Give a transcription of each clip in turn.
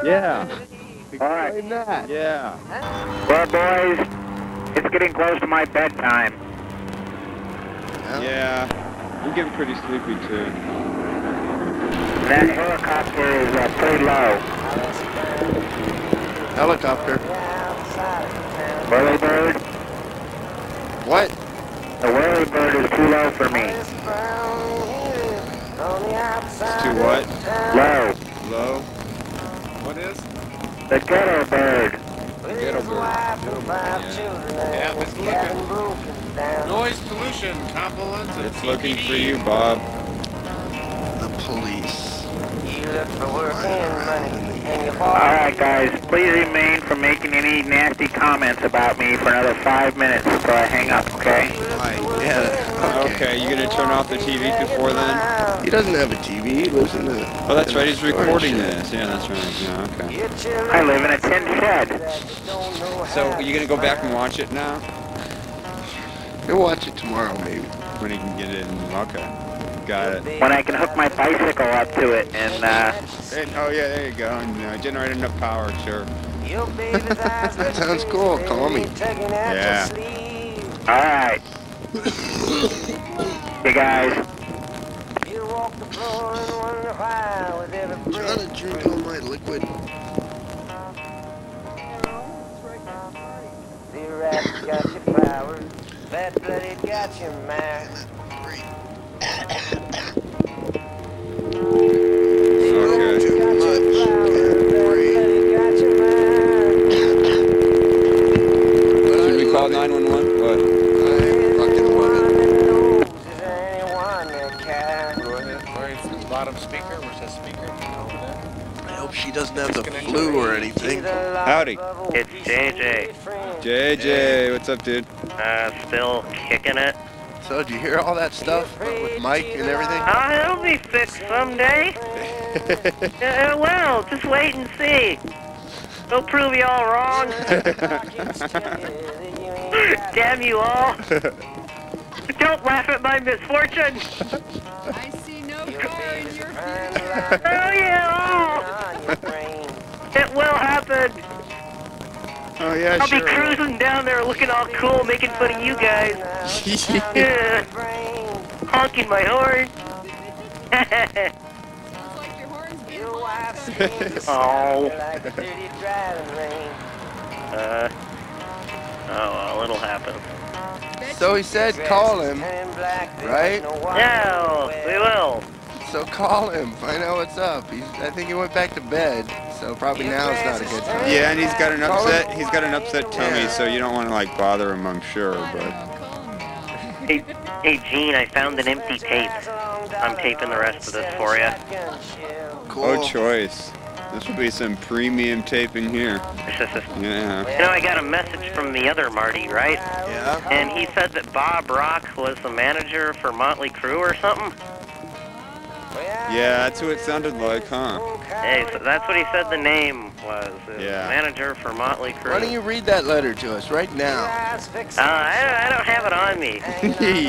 Yeah. Explain that. Yeah. Well, boys, it's getting close to my bedtime. Yeah. I'm getting pretty sleepy too. That helicopter is pretty low. Helicopter. Whirlybird? What? The whirlybird is too low for me. It's too what? Low. Low? What is? The ghetto bird. Ghetto bird. Yeah, it's looking. Noise pollution, compliments of It's looking for you, Bob. The police. Alright, guys, please remain from making any nasty comments about me for another 5 minutes before I hang up, okay? Yeah. Okay, you gonna turn off the TV before then? He doesn't have a TV. He lives in the. Oh, that's right. He's recording this. Yeah, that's right. Yeah, okay. I live in a tin shed. So, you gonna go back and watch it now? We'll watch it tomorrow, maybe. When he can get it in. Okay. Got it. When I can hook my bicycle up to it and, Oh, yeah, there you go. And, generate enough power, sure. That sounds cool. Call me. Yeah. Alright. You guys. I'm trying to drink all my liquid. Should we call 911? What? I fucking love it. Go ahead, Where's the bottom speaker? Where's that speaker? Over there. I hope she doesn't have the flu or anything. Howdy. It's JJ. JJ, what's up, dude? Still kicking it. So, did you hear all that stuff with Mike and everything? It'll be fixed someday. Well, just wait and see. They'll prove you all wrong. Damn you all. Don't laugh at my misfortune. I see no car in your future. Oh, yeah. It will happen. Oh, yeah, I'll sure. be cruising down there looking all cool, making fun of you guys. Yeah. Honking my horn. Sounds like your horn's being blocked. Oh. Well, it'll happen. So he said call him, right? Yeah, we will. So call him, find out what's up. I think he went back to bed, so probably now is not a good time. Yeah, and he's got an upset tummy, so you don't want to like bother him, I'm sure, but Hey, Gene, I found an empty tape. I'm taping the rest of this for you. Cool. oh choice. This will be some premium taping here. Yeah. You know, I got a message from the other Marty, right? Yeah. And he said that Bob Rock was the manager for Motley Crue or something. Yeah, that's who it sounded like, huh? Hey, so that's what he said the name was. Yeah. Manager for Motley Crue. Why don't you read that letter to us right now? I don't have it on me.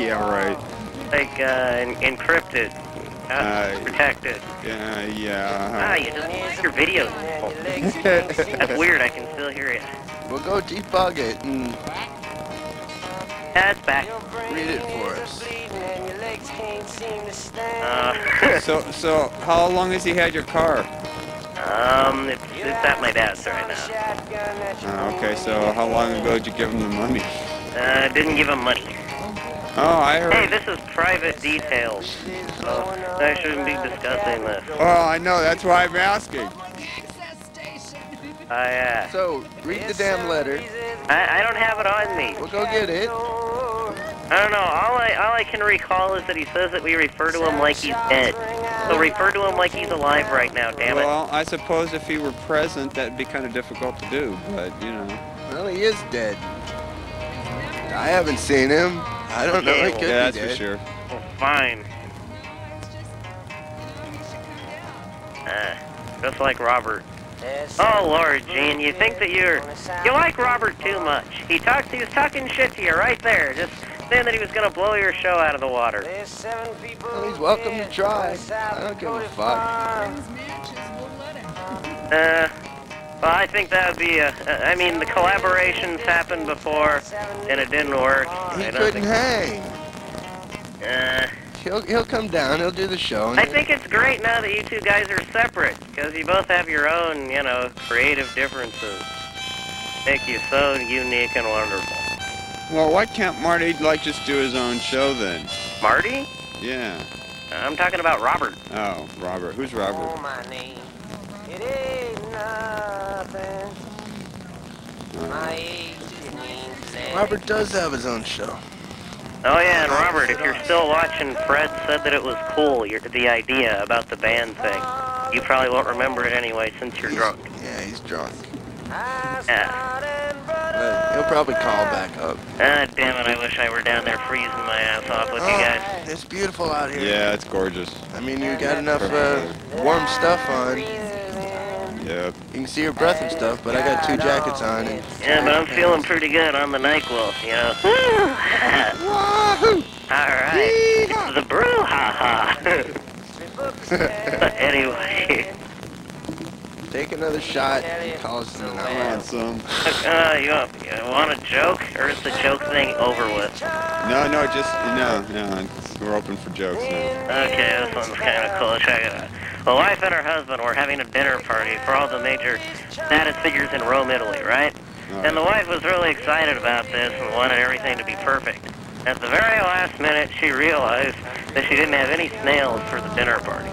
Yeah, right. Like, encrypted. Protected. Yeah. You just use your videos. That's weird, I can still hear it. We'll go debug it and Yeah, it's back. read it for us. So how long has he had your car? It's at my dad's right now. Okay, so how long ago did you give him the money? Didn't give him money. Oh, I heard. Hey, this is private details, so I shouldn't be discussing this. Oh, I know, that's why I'm asking. So, read the damn letter. I don't have it on me. We'll go get it. I don't know. All I can recall is that he says that we refer to him like he's dead. So refer to him like he's alive right now, damn it. Well, I suppose if he were present, that'd be kind of difficult to do, but, you know. Well, he is dead. I haven't seen him. I don't know. He could Yeah, be that's for dead. sure. Well, fine. Just like Robert. Oh, Lord, Gene, you think that you like Robert too much. He was talking shit to you right there, just saying that he was going to blow your show out of the water. Well, he's welcome to try. I don't give a fuck. Brings matches, we'll let him. Well, I think that would be I mean, the collaborations happened before, and it didn't work. He I don't couldn't think- hang. He'll come down. He'll do the show. And I think it's great now that you two guys are separate, because you both have your own, you know, creative differences. Make you so unique and wonderful. Well, why can't Marty, like, just do his own show then? Marty? Yeah. I'm talking about Robert. Oh, Robert. Who's Robert? Robert does have his own show. Oh yeah, and Robert, if you're still watching, Fred said that it was cool, the idea about the band thing. You probably won't remember it anyway since you're drunk. Yeah, he's drunk. Yeah. But he'll probably call back up. Ah, damn it, I wish I were down there freezing my ass off with you guys. It's beautiful out here. Yeah, it's gorgeous. I mean, you got enough warm stuff on. Yep. You can see your breath and stuff, but I got 2 jackets on. And Yeah, but I'm feeling pretty good on the NyQuil, you know. Wahoo! Alright. It's the brouhaha. Anyway. Take another shot and call us in an hour. Awesome. You want a joke? Or is the joke thing over with? No, just, no, we're open for jokes now. Okay, this one's kind of cool. Check it out. The wife and her husband were having a dinner party for all the major status figures in Rome, Italy, right? And the wife was really excited about this and wanted everything to be perfect. At the very last minute, she realized that she didn't have any snails for the dinner party.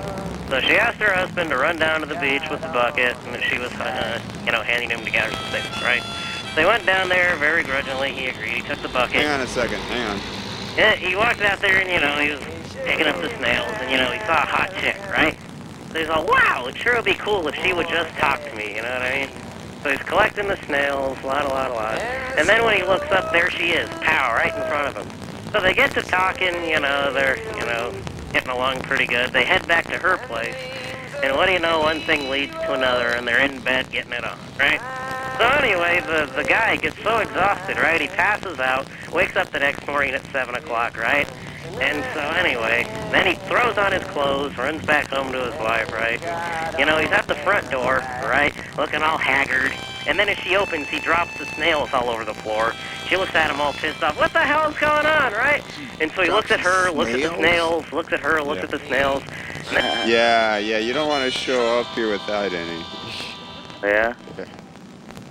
So she asked her husband to run down to the beach with the bucket, and she was, handing him to gather some snails, right? So they went down there very grudgingly. He agreed. He took the bucket. Hang on a second, hang on. Yeah, he walked out there and, he was picking up the snails, and, he saw a hot chick, right? So he's all, wow, it sure would be cool if she would just talk to me, you know what I mean? So he's collecting the snails, a lot. And then when he looks up, there she is, pow, right in front of him. So they get to talking, they're, getting along pretty good. They head back to her place, and what do you know, one thing leads to another, and they're in bed getting it on, right? So anyway, the guy gets so exhausted, right? He passes out, wakes up the next morning at 7 o'clock, right? And so anyway, then he throws on his clothes, runs back home to his wife, right? He's at the front door, right? Looking all haggard. And then as she opens, he drops the snails all over the floor. She looks at him all pissed off. What the hell is going on, right? And so he looks at her, looks at the snails, looks at her, looks at the snails. Yeah, you don't want to show up here without any. Yeah?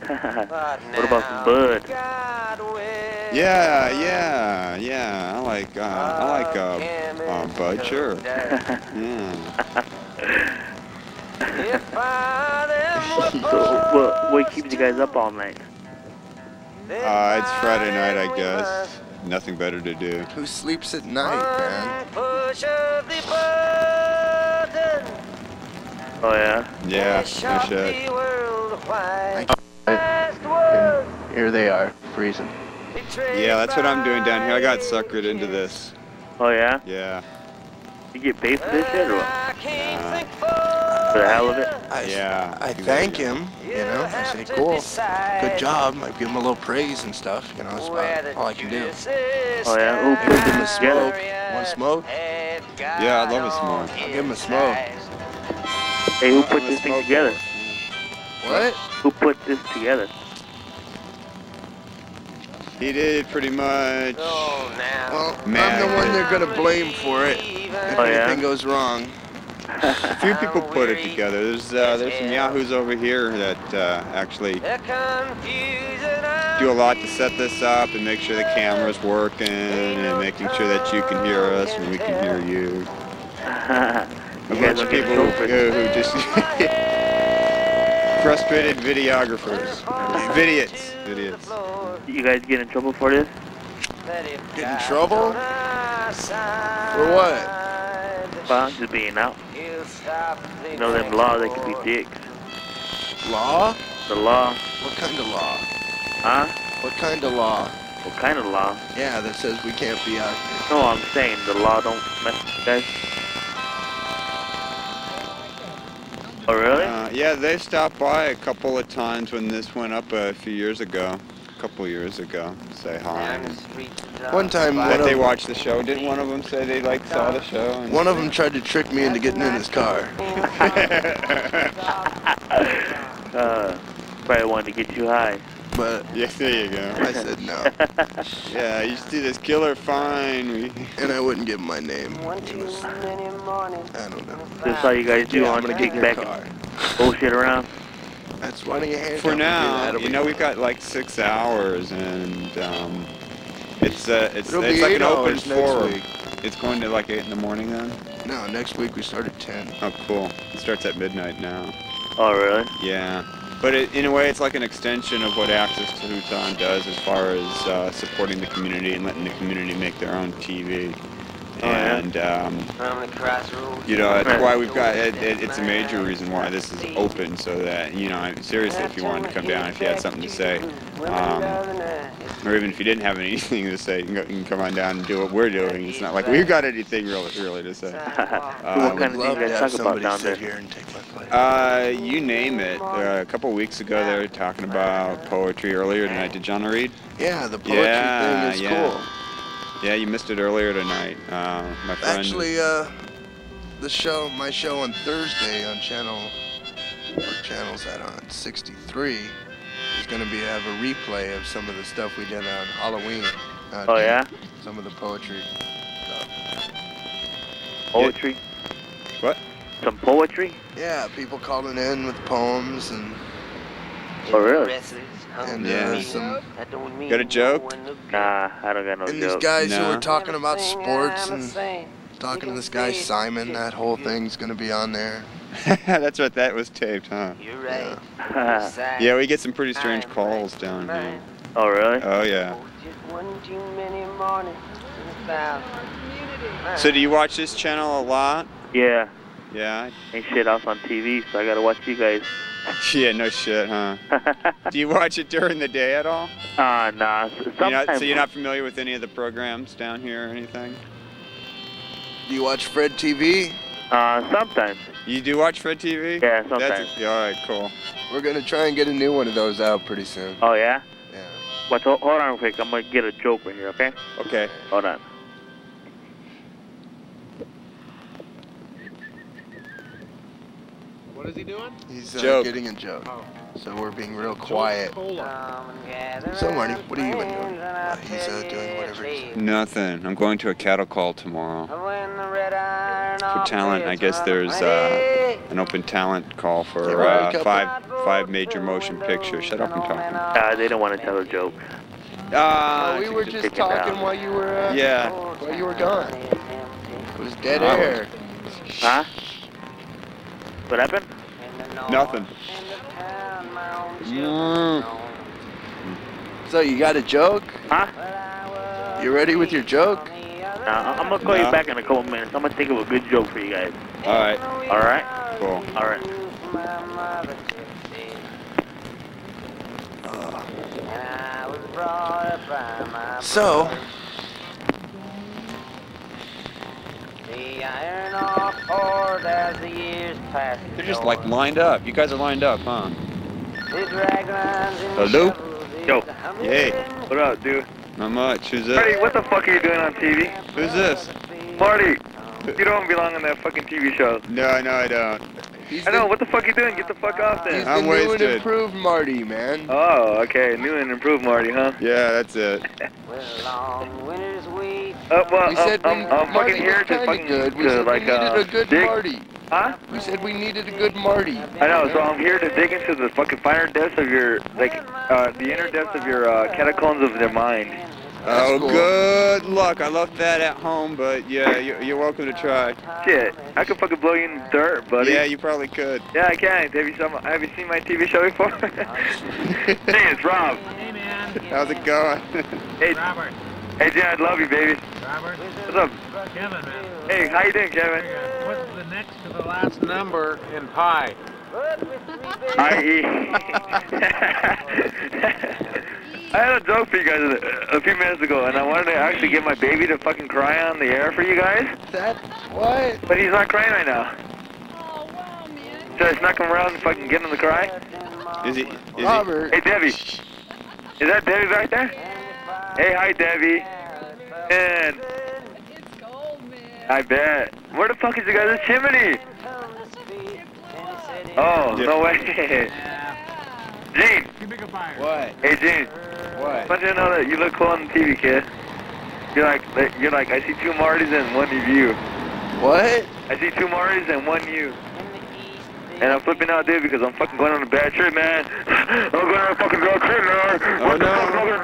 What about some bud? Yeah, I like bud, sure. So what keeps you guys up all night? It's Friday night, I guess. Nothing better to do. Who sleeps at night, man? Oh yeah? Yeah, no shit. Here they are, freezing. Yeah, that's what I'm doing down here. I got suckered into this. Oh yeah? Yeah. You get paid for this shit or what? For the hell of it? I thank him, I say, cool, good job. I give him a little praise and stuff, that's about all I can do. Oh yeah? Who Maybe put give him a this smoke. together? Want a smoke? Yeah, I'd love a smoke. I'll give him a smoke. Hey, who put this thing together? What? Who put this together? He did pretty much. Well, Man, I'm the one they're gonna blame for it if anything goes wrong. A few people put it together. There's some yahoos over here that actually do a lot to set this up and make sure the camera's working and making sure that you can hear us and we can hear you. A bunch of people who just frustrated videographers, idiots. You guys get in trouble for this? Get in trouble? For what? Well, just being out. Them laws, they could be dicks. Law? The law. What kind of law? Huh? What kind of law? What kind of law? Yeah, that says we can't be out here. No, I'm saying the law don't mess with you guys. Oh, really? Yeah, they stopped by a couple of times when this went up a few years ago. A couple years ago. Say hi. One time, That they watched the show. Didn't one of them say they saw the show? And one of them tried to trick me into getting in his car. wanted to get you high. But Yeah, there you go. I said no. Yeah, you see this killer fine. And I wouldn't give him my name. It was, I don't know. That's all you guys do Yeah, on I'm gonna kick get your back car. and bullshit around. That's why don't you hand For up now, and do that? you know, we've got like 6 hours, and it's It'll be like 8 an open hours next forum. week. It's going to like 8 in the morning then? No, next week we start at 10. Oh, cool. It starts at midnight now. Oh, really? Yeah. But in a way, it's like an extension of what Access to Hutan does as far as supporting the community and letting the community make their own TV. And, you know, that's why we've got, it's a major reason why this is open, so that, you know, seriously, if you wanted to come down, if you had something to say, or even if you didn't have anything to say, you can come on down and do what we're doing. It's not like we've got anything really to say. I would love to have somebody sit here and take my place. You name it. A couple weeks ago, they were talking about poetry earlier tonight. Did John read? Yeah, the poetry thing is cool. Yeah, you missed it earlier tonight. My friend. Actually, my show on Thursday on what channel's that on? 63 is going to have a replay of some of the stuff we did on Halloween. Oh, yeah? Some of the poetry stuff. Poetry? What? Some poetry? Yeah, people calling in with poems and. Oh, really? And some. Got a joke? Nah, I don't got no And joke. these guys who No. were talking about sports and talking to this guy Simon, that whole thing's gonna be on there. That's right. That was taped, huh? You're right. Yeah, we get some pretty strange calls down here. Oh, really? Oh yeah. Just one too many mornings in the south. So do you watch this channel a lot? Yeah. Yeah. Ain't shit else on TV, so I gotta watch you guys. Yeah, no shit, huh? Do you watch it during the day at all? Nah. Sometimes. So you're not familiar with any of the programs down here or anything? Do you watch Fred TV? Sometimes. You do watch Fred TV? Yeah, sometimes. Yeah, all right, cool. We're gonna try and get a new one of those out pretty soon. Oh, yeah? Yeah. But hold on real quick. I'm gonna get a joke right here, okay? Okay. Hold on. What is he doing? He's Joke. getting a joke. Oh. So we're being real quiet. So Marty, what have you been doing? He's doing whatever he's Nothing. I'm going to a cattle call tomorrow. For talent, I guess there's an open talent call for five major motion pictures. Shut up, I'm talking. They don't want to tell a joke. we were just talking while you were while you were gone. It was dead air. Huh? What happened? Nothing. So you got a joke? Huh? You ready with your joke? I'm gonna call you back in a couple minutes. I'm gonna think of a good joke for you guys. All right. All right? Cool. All right. So, They're just like lined up. You guys are lined up, huh? Hello? Yo. Yay. What up, dude? Not much. Who's this? Marty, what the fuck are you doing on TV? Who's this? Marty, you don't belong on that fucking TV show. No, I don't. I know, what the fuck are you doing? Get the fuck off he's then. the I'm new and wasted. improved Marty, man. Oh, okay. New and improved Marty, huh? Yeah, that's it. Well, We said I'm Marty fucking was here to kinda fucking, good. We to, said like, we needed a good dig. Marty. Huh? We said we needed a good Marty. I know, so I'm here to dig into the fucking finer depths of your, like, the inner depths of your catacombs of their mind. Oh, cool. good luck. I left that at home, but yeah, you're welcome to try. Shit, I could fucking blow you in the dirt, buddy. Yeah, you probably could. Yeah, I can. Have you seen my TV show before? Hey, it's Rob. Hey, man. How's it going? Hey, Robert. hey, Jan, I love you, baby. Robert. What's up? Kevin, man. Hey, how you doing, Kevin? What's the next to the last number in pi? I.E. I had a joke for you guys a few minutes ago, and I wanted to actually get my baby to fucking cry on the air for you guys. That what? But he's not crying right now. Oh, wow, man. Should I snuck him around and fucking get him to cry? Is he? Robert. Hey, Debbie. Is that Debbie back there? Hey, hi, Debbie. And It's cold, man. I bet. Where the fuck is the guy's chimney? Oh, no way. Gene. Too big a fire. What? Hey, Gene. What? I want you to know that you look cool on the TV, kid. You're like, I see 2 Martys and 1 of you. What? I see 2 Martys and 1 you. And I'm flipping out, dude, because I'm fucking going on a bad trip, man. I'm going on a fucking bad trip, man. Oh, What the no. fuck am I gonna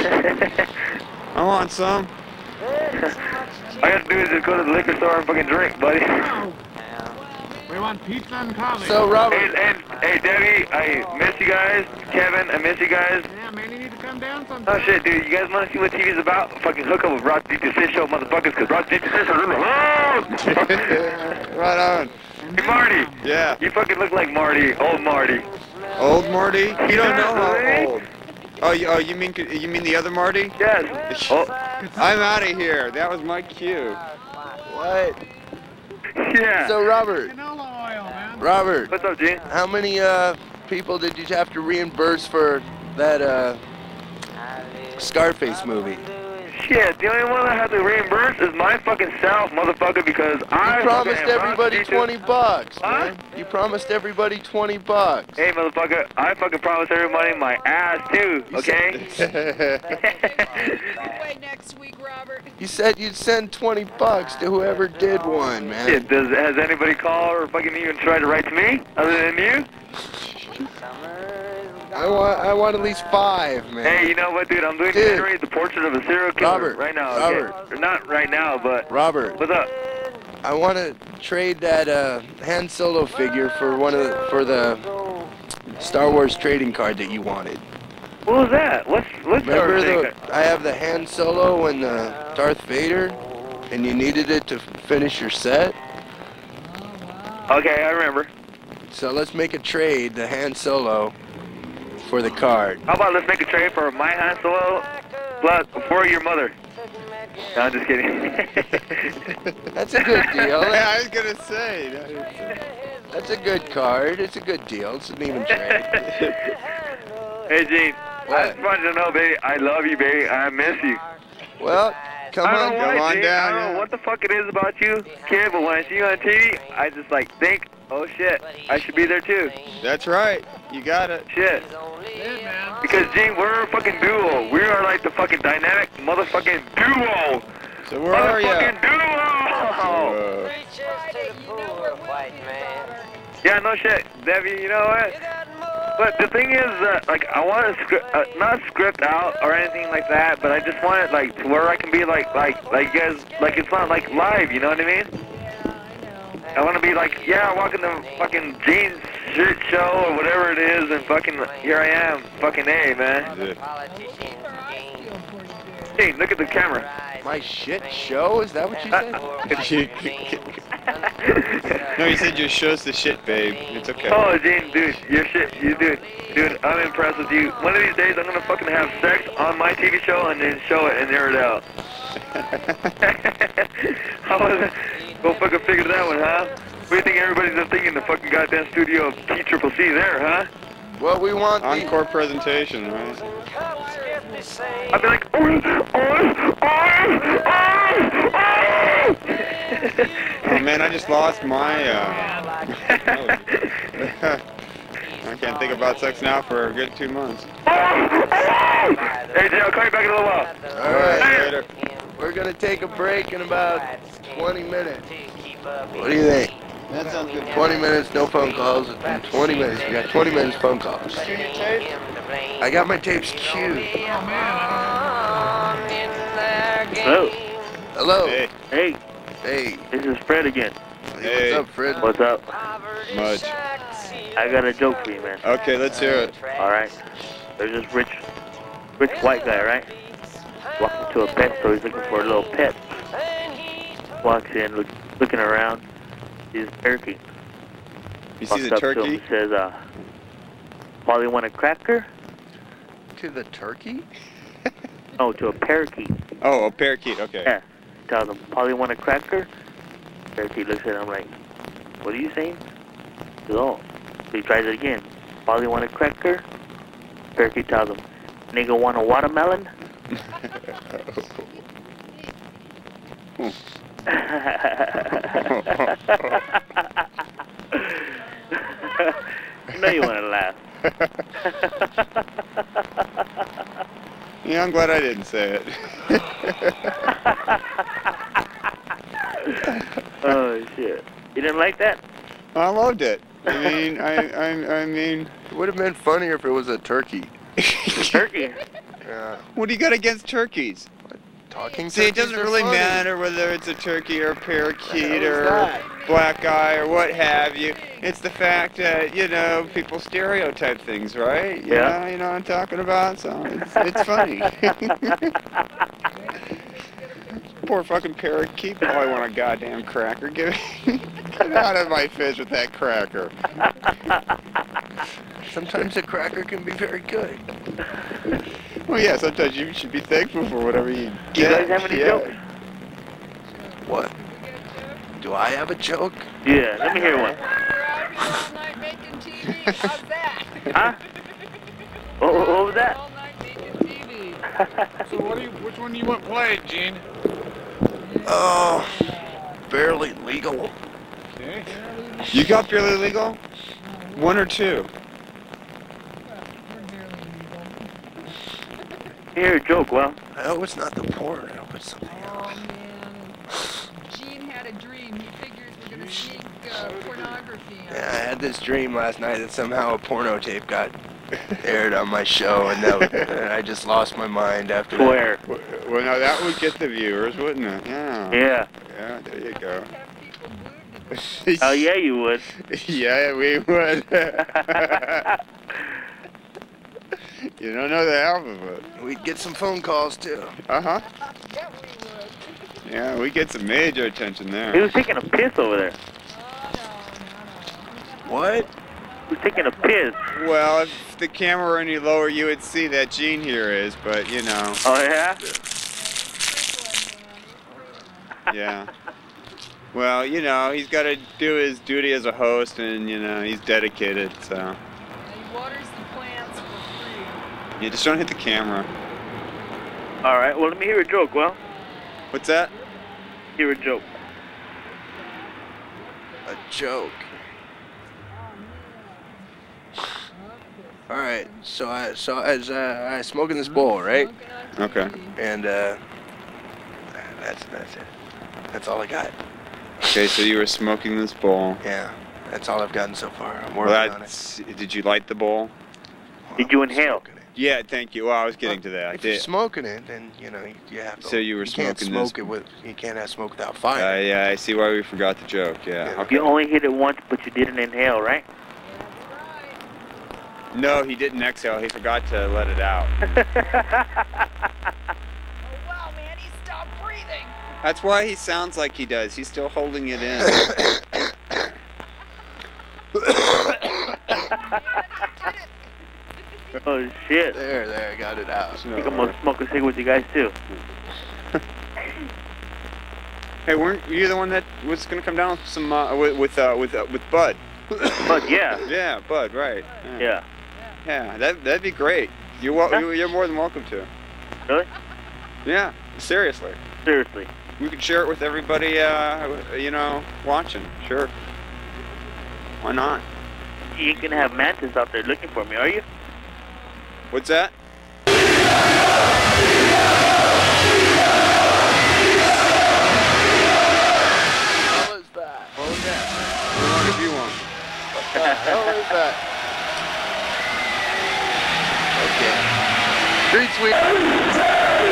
do, man? I want some. All I have to do is just go to the liquor store and fucking drink, buddy. We want pizza and coffee. So, Robert, Hey, Debbie, I miss you guys. Kevin, I miss you guys. Yeah, man, you need to come down sometime. Oh shit, dude, you guys want to see what TV's about? Fucking hook up with Rob DT6 show, motherfuckers, because Rob DT6 is in the house! Right on. Hey, Marty! Yeah. You fucking look like Marty, old Marty. Old Marty? You don't know how old. Oh, you mean the other Marty? Yes. Oh, I'm out of here. That was my cue. what? yeah. So, Robert, Canola oil, man. Robert, What's up, Gene? how many people did you have to reimburse for that Scarface movie? Shit, the only one I have to reimburse is my fucking self, motherfucker, because I You promised fucking am everybody Rob DT6. $20, Huh? man. You promised everybody $20. Hey, motherfucker, I fucking promised everybody my ass, too, okay? Wait next week, Robert. You said you'd send $20 to whoever did one, man. Shit, has anybody called or fucking even tried to write to me, other than you? I want at least 5, man. Hey, you know what, dude? I'm doing Dude. Henry, the portrait of a serial killer Robert, right now. Okay? Robert. Or not right now, but Robert, what's up? I want to trade that Han Solo figure for the Star Wars trading card that you wanted. What was that? What's Remember that? I have the Han Solo and the Darth Vader, and you needed it to finish your set. Okay, I remember. So let's make a trade, the Han Solo, for the card. How about let's make a trade for my Han Solo plus for your mother? No, I'm just kidding. That's a good deal. Yeah, I was gonna say. That's a good card. It's a good deal. It's an even trade. Hey, Gene. What? I just wanted to know, baby, I love you, baby. I miss you. Well, come I on. don't know Come why, on Gene. down, I don't yeah. know what the fuck it is about you, kid, but when I see you on TV, I just like think, oh shit, I should be there too. That's right. You got it. Shit. Good, man. Because, Gene, we're a fucking duo. We are like the fucking dynamic motherfucking duo. So where are you? Motherfucking duo! Yeah, no shit. Debbie, you know what? But the thing is, like, I want to not script out or anything like that, but I just want it, like, to where I can be like you guys, like, it's not, like, live, you know what I mean? I want to be like, yeah, walking the fucking Gene's shit show or whatever it is, and fucking, here I am, fucking A, man. Hey, look at the camera. My shit show? Is that what you said? No, you said your show's the shit, babe. It's okay. Oh, Gene, dude, your shit, dude, I'm impressed with you. One of these days, I'm gonna fucking have sex on my TV show and then show it and air it out. How was it? Go fucking figure that one, huh? What do you think everybody's been thinking? The fucking goddamn studio of T-Triple-C there, huh? Well, we want the... Encore presentation, right? I'd be like, Oh man, I just lost my. I can't think about sex now for a good 2 months. Hey, Jay, I'll call you back in a little while. All right. Later. We're going to take a break in about 20 minutes. What do you think? That sounds good. 20 minutes, no phone calls. In 20 minutes, we got 20 minutes phone calls. I got my tapes queued. Hello. Hello. Hey, Hey, Hey. this is Fred again. Hey. What's up, Fred? What's up? Mudge. I got a joke for you, man. Okay, let's hear it. All right. There's this rich white guy, right? Walking to a pet store. He's looking for a little pet. Walks in, looking around. Sees a turkey. You see Walks the up to him turkey? and says, Polly want a cracker? To the turkey? No, to a parakeet. Oh, a parakeet. Okay. Yeah. Tells him, Polly want a cracker? Parakeet looks at him like, what are you saying? He goes, oh. So he tries it again. Polly want a cracker? Parakeet tells him, nigga want a watermelon? know you want to laugh. Yeah, I'm glad I didn't say it. Oh shit! You didn't like that? I loved it. I mean, I mean, It would have been funnier if it was a turkey. Turkey. Yeah. what do you got against turkeys? Talking See, it turkeys doesn't are really funny. matter whether it's a turkey or a parakeet The hell is or that? black eye or what have you. It's the fact that, you know, people stereotype things, right? Yeah. You know what I'm talking about? So it's funny. Poor fucking parakeet probably want a goddamn cracker. Get out of my face with that cracker. Sometimes a cracker can be very good. Well, yeah, sometimes you should be thankful for whatever you get. You guys have any jokes? What? Do I have a joke? Yeah, let me hear one. All night making TV. How's that? Huh? What was that? All night making TV. So which one do you want played, Gene? Oh, barely legal. Okay. You got Barely Legal? One or two? Hear a joke, well. I hope it's not the porn. I hope it's something Oh else. man. Gene had a dream. He figures we're gonna sneak pornography on. Yeah, I had this dream last night that somehow a porno tape got aired on my show, and and I just lost my mind after that. Where? Well, now that would get the viewers, wouldn't it? Yeah. Yeah. Yeah, there you go. Have people glued to Oh yeah, you would. Yeah, we would. You don't know the half of it. We'd get some phone calls too. Uh-huh. Yeah, we would. Yeah, we get some major attention He there. was taking a piss over there. Oh, no. What? He was taking a piss. Well, if the camera were any lower, you would see that Gene here is, but you know, Oh yeah? yeah. Well, you know, he's got to do his duty as a host, and you know, he's dedicated, so. He waters the plants for free. You just don't hit the camera. Alright, well let me hear a joke, well. What's that? Hear a joke. A joke. All right, so I was smoking this bowl, right? Smoking on Okay. TV. And that's it. That's all I got. Okay, so you were smoking this bowl. Yeah, that's all I've gotten so far. I'm Well, working on it. that's, did you light the bowl? Did you inhale? Smoking it. Yeah, thank you. Well, I was getting to that. I If you're did. smoking it, then you know you have to. So you were can't smoking smoke this- it with. You can't have smoke without fire. Yeah, I see why we forgot the joke. Yeah. Yeah. Okay. You only hit it once, but you didn't inhale, right? No, he didn't exhale. He forgot to let it out. Oh, wow, man, he stopped breathing. That's why he sounds like he does. He's still holding it in. Oh shit. There, I got it out. I think I'm gonna smoke a cig with you guys too. Hey, weren't you the one that was gonna come down with some with Bud? But yeah. Yeah, Bud, right? Yeah. Yeah, that'd be great. You're more than welcome to. Really? Yeah, seriously. Seriously. We could share it with everybody, you know, watching. Sure. Why not? You ain't gonna have mantis out there looking for me, are you? What's that? What was that? What was that? What if you want? What the hell is that? Okay. Street sweep.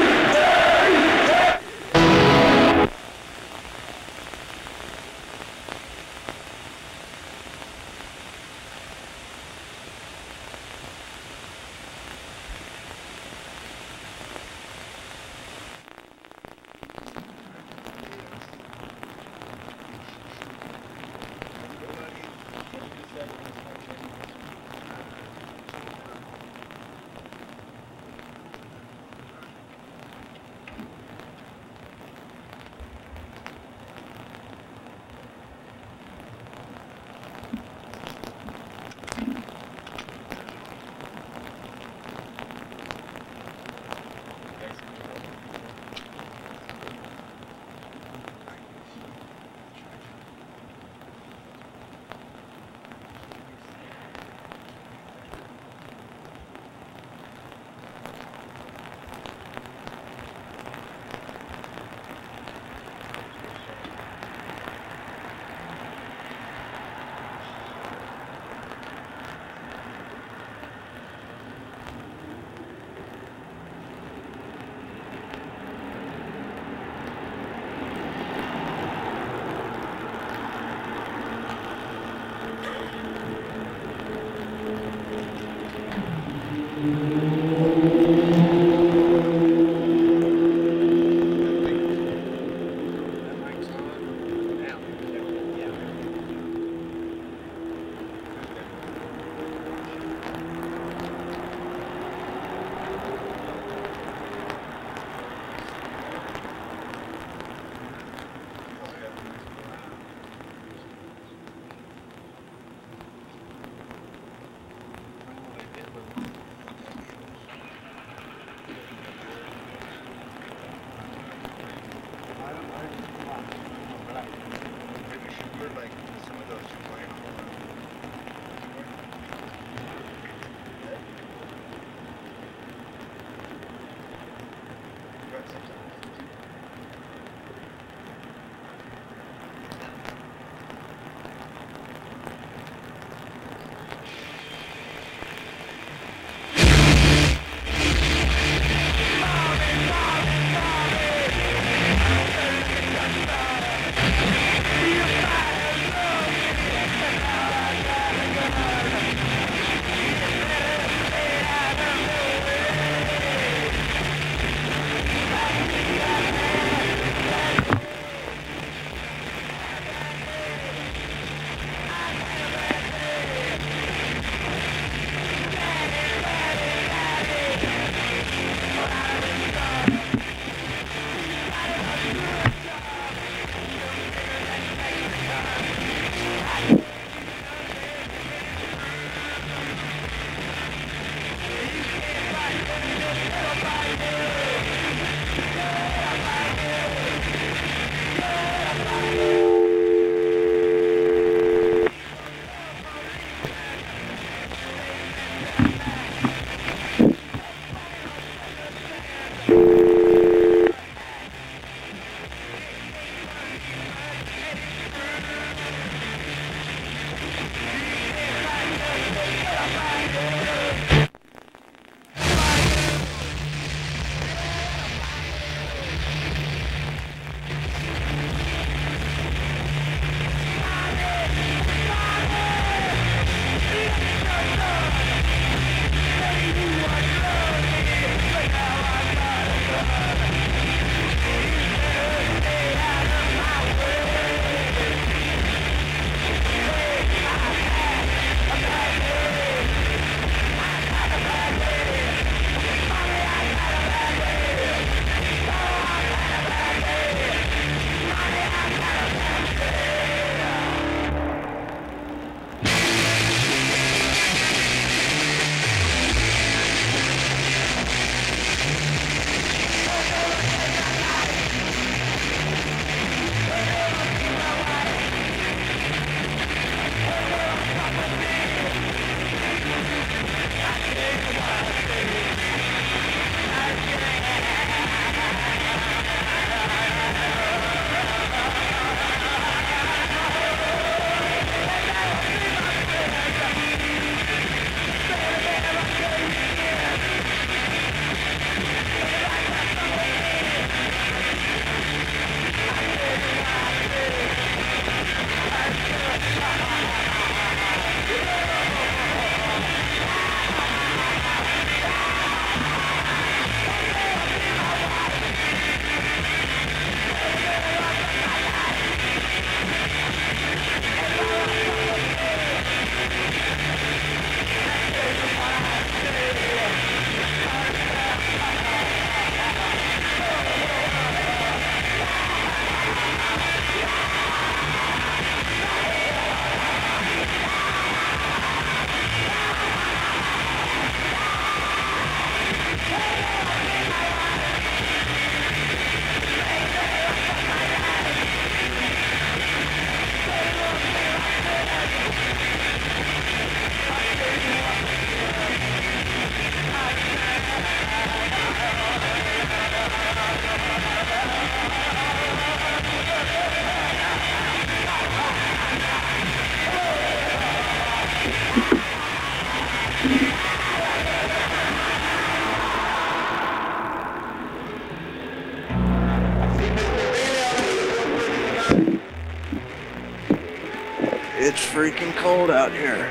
It's freaking cold out here.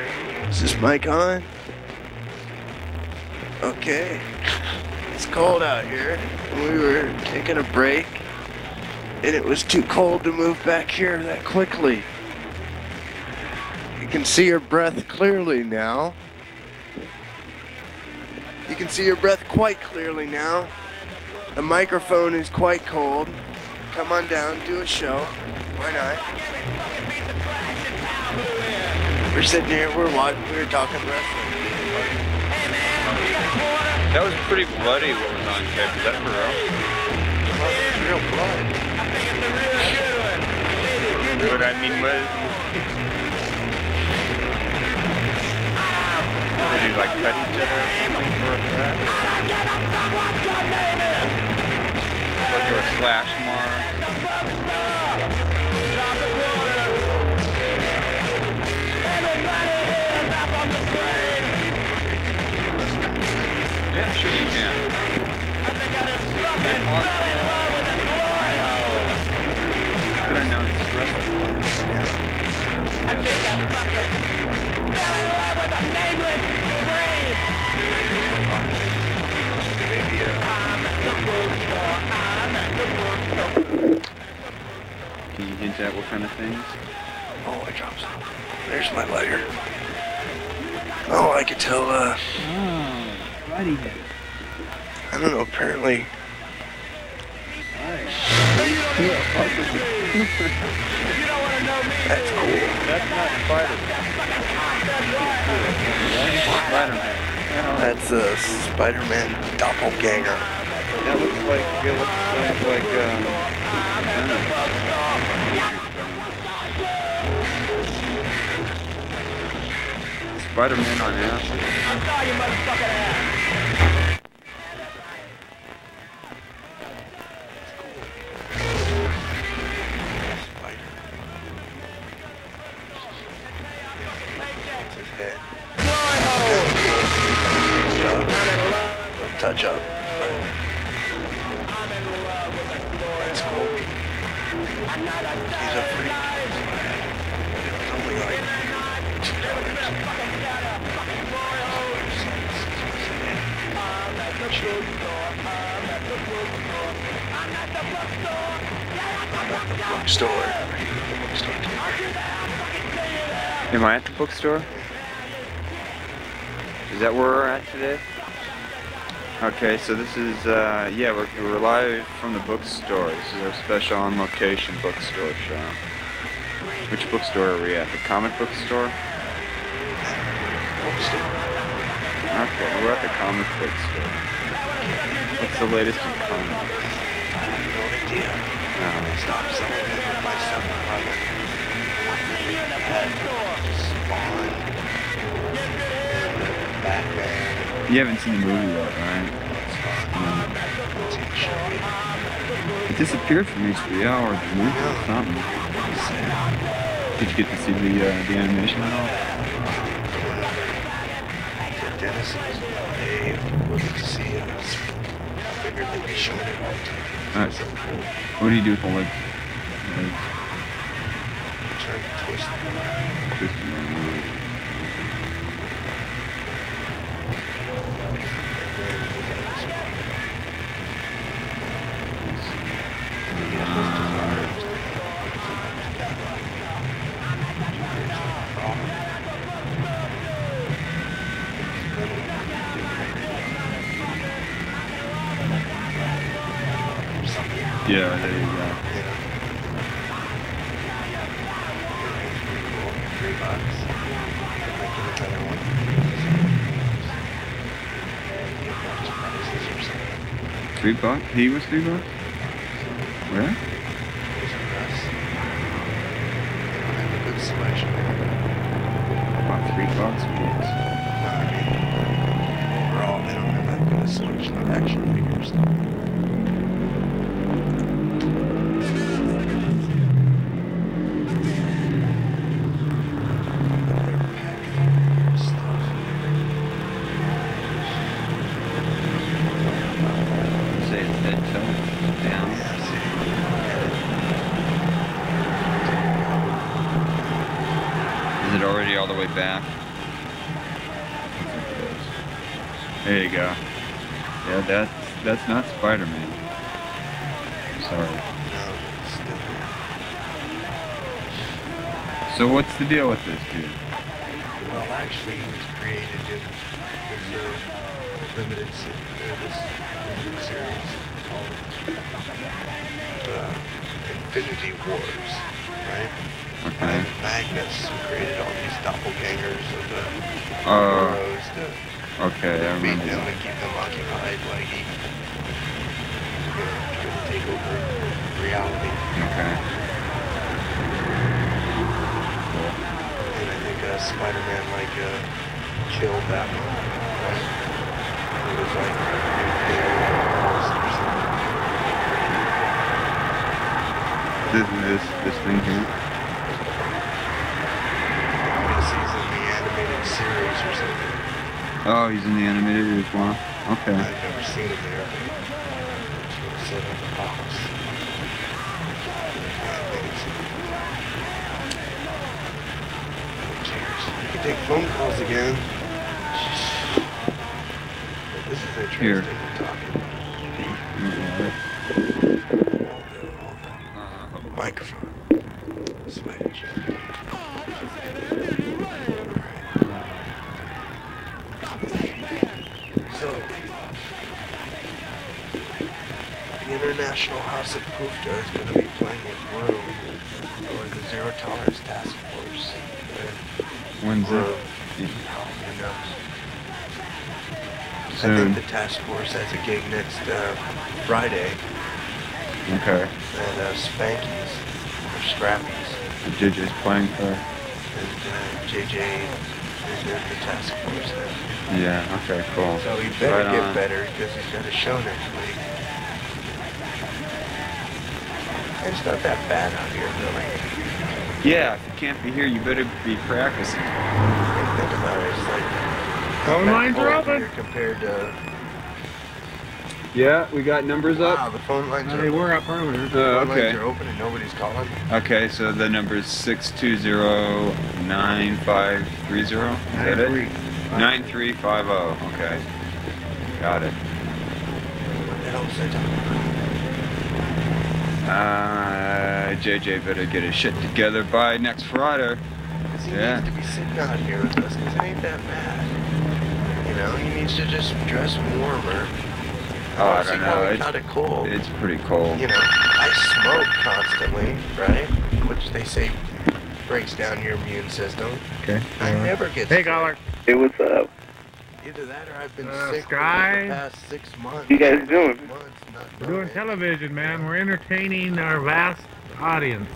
Is this mic on? Okay, it's cold out here. We were taking a break, and it was too cold to move back here that quickly. You can see your breath clearly now. You can see your breath quite clearly now. The microphone is quite cold. Come on down, do a show. Why not? We're sitting here, we're talking wrestling. That was pretty bloody what was on tape. Is that for real? Real blood. What I mean was... Did you like cut each other or something for that? Like there were slash marks. Yeah, sure you can. Could have known it's wrestling. Can you hint at what kind of things? Oh, I dropped some. There's my lighter. Oh, I could tell, Righty. I don't know, apparently. That's cool. That's not Spider-Man. Spider-Man. That's a Spider-Man doppelganger. That looks like, Spider-Man on acid. Touch up. That's cool. He's a freak. It's only like bookstore. Am I at the bookstore? Is that where we're at today? Okay, so this is, yeah, we're live from the bookstore. This is our special on location bookstore shop. Which bookstore are we at? The comic book store? Okay, we're at the comic book store. What's the latest in comics? No idea. Stop selling it. My stuff Spawn. Batman. You haven't seen the movie yet, right? It disappeared from HBO or the movie or something. Did you get to see the animation at all? Dennis was to see it. I figured they'd be showing it all the time. Alright. What do you do with the legs? Trying to twist them. Twist them around. Yeah, there you go. $3? He was $3? Where? About $3 for Overall, they don't have that good a selection of action figures. Is it already all the way back? There you go. Yeah, that's not Spider-Man. Sorry. No, it's different. So what's the deal with this dude? Well, actually, he was created in this limited series called Infinity Wars, right? Okay. And Magnus created all these doppelgangers of the heroes to Okay, I beat remember them that. and keep them occupied while he try to take over reality. Okay. And I think Spider-Man killed that one, right? It was like This thing here? I guess he's in the animated series or something. Oh, he's in the animated as well. Okay. I've never seen him there. It's what said on the box. Cheers. You can take phone calls again. This is interesting. Here. Talking. Microphone. Switch. So, the International House of Poofda is going to be playing with Room, or the Zero Tolerance Task Force. When's Room. it? Who knows? I Soon. think the task force has a gig next Friday Okay. at Spanky's, or Scrappy's. JJ's playing for. And JJ is in the task force then. Yeah. Okay. Cool. So he better Right get on. better because he's got a show next week. And it's not that bad out here, really. Yeah. If you can't be here, you better be practicing. And think about it, it's like Phone lines are open. here compared to. Yeah, we got numbers Wow, the phone lines are They were up earlier. phone okay. lines are open and nobody's calling. Okay, so the number is 620-9530. Is that it? 9350. Okay. Got it. What the hell is that talking about? JJ better get his shit together by next Friday. 'Cause he Yeah. needs to be sitting out here with us because it ain't that bad. You know, he needs to just dress warmer. Oh, I don't know. It's kind of cold. It's pretty cold. You know, I smoke constantly, right? Which they say breaks down your immune system. Okay. I never get Hey, sick. caller. Hey, what's up? Either that or I've been sick Sky? for the past 6 months. You guys doing? Months, not We're doing knowing. television, man. We're entertaining our vast audience.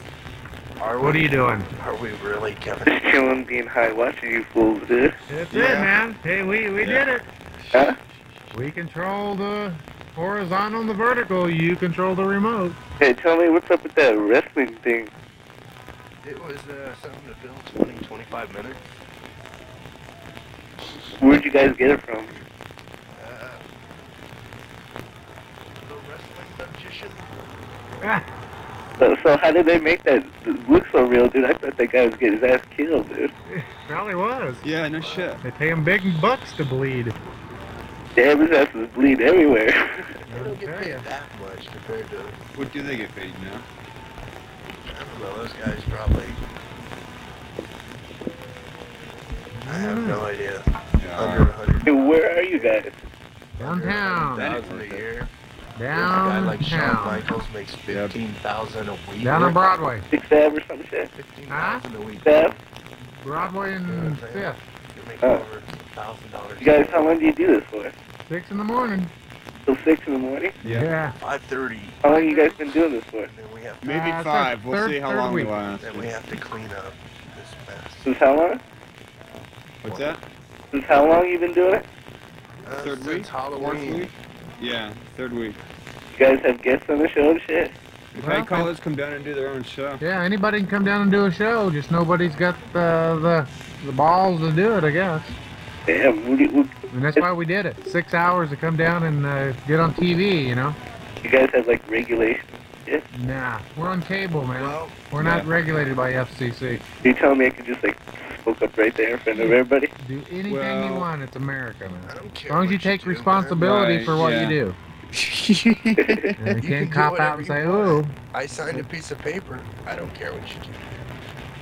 Are What are we- you doing? Are we really, Kevin? Just chilling, being high, watching you fools, dude. That's Yeah. it, man. Hey, we did it. Huh? We control the horizontal and the vertical. You control the remote. Hey, tell me what's up with that wrestling thing. It was something to fill 25 minutes. Where'd you guys get it from? The wrestling magician. Ah, So how did they make that look so real, dude? I thought that guy was getting his ass killed, dude. probably was. Yeah, no shit. They pay him big bucks to bleed. Damn, his ass was bleeding everywhere. They don't get Okay. paid that much compared to, What do they get paid now? I don't know, those guys probably, I have no idea. Yeah, Under 100 Hey, where are you guys? Downtown. thousand a year. There's a guy like Shawn Downtown. Michaels makes 15,000 a week. Down on Broadway. 6th Ave or some shit? 15,000 a week. 6th Ave? Broadway and 5th. You're making over $1,000. You guys, how long do you do this for? 6 in the morning. Till 6 in the morning? Yeah. 5:30. How long you guys been doing this for? And then we have to, Maybe it's 5. our We'll third- see how third long we week. last. then we have to clean up this mess. Since how long? What's that? Since how long you been doing it? Third Since week? Fourth Halloween. week? Yeah, third week. You guys have guests on the show and shit? We've Well, had callers come down and do their own show. Yeah, anybody can come down and do a show. Just nobody's got the balls to do it, I guess. Damn, And that's why we did it. 6 hours to come down and get on TV, you know? you guys have like regulations? Yeah. Nah, we're on cable, man. Well, We're not yeah. regulated by FCC. You telling me I could just like Woke up right there in front of everybody. Do anything you Well, want. It's America, man. I don't care. As long as you what take do, responsibility Right, for what yeah. you do. And you You can can't do cop out whatever and you say, want. "Ooh." I signed a piece of paper. I don't care what you do.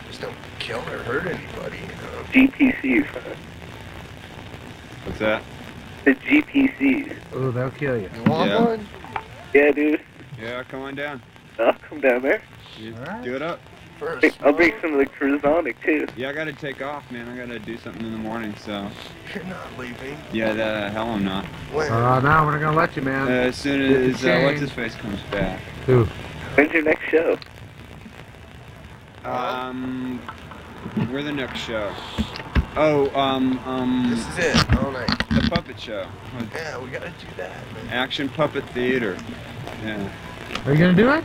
Just don't kill or hurt anybody, you know. GPCs, huh? What's that? The GPCs. Ooh, they'll kill you. You want Yeah. one? Yeah, dude. Yeah, come on down. I'll come down there. You Alright. do it up. First, I'll bring some of the Cruzonic, too. Yeah, I gotta take off, man. I gotta do something in the morning, so. you're not leaving. Yeah, the hell I'm not. When? No, we're not gonna let you, man. As soon as what's his face comes back. Who? When's your next show? We're the next show. Oh, This is it. All night. the puppet show. Yeah, we gotta do that, man. Action Puppet Theater. Yeah. Are you gonna do it?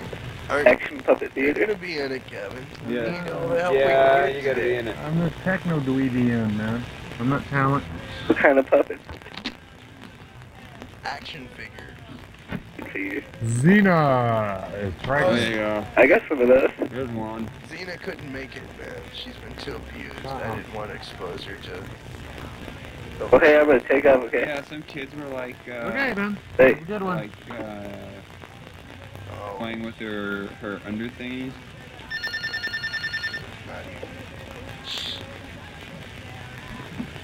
Action Puppet You're Theater. gonna be in it, Kevin. Yeah. We need all the help we can get today. in it. I'm the techno dweeby, man. I'm not talent. What kind of puppet? Action figures. Good for you. Xena is There pregnant. you go. I got some of those. There's one. Xena couldn't make it, man. She's been too abused. I didn't want to expose her to. Okay, I'm gonna take off, okay? Yeah, some kids were like, Okay, man. Hey. Good one. like, Oh, playing with her under thingies. not even.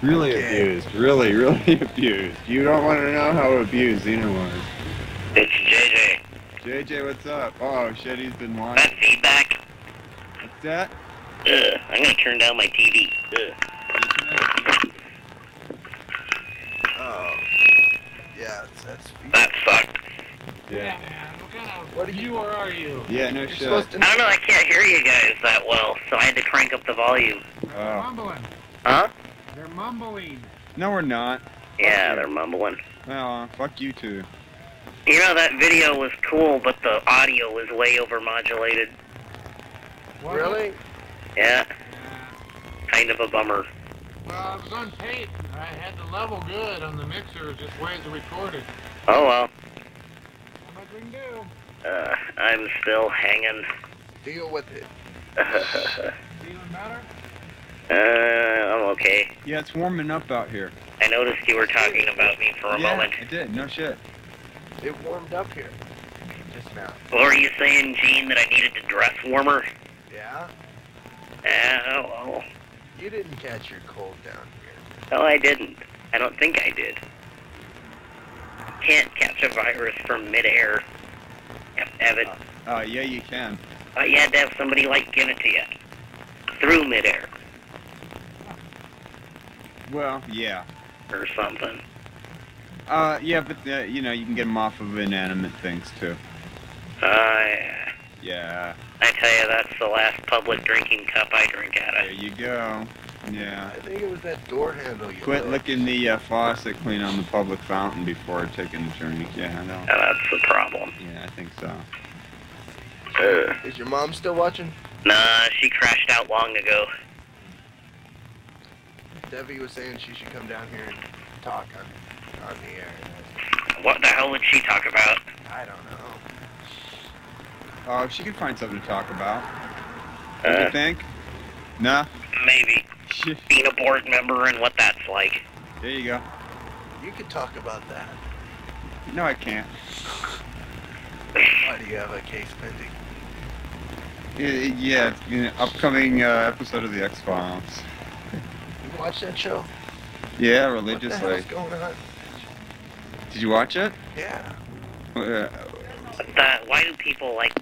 Really Okay. abused. Really, really abused. You don't want to know how abused Xena was. It's JJ. JJ, what's up? Oh shit, he's been That watching. feedback? What's that? I'm gonna turn down my TV. Oh. Yeah, that's. That sucked. Yeah. What are you? Or are you? Yeah, no You're shit. supposed to. I don't know, I can't hear you guys that well, so I had to crank up the volume. Oh. Mumbling. Huh? They're mumbling. No, we're not. Yeah, they're mumbling. Well, fuck you two. You know, that video was cool, but the audio was way overmodulated. Really? Yeah, kind of a bummer. Well, it was on tape. I had the level good on the mixer, just ways to record it. Oh well, How much we can do? I'm still hanging. Deal with it. Feeling better? I'm okay. Yeah, it's warming up out here. I noticed you were talking about me for a Yeah, moment. it did. No shit. It warmed up here. Just now. What were you saying, Gene, that I needed to dress warmer? Yeah? Oh, well. You didn't catch your cold down here. No, I didn't. I don't think I did. Can't catch a virus from midair. Evan. Yeah, you can. You had to have somebody like give it to you. Through midair. Well, yeah. Or something. Yeah, but you know, you can get them off of inanimate things too. Yeah. Yeah. I tell you, that's the last public drinking cup I drink out There of. you go. Yeah. I think it was that door handle you Quit licked. licking the faucet clean on the public fountain before taking a drink. Yeah, I know. That's the problem. Yeah, I think so. Is your mom still watching? Nah, she crashed out long ago. Debbie was saying she should come down here and talk on the air. What the hell would she talk about? I don't know. Oh, she could find something to talk about. What do Uh, you think? Nah. Maybe. Being a board member and what that's like. There you go. You could talk about that. No, I can't. Why do you have a case pending? Yeah, upcoming episode of the X-Files. You watch that show? Yeah, What the religiously. hell's going on? Did you watch it? Yeah. Why do people like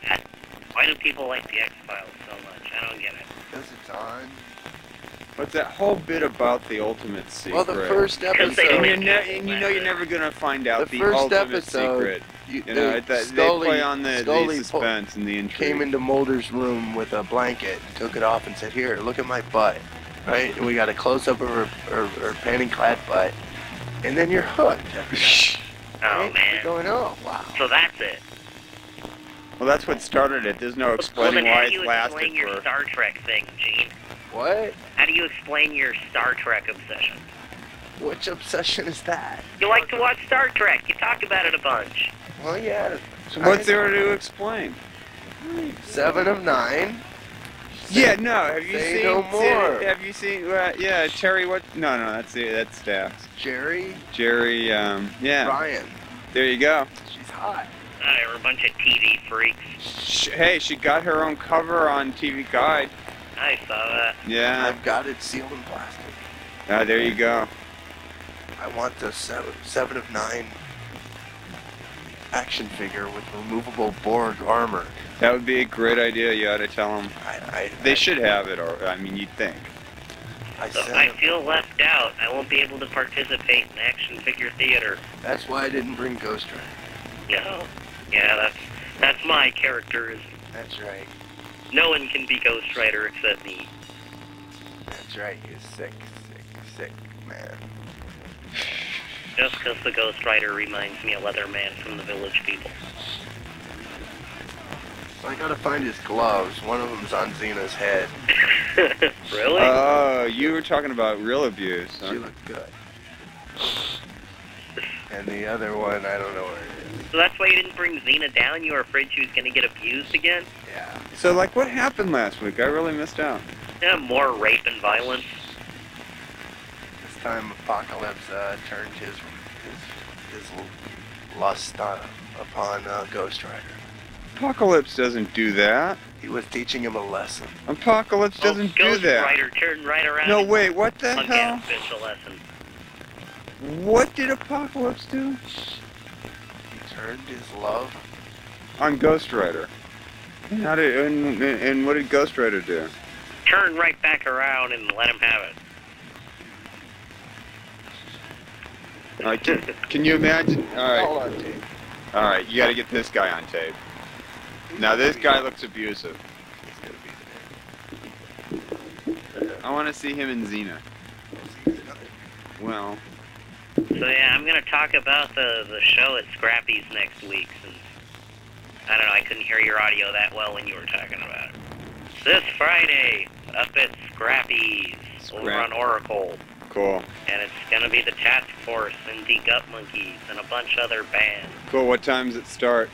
that? Why do people like the X-Files so much? I don't get it. Because it's on. What's that whole bit about the ultimate secret? Well, the first Because they episode. and you know you're never gonna find out The the, first ultimate episode, secret. You You know, they play on the Scully suspense and the intrigue. came into Mulder's room with a blanket, took it off, and said, "Here, look at my butt." Right? And we got a close up of her panty-clad butt, and then you're hooked. Oh Right? man. You're going, oh wow. So that's it. Well, that's what started it. There's no Well, explaining then how why do you it's lasted explain your for. Star Trek thing, Gene? What? How do you explain your Star Trek obsession? Which obsession is that? You like to watch Star Trek. You talk about it a bunch. Well, yeah. So what's there to explain? 7 of 9. Yeah, no. Have you Say seen? no more. Have you seen? Yeah, Terry. What? No, that's Dax. Jerry. Jerry. Yeah. Ryan. There you go. She's hot. We're a bunch of TV freaks. Hey, she got her own cover on TV Guide. I saw that. Yeah. I've got it sealed in plastic. There you go. I want the 7 of 9 action figure with removable Borg armor. That would be a great idea. You ought to tell them. They should have it, or I mean, you'd think. I feel left out. I won't be able to participate in action figure theater. That's why I didn't bring Ghost Rider. No. Yeah, that's my character. That's right. No one can be Ghost Rider except me. That's right. You're sick man. Just because the Ghost Rider reminds me of Leatherman from the Village People. I gotta find his gloves. One of them's on Xena's head. Really? Oh, you were talking about real abuse. Huh? She looked good. And the other one, I don't know where it is. So that's why you didn't bring Xena down? You were afraid she was going to get abused again? Yeah. So, like, what happened last week? I really missed out. Yeah, more rape and violence. This time Apocalypse turned his lust upon Ghost Rider. Apocalypse doesn't do that. He was teaching him a lesson. Apocalypse doesn't do Ghost that. Rider turned right around. No, wait, what the and hell? finished a lesson. What did Apocalypse do? He turned his love On Ghost Rider. How did, and what did Ghost Rider do? Turn right back around and let him have it. All right, can you imagine? All right. all on tape. All right, you got to get this guy on tape. Now this guy looks abusive. He's gonna be I want to see him and Xena. there. Well, So yeah, I'm gonna talk about the show at Scrappy's next week, since I don't know, I couldn't hear your audio that well when you were talking about it. This Friday, up at Scrappy's over on Oracle, cool. and it's gonna be the Task Force and the Gut Monkeys and a bunch of other bands. Cool. What time does it start?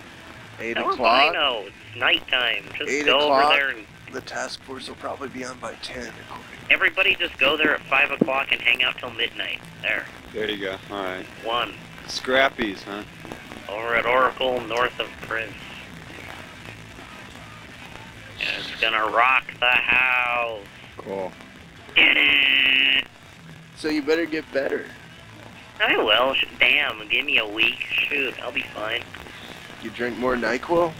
8 How do I o'clock. know? It's nighttime. Just 8 go o'clock. over there and The task force will probably be on by 10. According. everybody just go there at 5 o'clock and hang out till midnight. There. There you go. All right. 1. Scrappies, huh? Over at Oracle, north of Prince. And it's gonna rock the house. Cool. Get it! So you better get better. I will. Damn, give me a week. Shoot, I'll be fine. You drink more NyQuil?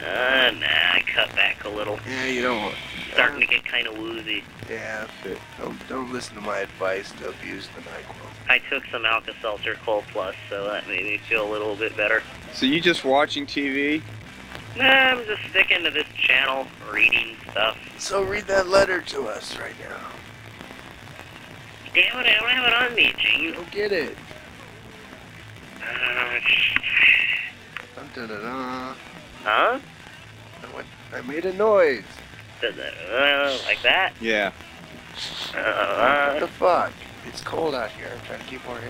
Nah, I cut back a little. Yeah, you don't want. Starting to get kind of woozy. Yeah, don't listen to my advice to abuse the NyQuil. I took some Alka-Seltzer Cold Plus, so that made me feel a little bit better. So you just watching TV? Nah, I'm just sticking to this channel, reading stuff. So read that letter to us right now. Damn it, I don't have it on me, Gene. Go get it. Uh, Dun, dun, dun, dun. huh? I made a noise. Like that? Yeah. What the fuck? It's cold out here. I'm trying to keep warm.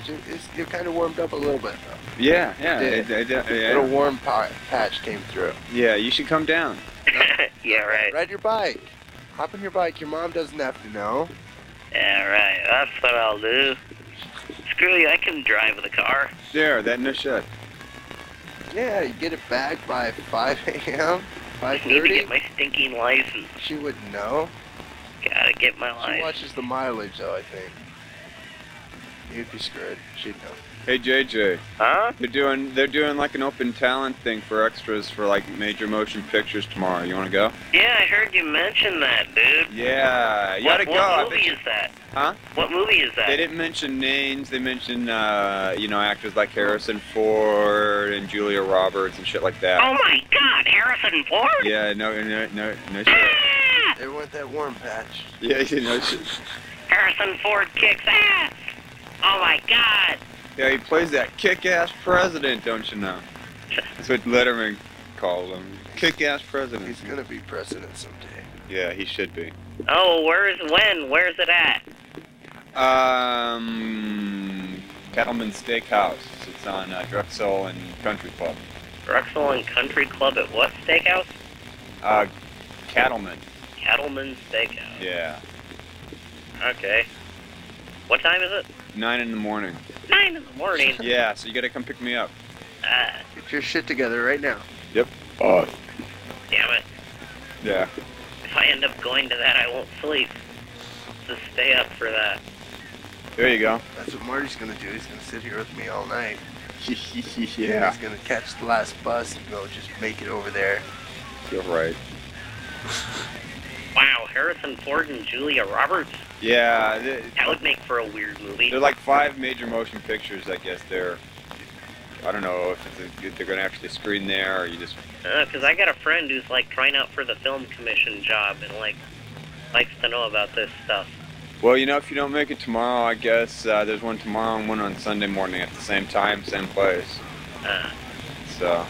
You're kind of warmed up a little bit, though. Yeah. A little warm patch came through. Yeah, you should come down. Yeah, right. Ride your bike. Hop on your bike. Your mom doesn't have to know. Yeah, right. That's what I'll do. Screw you, I can drive the car. There, that in the shed. Yeah, you get it back by 5 a.m., I need to 5:30. get my stinking license. She wouldn't know. Gotta get my She license. watches the mileage, though, I think. You'd be screwed. She'd know. Hey JJ, Huh? they're doing like an open talent thing for extras for like major motion pictures tomorrow. You want to go? Yeah, I heard you mention that, dude. Yeah, you gotta go. What movie is that? Huh? What movie is that? They didn't mention names. They mentioned actors like Harrison Ford and Julia Roberts and shit like that. Oh my God, Harrison Ford? Yeah, no shit. Ah! They want that warm patch. Yeah, no shit. Harrison Ford kicks ass. Oh my God. Yeah, he plays that kick-ass president, don't you know? That's what Letterman called him. Kick-ass president. He's gonna be president someday. Yeah, he should be. Oh, where's it at? Cattleman Steakhouse. It's on Drexel and Country Club. Drexel and Country Club at what steakhouse? Cattleman. Cattleman's Steakhouse. Yeah. Okay. What time is it? 9 in the morning. 9 in the morning. Yeah, so you gotta come pick me up. Get your shit together right now. Yep. Oh. Damn it. Yeah. If I end up going to that, I won't sleep. Just stay up for that. There you go. That's what Marty's gonna do. He's gonna sit here with me all night. Yeah. He's gonna catch the last bus and go just make it over there. You're right. Wow, Harrison Ford and Julia Roberts? Yeah. That would make for a weird movie. They're like 5 major motion pictures, I guess. I don't know if they're gonna actually screen there or you just. Because I got a friend who's like trying out for the film commission job and like likes to know about this stuff. Well, you know, if you don't make it tomorrow, I guess there's one tomorrow and one on Sunday morning at the same time, same place. So.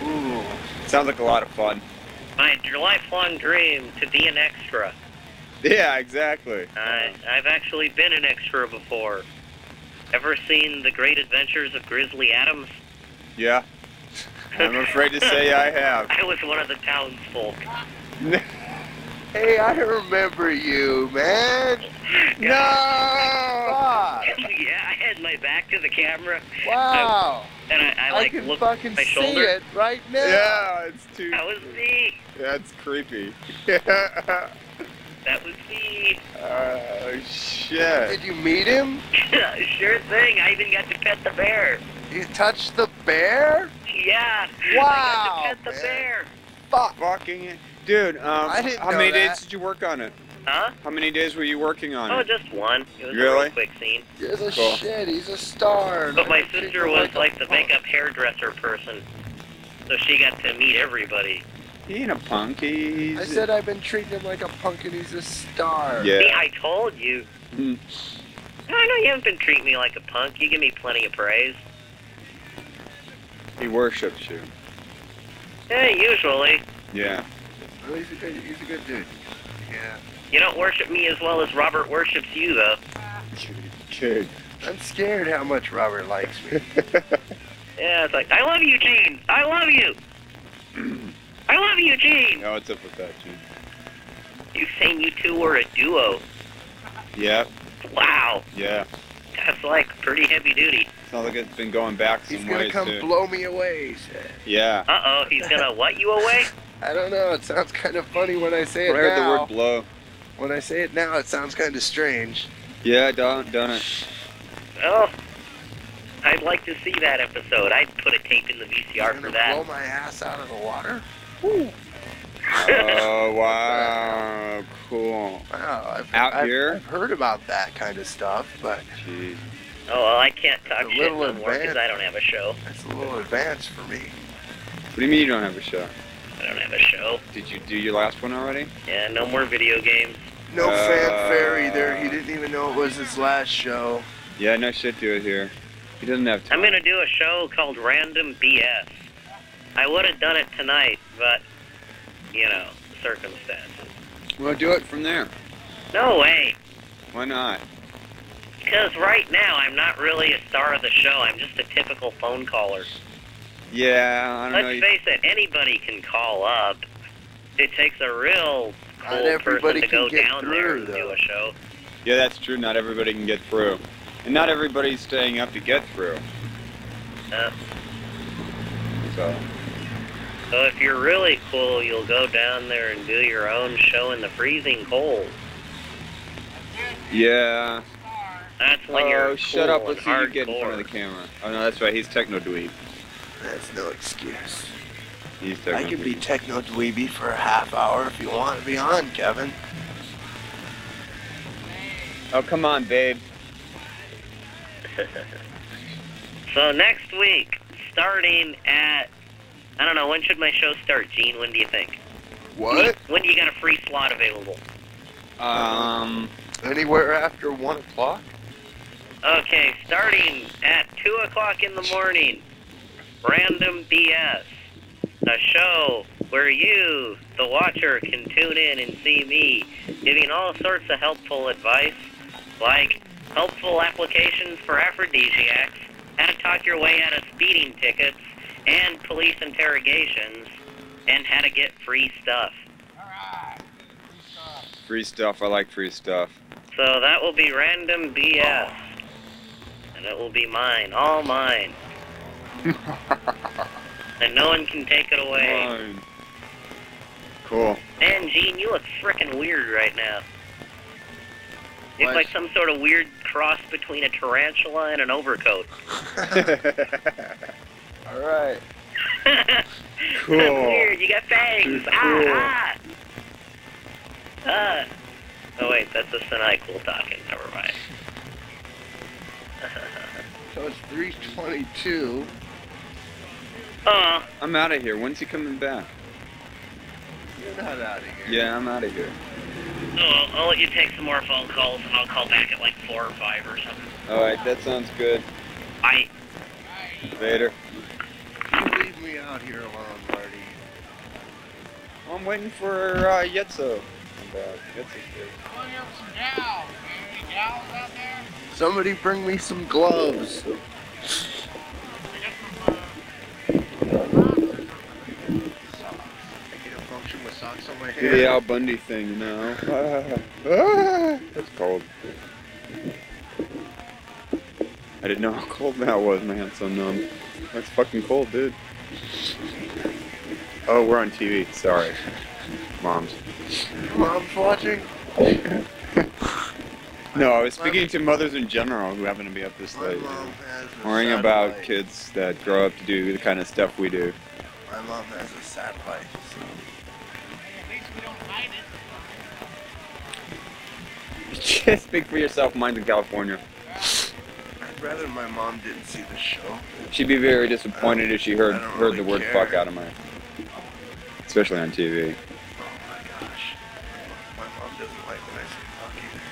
Ooh. Sounds like a lot of fun. My lifelong dream to be an extra. Yeah, exactly. I've actually been an extra before. Ever seen The Great Adventures of Grizzly Adams? Yeah. I'm afraid to say I have. I was one of the townsfolk. Hey, I remember you, man. No! Yeah, I had my back to the camera. Wow. And I like can looked fucking my see shoulder. it right now. Yeah, it's too. That was me. That's creepy. That was me. Oh, shit. Did you meet him? Sure thing. I even got to pet the bear. You touched the bear? Yeah. Wow, I got to pet the man. bear. Fuck. Fucking. Dude, I didn't how know many that. days did you work on it? Huh? How many days were you working on Oh, it? just one. It was a Really? real quick scene. You're the Cool. shit. He's a star. But my Treat sister him was a like the punk. makeup hairdresser person. So she got to meet everybody. He ain't a punk. He's. I said I've been treating him like a punk and he's a star. Yeah. See, I told you. Hmm. No, you haven't been treating me like a punk. You give me plenty of praise. He worships you. Yeah, usually. Yeah. Well, he's a good dude. Yeah. You don't worship me as well as Robert worships you, though. Dude. I'm scared how much Robert likes me. Yeah, it's like, I love you, Gene. I love you. I love you, Gene. No, what's up with that, Gene? You saying you two were a duo? Yep. Wow. Yeah. That's like pretty heavy duty. Sounds like it's been going back some He's gonna ways come too. blow me away, he said. Yeah. Uh-oh, he's gonna what you away? I don't know. It sounds kind of funny when I say it I heard the now. word blow. When I say it now, it sounds kind of strange. Yeah, don't it? Oh, I'd like to see that episode. I'd put a tape in the VCR You're for gonna that. blow my ass out of the water? Oh, wow. Cool. Wow. Out here? I've heard about that kind of stuff, but Jeez. Oh, well, I can't talk It's a shit little no more because advanced. I don't have a show. it's a little advanced for me. What do you mean you don't have a show? I don't have a show. Did you do your last one already? Yeah, no more video games. No fanfare either. He didn't even know it was his last show. Yeah, no shit to it here. He doesn't have time. I'm gonna do a show called Random BS. I would have done it tonight, but, you know, circumstances. Well, do it from there. No way. Why not? Because right now, I'm not really a star of the show. I'm just a typical phone caller. Yeah, I don't know. Let's face it, anybody can call up. It takes a real Not cool person everybody to go can get down there through, and do though. a show. Yeah, that's true. Not everybody can get through. And not everybody's staying up to get through. So, So if you're really cool, you'll go down there and do your own show in the freezing cold. yeah. That's when you're cool shut up. and Let's see you get in front of hardcore. the camera. Oh, no, that's right. He's techno dweeb. That's no excuse. He's techno I can be dweeb. techno dweeby for a half hour if you want to be on, Kevin. Oh, come on, babe. So next week, starting at, I don't know, when should my show start, Gene? When do you think? What? When do you got a free slot available? Anywhere after 1 o'clock? Okay, starting at 2 o'clock in the morning, Random BS, a show where you, the watcher, can tune in and see me giving all sorts of helpful advice, like helpful applications for aphrodisiacs, how to talk your way out of speeding tickets, and police interrogations, and how to get free stuff. Free stuff. I like free stuff. So that will be random BS. And it will be mine. All mine. And no one can take it away. Mine. Cool. Man, Gene, you look frickin' weird right now. You look What? like some sort of weird cross between a tarantula and an overcoat. Alright. Cool. That's weird. You got fangs. Cool. Oh wait, that's a Sinai cool talking. Never mind. So it's 3:22. I'm out of here. When's he coming back? You're not out of here. Yeah, I'm out of here. Oh, I'll let you take some more phone calls, and I'll call back at like 4 or 5 or something. Alright, that sounds good. Bye. Later. You leave me out here alone, Marty. I'm waiting for Yetzo. Yetzo's here. Pulling up some gals. Any gals out there? Somebody bring me some gloves. I can't function with socks on my Do hair. the Al Bundy thing, you know. That's cold. I didn't know how cold that was, man. So numb. That's fucking cold, dude. Oh, we're on TV. Sorry. Moms. Mom's watching? No, I was speaking to mothers in general who happen to be up this My late. mom has a Worrying about satellite. kids that grow up to do the kind of stuff we do. My mom has a satellite. At least we don't hide it. Just speak for yourself. Mine's in California. I'd rather my mom didn't see the show. She'd be very disappointed if she heard I don't heard the really word care. fuck out of my, especially on TV. Oh my gosh. My mom doesn't like when I say fuck either.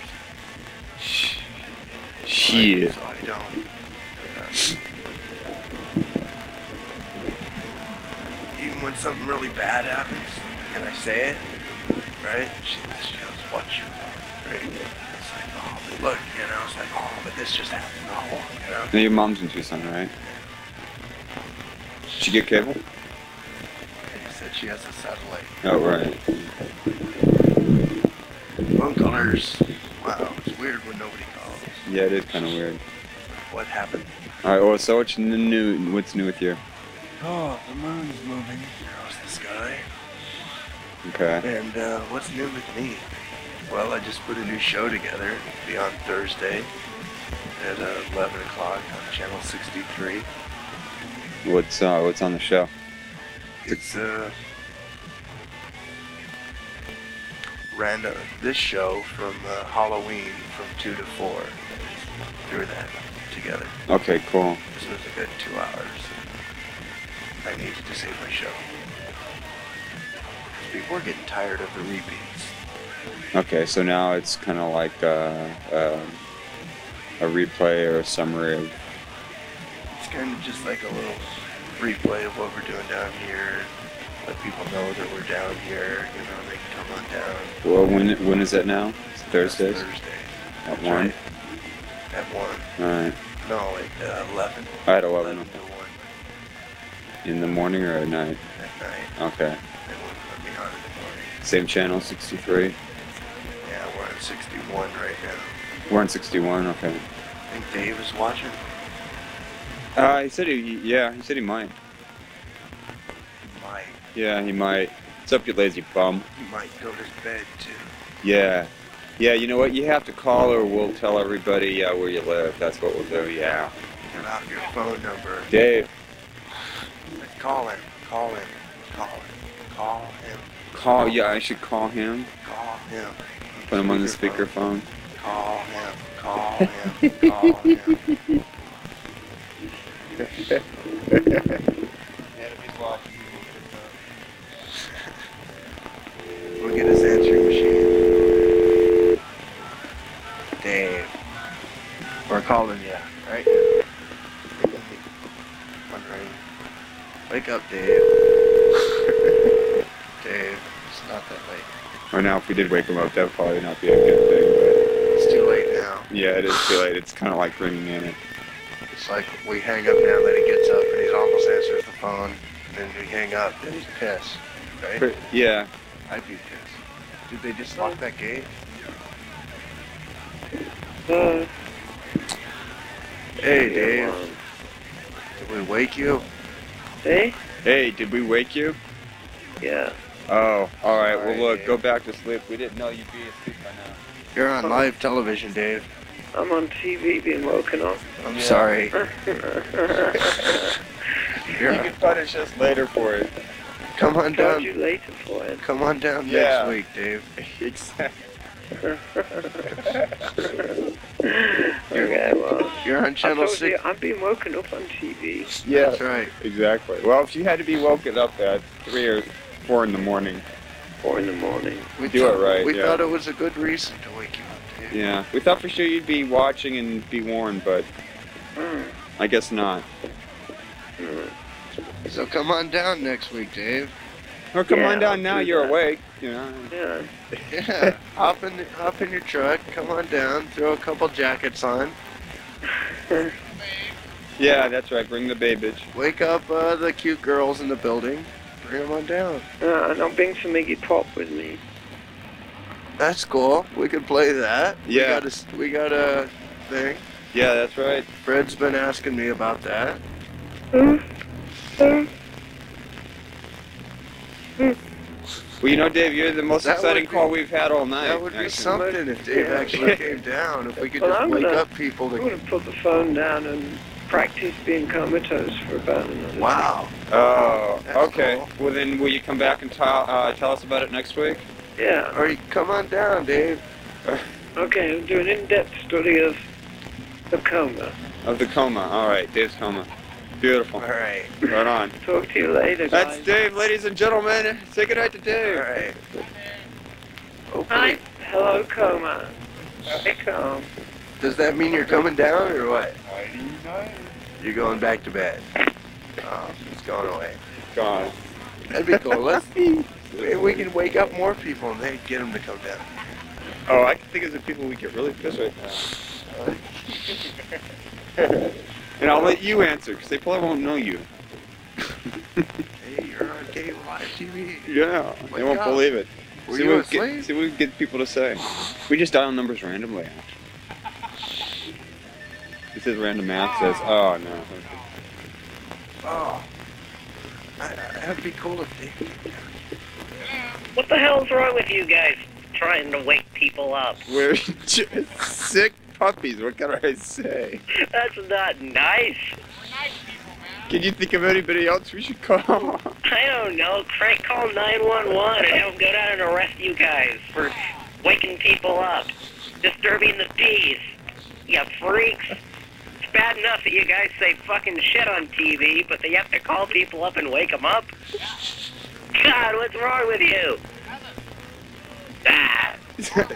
Shit. So I don't. Even when something really bad happens, and I say it, right? She goes, what you want, right? It's like, oh, but look, you know, it's like, oh, but this just happened, oh, you know? Now your mom's in Tucson, right? Did she get cable? She said she has a satellite. Oh, right. Phone callers. Wow, it's weird when nobody calls. Yeah, it is kind of weird. What happened? All right. Well, so what's new? What's new with you? Oh, the moon's moving across the sky. Okay. And what's new with me? Well, I just put a new show together. It'll be on Thursday at 11 o'clock on Channel 63. What's on the show? It's random. This show from Halloween from 2 to 4. Threw that together. Okay, cool. This was a good 2 hours. I needed to save my show. People are getting tired of the repeats. Okay, so now it's kind of like a replay or a summary of. It's kind of just like a little replay of what we're doing down here. Let people know that we're down here. You know, they can come on down. Well, when is it now? It's Thursdays. That's Thursday. At That's 1? right. At 1. All right. No, at 11. At 11. 11 to 1 In the morning or at night? at night. Okay. They wouldn't let me on in the morning. Same channel, 63. Yeah, we're on 61 right now. We're on 61. Okay. I think Dave is watching. He said he said he might. Might. Yeah, he might. What's up, you lazy bum? He might go to bed too. Yeah. Yeah, you know what? You have to call or we'll tell everybody where you live. That's what we'll do, yeah. Get out your phone number. Dave, Call him. Call him. Call him. Call him. yeah, I should call him. Call him. Put him on the speakerphone. Call him. Call him. Call him. We'll get his answering machine. Dave. We're calling you right now. One ring. Wake up, Dave. Dave, it's not that late. Or now, if we did wake him up, that'd probably not be a good thing, It's too late now. but yeah, it is too late. It's kind of like ringing in. It's like we hang up now, then he gets up and he almost answers the phone. And then we hang up, then he's pissed. Right? Yeah. I'd be pissed. Did they just lock that gate? Uh, Hey, Dave. Did we wake you? Hey? Hey, did we wake you? Yeah. Oh, alright, well Alright, look, Dave. go back to sleep. We didn't know you'd be asleep by now. You're on live television, Dave. I'm on TV being woken up. I'm sorry. You can punish us later for it. Come on Charge down. you later for it. Come on down Yeah. next week, Dave. Exactly. Okay, well. You're on I channel told you, 6. I'm being woken up on TV. Yeah, That's right. exactly. Well, if you had to be woken up at 3 or 4 in the morning, 4 in the morning. We Do it right, We yeah. thought it was a good reason to wake you up, Dave. yeah, we thought for sure you'd be watching and be warned, but I guess not. So come on down next week, Dave. Or come Yeah, on down I'll now, do you're that. awake, you know. Yeah. Yeah. hop in your truck. Come on down. Throw a couple jackets on. Yeah, that's right, bring the babies. Wake up the cute girls in the building. Bring them on down. And I'll bring some Iggy Pop with me. That's cool. We could play that. Yeah. We got a thing. Yeah, that's right. Fred's been asking me about that. Well, you know, Dave, you're the most That exciting would be- call we've had all night. That would be actually. something if Dave actually came down. If we could Well, just I'm wake gonna- up people I'm going to. to put the phone down and practice being comatose for about another Wow. Oh, That's okay. cool. Well, then will you come back and tell us about it next week? Yeah. Or you come on down, Dave. Okay, I'll do an in-depth study of the coma. Of the coma. All right, Dave's coma. Beautiful. All right. Right on. Talk to you later, That's guys. Dave, ladies and gentlemen. Say goodnight to All Dave. right. Hi. Hopefully. Hello, coma. Hey, come. Does that mean you're coming down or what? You're going back to bed. Oh, it's going away. God. That'd be cool. Let's we can wake up more people and then get them to come down. Oh, I can think of the people we get really pissed right now. And I'll let you answer, because they probably won't know you. Hey, you're on Gay Live TV. Yeah, they Wake won't up. believe it. Were See you what we asleep? get, see what we get people to say. We just dial numbers randomly. It says random math says, oh no. Oh. That'd be cool if they. What the hell's wrong with you guys trying to wake people up? We're just sick puppies, what can I say? That's not nice. Can you think of anybody else we should call? I don't know. Frank, call 911 and have them go down and arrest you guys for waking people up, disturbing the peace. You freaks. It's bad enough that you guys say fucking shit on TV, but you have to call people up and wake them up? God, what's wrong with you? Ah, God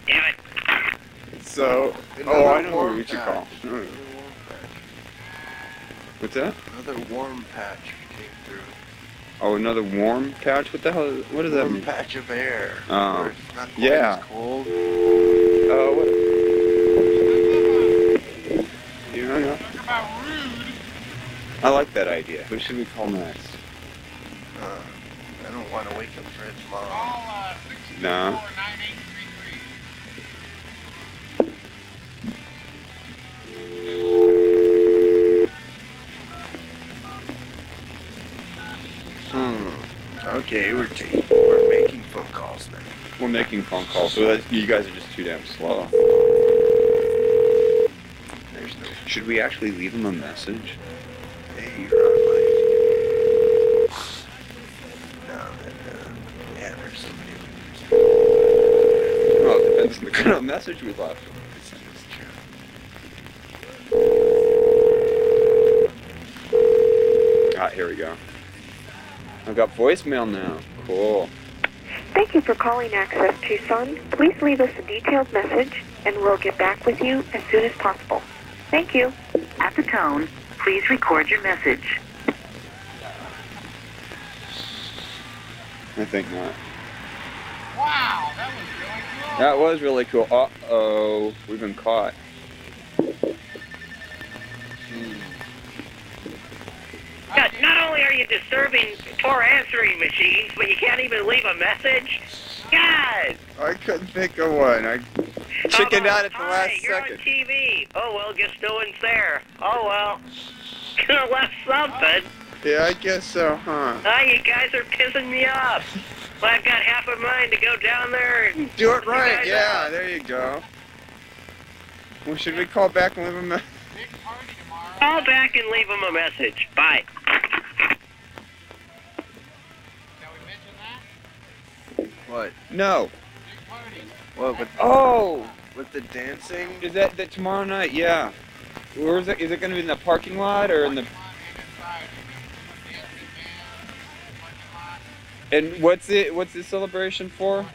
damn it. So, oh, I know who we should call. What's that? Another warm patch came through. Oh, another warm patch? What the hell? What does that Warm mean? patch of air. Oh. Where it's not quite Yeah. as cold. Oh, what? You know, yeah. I like that idea. Who should we call next? I don't want to wake up Fred's mom. No. Okay, we're making phone calls now. We're making phone calls, so that, you guys are just too damn slow. There's no. Should we actually leave them a message? Hey, you're on live. No, yeah, there's somebody. Well, it depends on the kind of message we left. Ah, here we go. I've got voicemail now. Cool. Thank you for calling Access Tucson. Please leave us a detailed message, and we'll get back with you as soon as possible. Thank you. At the tone, please record your message. I think not. Wow, that was really cool. That was really cool. Uh-oh, we've been caught. God, not only are you disturbing poor answering machines, but you can't even leave a message? God! I couldn't think of one. I chickened out at the last Hi, you're second. on TV. Oh, well, guess no one's there. Oh, well. Could have left something. Yeah, I guess so, huh? Ah, you guys are pissing me off. Well, I've got half a mind to go down there and... Do it right, guys yeah, out. there you go. Well, should we call back and leave him a... Call back and leave them a message. Bye. What? No. What? With, Oh! with the dancing? Is that tomorrow night? Yeah. Where is it? Is it going to be in the parking lot or in the... And what's the celebration for?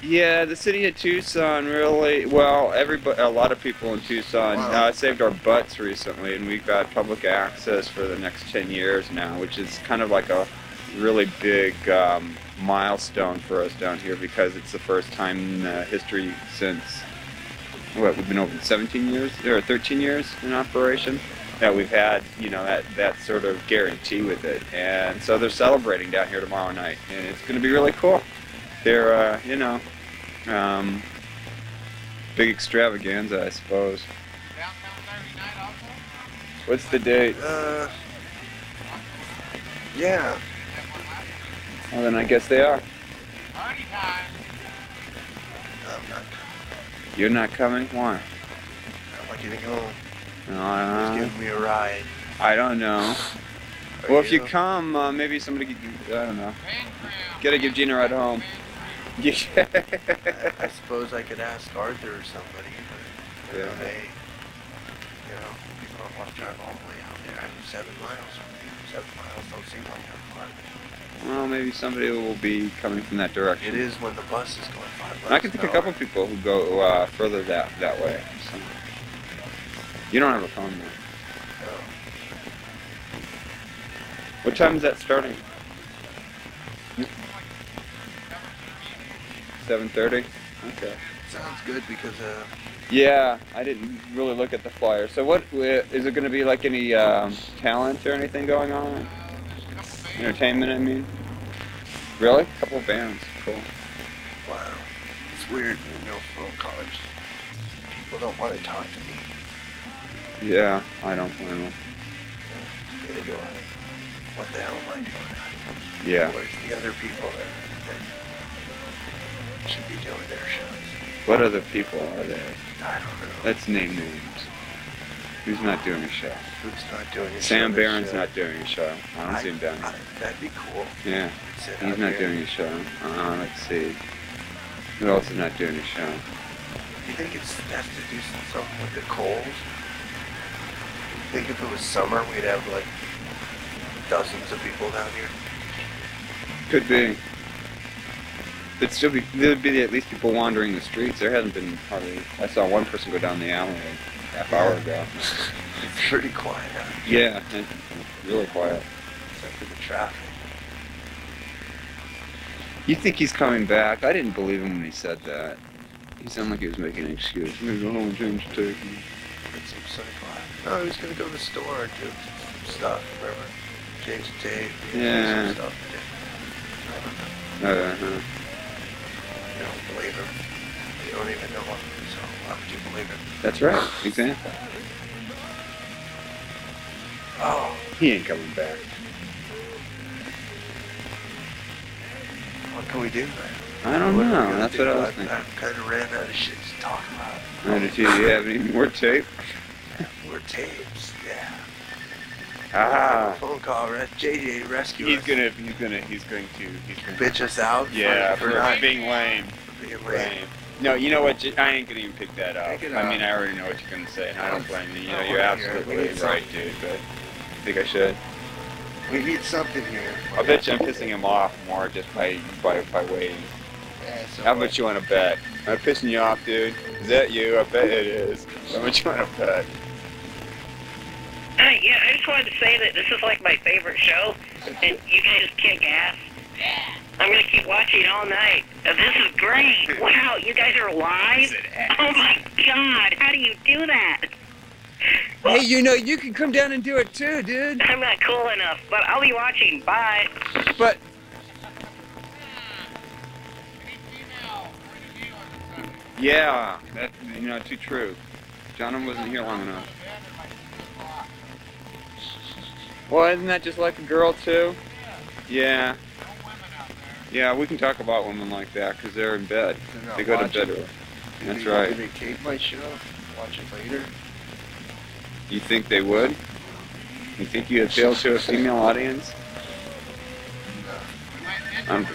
Yeah, the city of Tucson really, well, a lot of people in Tucson saved our butts recently, and we've got public access for the next 10 years now, which is kind of like a really big milestone for us down here because it's the first time in history since, what, we've been open 17 years, or 13 years in operation, that we've had, you know, that sort of guarantee with it. And so they're celebrating down here tomorrow night, and it's going to be really cool. They're, you know, big extravaganza, I suppose. What's the date? Yeah. Well, then I guess they are. I'm not. You're not coming? Why? I want you to go. No, Just give me a ride. I don't know. Are Well, if you come, maybe somebody could, I don't know. Gotta give Gina a ride home. Yeah. I suppose I could ask Arthur or somebody, but Yeah. People don't want to drive all the way out there. I'm 7 miles from here. 7 miles don't seem like that far. Well, maybe somebody will be coming from that direction. It is when the bus is going 5 miles. I can think of a couple people who go further that way. So. You don't have a phone though. No. What time is that starting? 7:30? Okay. Sounds good because Yeah, I didn't really look at the flyer. So what, is it going to be like any talent or anything going on? Entertainment, I mean? Really? A couple of bands. Cool. wow, it's weird when no phone college. People don't want to talk to me. Yeah, I don't blame them. They go, what the hell am I doing? Yeah. Where's the other people that should be doing their shows? What other people are there? I don't know. Let's name names. Who's not doing a show? Who's not doing a show? Sam Barron's show? not doing a show. I don't see him down here. That'd be cool. Yeah, Sit he's out not there. doing a show. Let's see. Who else is not doing a show? You think it has to do something with the cold? You think if it was summer, we'd have like dozens of people down here? Could be. There'd be at least people wandering the streets. There hasn't been hardly. I saw one person go down the alley a half hour ago. It's pretty quiet out here, Yeah, it's really quiet. except for the traffic. You think he's coming back? I didn't believe him when he said that. He sounded like he was making an excuse. I'm gonna go home and change the tape. Get some sunglasses. No, he was gonna go to the store and do some stuff, remember? Change the tape. Yeah. Some stuff. Uh-huh. You don't believe him. You don't even know him, so why would you believe him? That's right. Example. Oh, He ain't coming back. what can we do, man? I don't What are we know. gonna That's do? what I was I thinking. kind of ran out of shit to talk about. Did you have any more tape? More tapes, yeah. Ah. Phone call, JJ rescue us. He's going to Bitch us out Yeah, for not being lame. being lame. No, you know what? I ain't gonna even pick that up. Pick it I up. mean, I already know what you're gonna say, and I don't blame you. You know, Oh, you're we're here. absolutely We need right, something. dude. But I think I should. We need something here. I bet you I'm pissing him off more just by waiting. Yeah, so How much you want to bet? Am I pissing you off, dude? Is that you? I bet it is. How much you want to bet? Yeah, I just wanted to say that this is like my favorite show, and you guys kick ass. I'm gonna keep watching all night. This is great. Wow, you guys are live? Oh my god, how do you do that? Hey, you know, you can come down and do it too, dude. I'm not cool enough, but I'll be watching. Bye. But yeah, that's, you know, too true. John wasn't here long enough. Well, isn't that just like a girl too? Yeah. Yeah, we can talk about women like that because they're in bed. They go to bed early. That's right. They tape my show, watch it later. You think they would? You think you appeal to a female audience? I'm,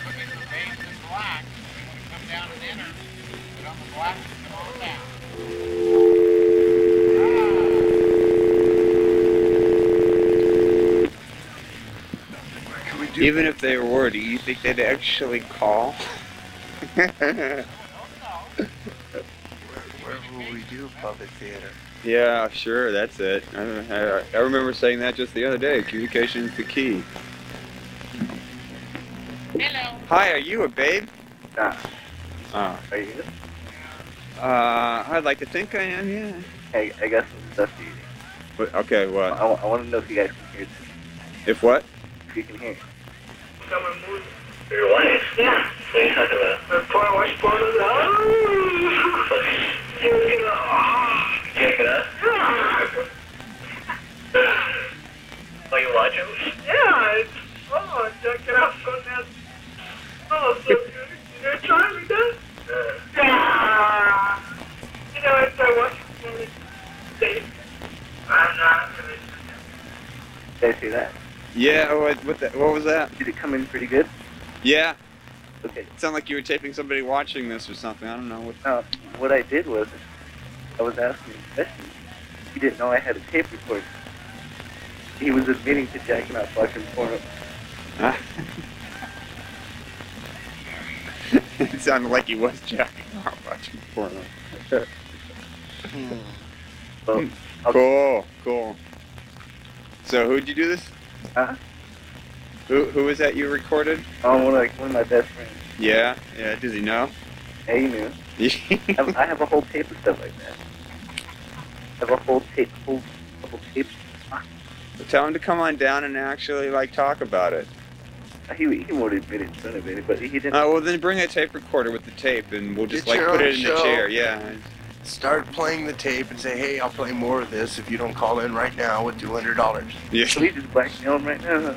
even if they were, do you think they'd actually call? Where will we do public theater? Yeah, sure, that's it. I remember saying that just the other day. Communication is the key. Hello. Hi, are you a babe? Nah. Oh. Are you? I'd like to think I am, yeah. Hey, I got some stuff for you. But, okay, what? I want to know if you guys can hear this. If what? If you can hear. Your wife? Yeah. What are you talking about? Watch porn with check it out. Oh, you watch him? Yeah, oh, check it out, so nasty. Oh, so good. You're trying me, Dad? Yeah. You know, if I watch it, I'm not going to. Did I see that? Yeah, what was that? Did it come in pretty good? Yeah. Okay. It sounded like you were taping somebody watching this or something. I don't know what. No, what I did was, I was asking him questions. He didn't know I had a tape recorder. He was admitting to jacking off watching porno. It sounded like he was jacking off watching porno. Well, Cool. So who'd you do this? Huh? Who was that you recorded? Oh, one of my best friends. Yeah. Does he know? Yeah, he knew. I have a whole tape of stuff like that. I have a whole tape. Tell him to come on down and actually talk about it. He won't admit it in front of it, but he didn't. Well, then bring a tape recorder with the tape, and we'll just Get your put own it in the show. chair. Yeah. Start playing the tape and say, hey, I'll play more of this if you don't call in right now with $200. Yeah. So we just blackmail him right now.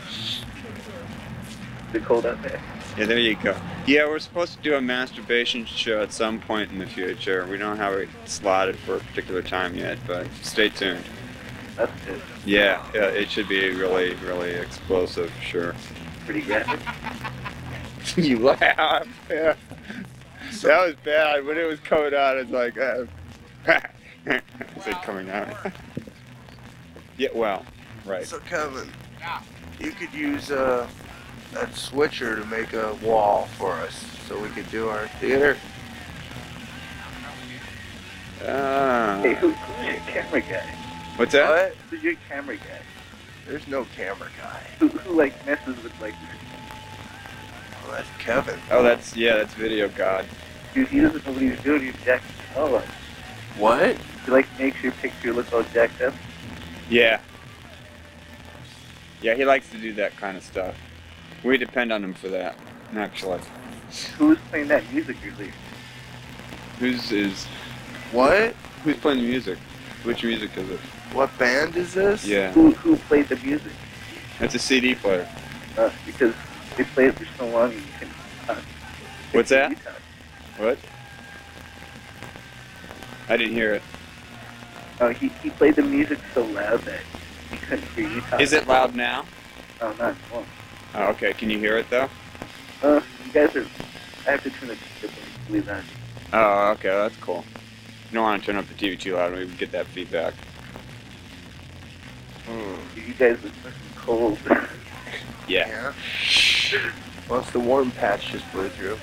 Is it cold out there? Yeah, there you go. Yeah, we're supposed to do a masturbation show at some point in the future. We don't have it slotted for a particular time yet, but stay tuned. That's it. Yeah, it should be really, really explosive, sure. Pretty graphic. You laugh. Yeah. That was bad. When it was coming out, it's like, I said coming out. Yeah, well, right. So, Kevin, you could use that switcher to make a wall for us so we could do our theater. Hey, who's your camera guy? What's that? What? Who's your camera guy? There's no camera guy. Who messes with Oh, that's Kevin. Oh, that's Video God. Dude, he doesn't know what he's doing. He's jacked all up. What? He makes your picture look all jacked up. Yeah. Yeah, he likes to do that kind of stuff. We depend on him for that, actually. Who's playing that music usually? What? Who's playing the music? Which music is it? What band is this? Yeah. Who played the music? It's a CD player. Because they play it for so long you can... What's that? What? I didn't hear it. He played the music so loud that you couldn't hear you talk. Is it loud now? No, not anymore. Oh, okay. Can you hear it, though? You guys are... I have to turn the TV on. Oh, okay. That's cool. You don't want to turn up the TV too loud. We get that feedback. You guys are fucking cold. Yeah. Well, it's the warm patch just blew through.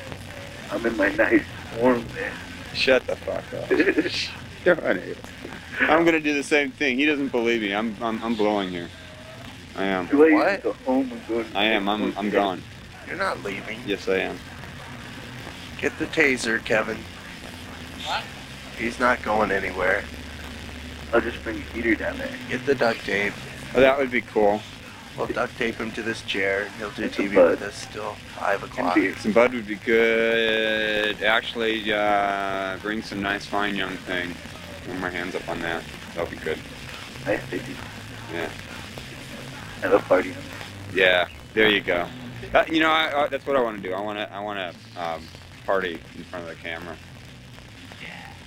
I'm in my nice warm bed. Shut the fuck up. You're funny. I'm gonna do the same thing. He doesn't believe me. I'm blowing here. I am. Do I go home and go to I am. I'm gone. You're not leaving. Yes, I am. Get the taser, Kevin. What? He's not going anywhere. I'll just bring a heater down there. Get the duct tape. Oh, that would be cool. We'll duct tape him to this chair. He'll do TV with us till 5 o'clock. Some bud would be good. Actually, bring some nice fine young thing. Put my hands up on that. That'll be good. Nice baby. Yeah. Have a party. Yeah. There you go. You know, that's what I want to do. I want to party in front of the camera.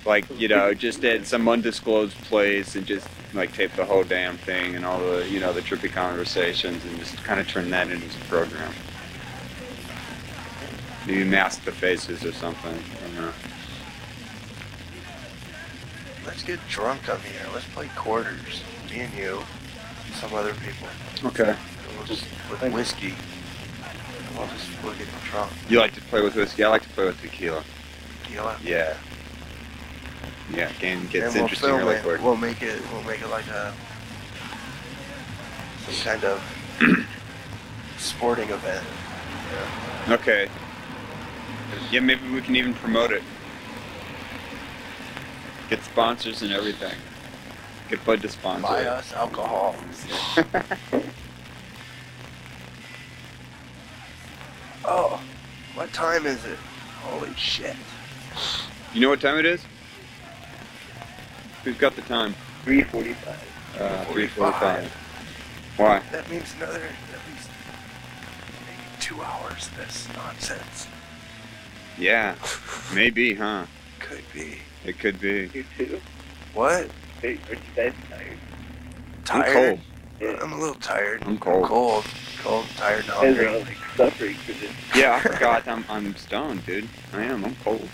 Like, you know, just at some undisclosed place and just like tape the whole damn thing and all the, you know, the trippy conversations and just kind of turn that into a program. Maybe mask the faces or something. I don't know. Let's get drunk on here. Let's play quarters. Me and you. And some other people. Okay. And we'll just, with whiskey. And we'll get drunk. You like to play with whiskey? I like to play with tequila. Tequila? Yeah. Yeah, game gets and interesting we'll film really quick. We'll make it like some kind of sporting event. Yeah. Okay. Yeah, maybe we can even promote it. Get sponsors and everything. Get Bud to sponsor Buy it. us alcohol. Oh, what time is it? Holy shit. You know what time it is? Who's got the time? 3:45. 3:45. Why? That means maybe 2 hours of this nonsense. Yeah, maybe, huh? Could be. It could be. You too? What? Hey, are you guys tired? Tired? I'm cold. Yeah. I'm a little tired. I'm cold. Cold, tired, and You guys are hungry. all like suffering for this. Yeah, I forgot. I'm stoned, dude. I am. I'm cold.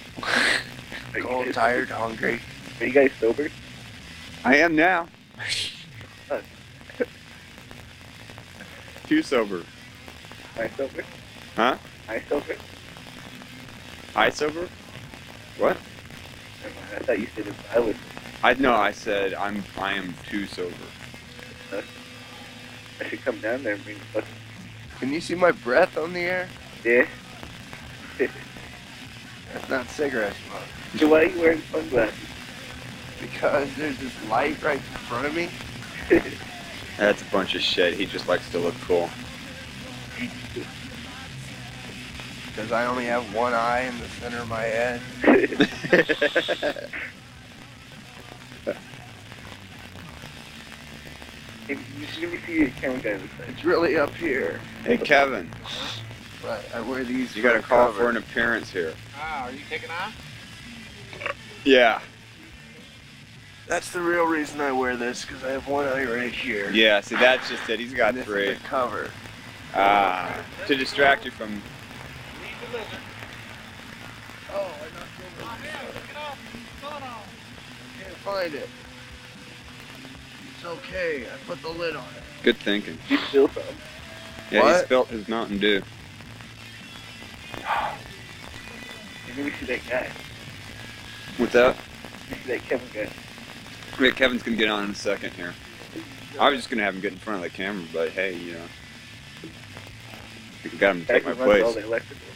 Cold, tired, hungry. Are you guys sober? I am now. Too sober. I sober? Huh? I sober? I sober? What? Never mind, I thought you said if I was. I said I am too sober. I should come down there and bring the fucking. Can you see my breath on the air? Yeah. That's not cigarette smoke. So why are you wearing sunglasses? Because there's this light right in front of me. That's a bunch of shit. He just likes to look cool. Because I only have one eye in the center of my head. Hey, you should let me see your camera guy this side. It's really up here. Hey, Kevin, But I wear these. you got to for call cover. for an appearance here. Ah, are you taking off? Yeah. That's the real reason I wear this, because I have one eye right here. Yeah, see, that's just it. He's got And this three. is the cover. To distract you from... Oh, I knocked over the Can't find it. It's okay. I put the lid on it. Good thinking. You spill some. Yeah, What? he spilt his Mountain Dew. You let me see that guy. What's that? Let me see that Kevin guy. Yeah, Kevin's going to get on in a second here. I was just going to have him get in front of the camera, but hey, you know. I got him to take my Guy who runs all place. the electrical.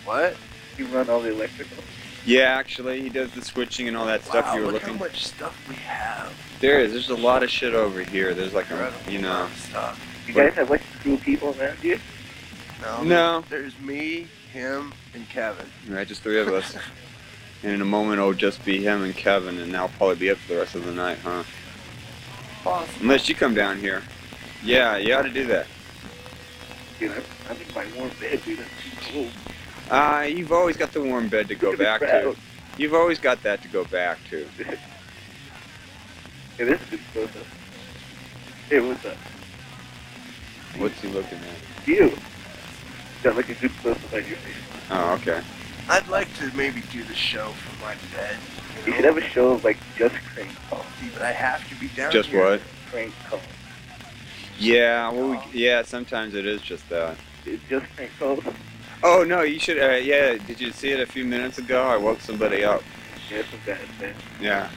What? You run all the electrical. Yeah, actually, he does the switching and all that stuff Wow, you were look looking. how much stuff we have. There's a lot of shit over here. There's like a, Incredible you know. amount of stuff. You guys have like cool people around you? No. There's me, him, and Kevin. Right, just three of us. And in a moment, it'll just be him and Kevin, and that'll probably be it for the rest of the night, huh? Possible. Unless you come down here. Yeah, you ought to do that. Dude, I'm in my warm bed, dude. I'm too cold. You've always got the warm bed to go Look at back the to. crowd. You've always got that to go back to. Hey, this is good stuff. Hey, what's up? What's he looking at? You. Got like a good close up on your face. Oh, okay. I'd like to maybe do the show from my bed. You should have a show of like just crank calls. See, but I have to be down Just here. what? Crank calls. Yeah, well, yeah, sometimes it is just that. It's just crank calls. Oh, no, you should, yeah, did you see it a few minutes ago? I woke somebody up. Yeah, some bad man. Yeah.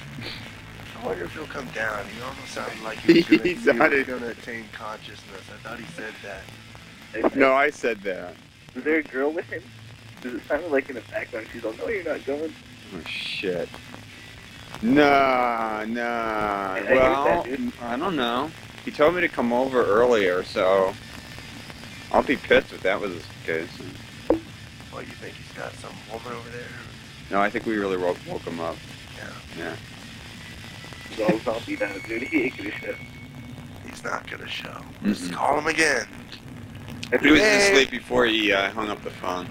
I wonder if he'll come down. He almost sounded like he was He going sounded- to attain consciousness. I thought he said that. No, I said that. Was there a girl with him? Does it sound like in the background she's like, no, you're not going? Oh, shit. No. Well, I don't know. He told me to come over earlier, so I'll be pissed if that was the case. Well, you think he's got some woman over there? No, I think we really woke him up. Yeah. He's not gonna show. Let's call him again. He was asleep before he hung up the phone.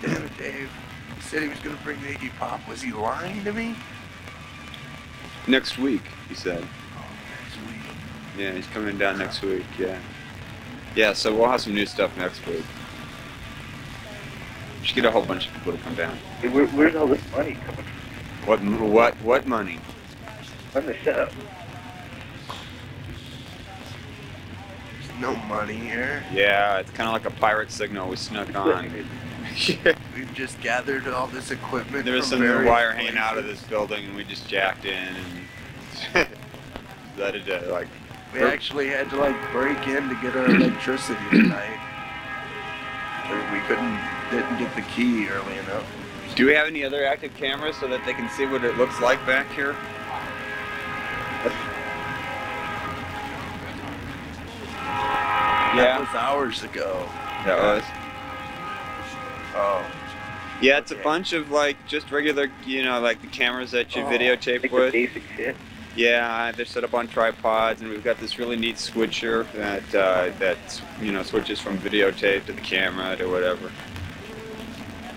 Damn it, Dave. He said he was gonna bring the Iggy Pop. Was he lying to me? Next week, he said. Next week. Yeah, he's coming down next week, yeah. Yeah, so we'll have some new stuff next week. Just get a whole bunch of people to come down. Hey, where's all this money coming from? What money? On the show. There's no money here. Yeah, it's kind of like a pirate signal we snuck on. We've just gathered all this equipment. There was from some new various wire hanging places. out of this building, and we just jacked in and let it like. We actually had to like break in to get our electricity tonight. We didn't get the key early enough. Do we have any other active cameras so that they can see what it looks like back here? That was hours ago. That was. Oh. Yeah, it's a bunch of like just regular, like the cameras that you videotape like with. The basic shit. Yeah, they're set up on tripods, and we've got this really neat switcher that switches from videotape to the camera to whatever.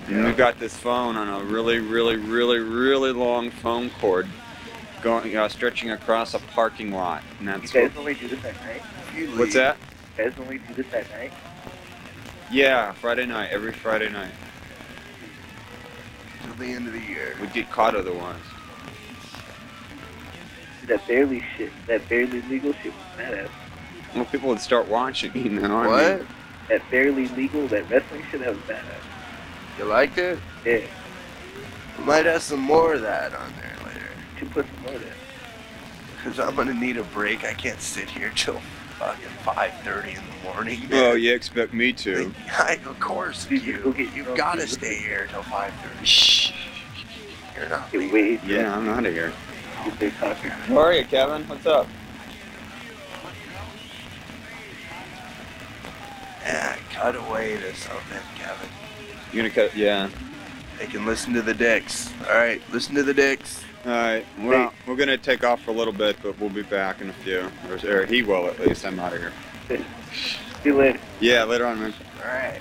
And we've got this phone on a really, really, really, really long phone cord going stretching across a parking lot, and that's. You guys only do this at night? What's that? You guys only do this at night? Yeah, Friday night, every Friday night. Till the end of the year. We'd get caught otherwise. That barely legal shit was badass. Well, people would start watching, What? I mean, That barely legal, that wrestling shit, that was badass. You liked it? Yeah. We might have some more of that on there later. You put some more there. Because I'm gonna need a break. I can't sit here till fucking 5:30 in the morning. Oh, you expect me to? Of course, you've got to stay here till 5:30. Shh. You're not. Yeah, I'm out of here. How are you, Kevin? What's up? Yeah, cut away to something, Kevin. You're gonna cut? Yeah. They can listen to the dicks. All right, listen to the dicks. All right. Well, we're gonna take off for a little bit, but we'll be back in a few. Or he will, at least. I'm out of here. See you later. Yeah, later on, man. All right.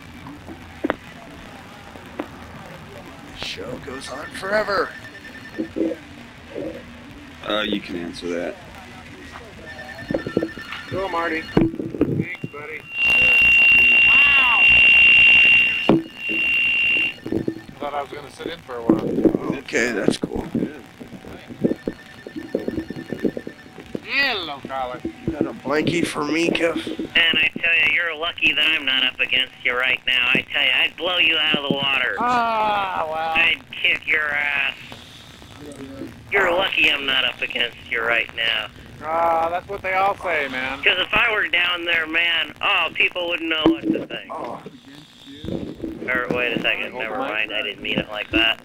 The show goes on forever. You can answer that. Go, Marty. Thanks, buddy. I thought I was going to sit in for a while. Okay, that's cool. Hello, Colin. You got a blankie for me, Kev? And I tell you, you're lucky that I'm not up against you right now. I tell you, I'd blow you out of the water. Ah, well. I'd kick your ass. You're lucky I'm not up against you right now. That's what they all say, man. Because if I were down there, man, people wouldn't know what to think. Or, wait a second, never mind, I didn't mean it like that.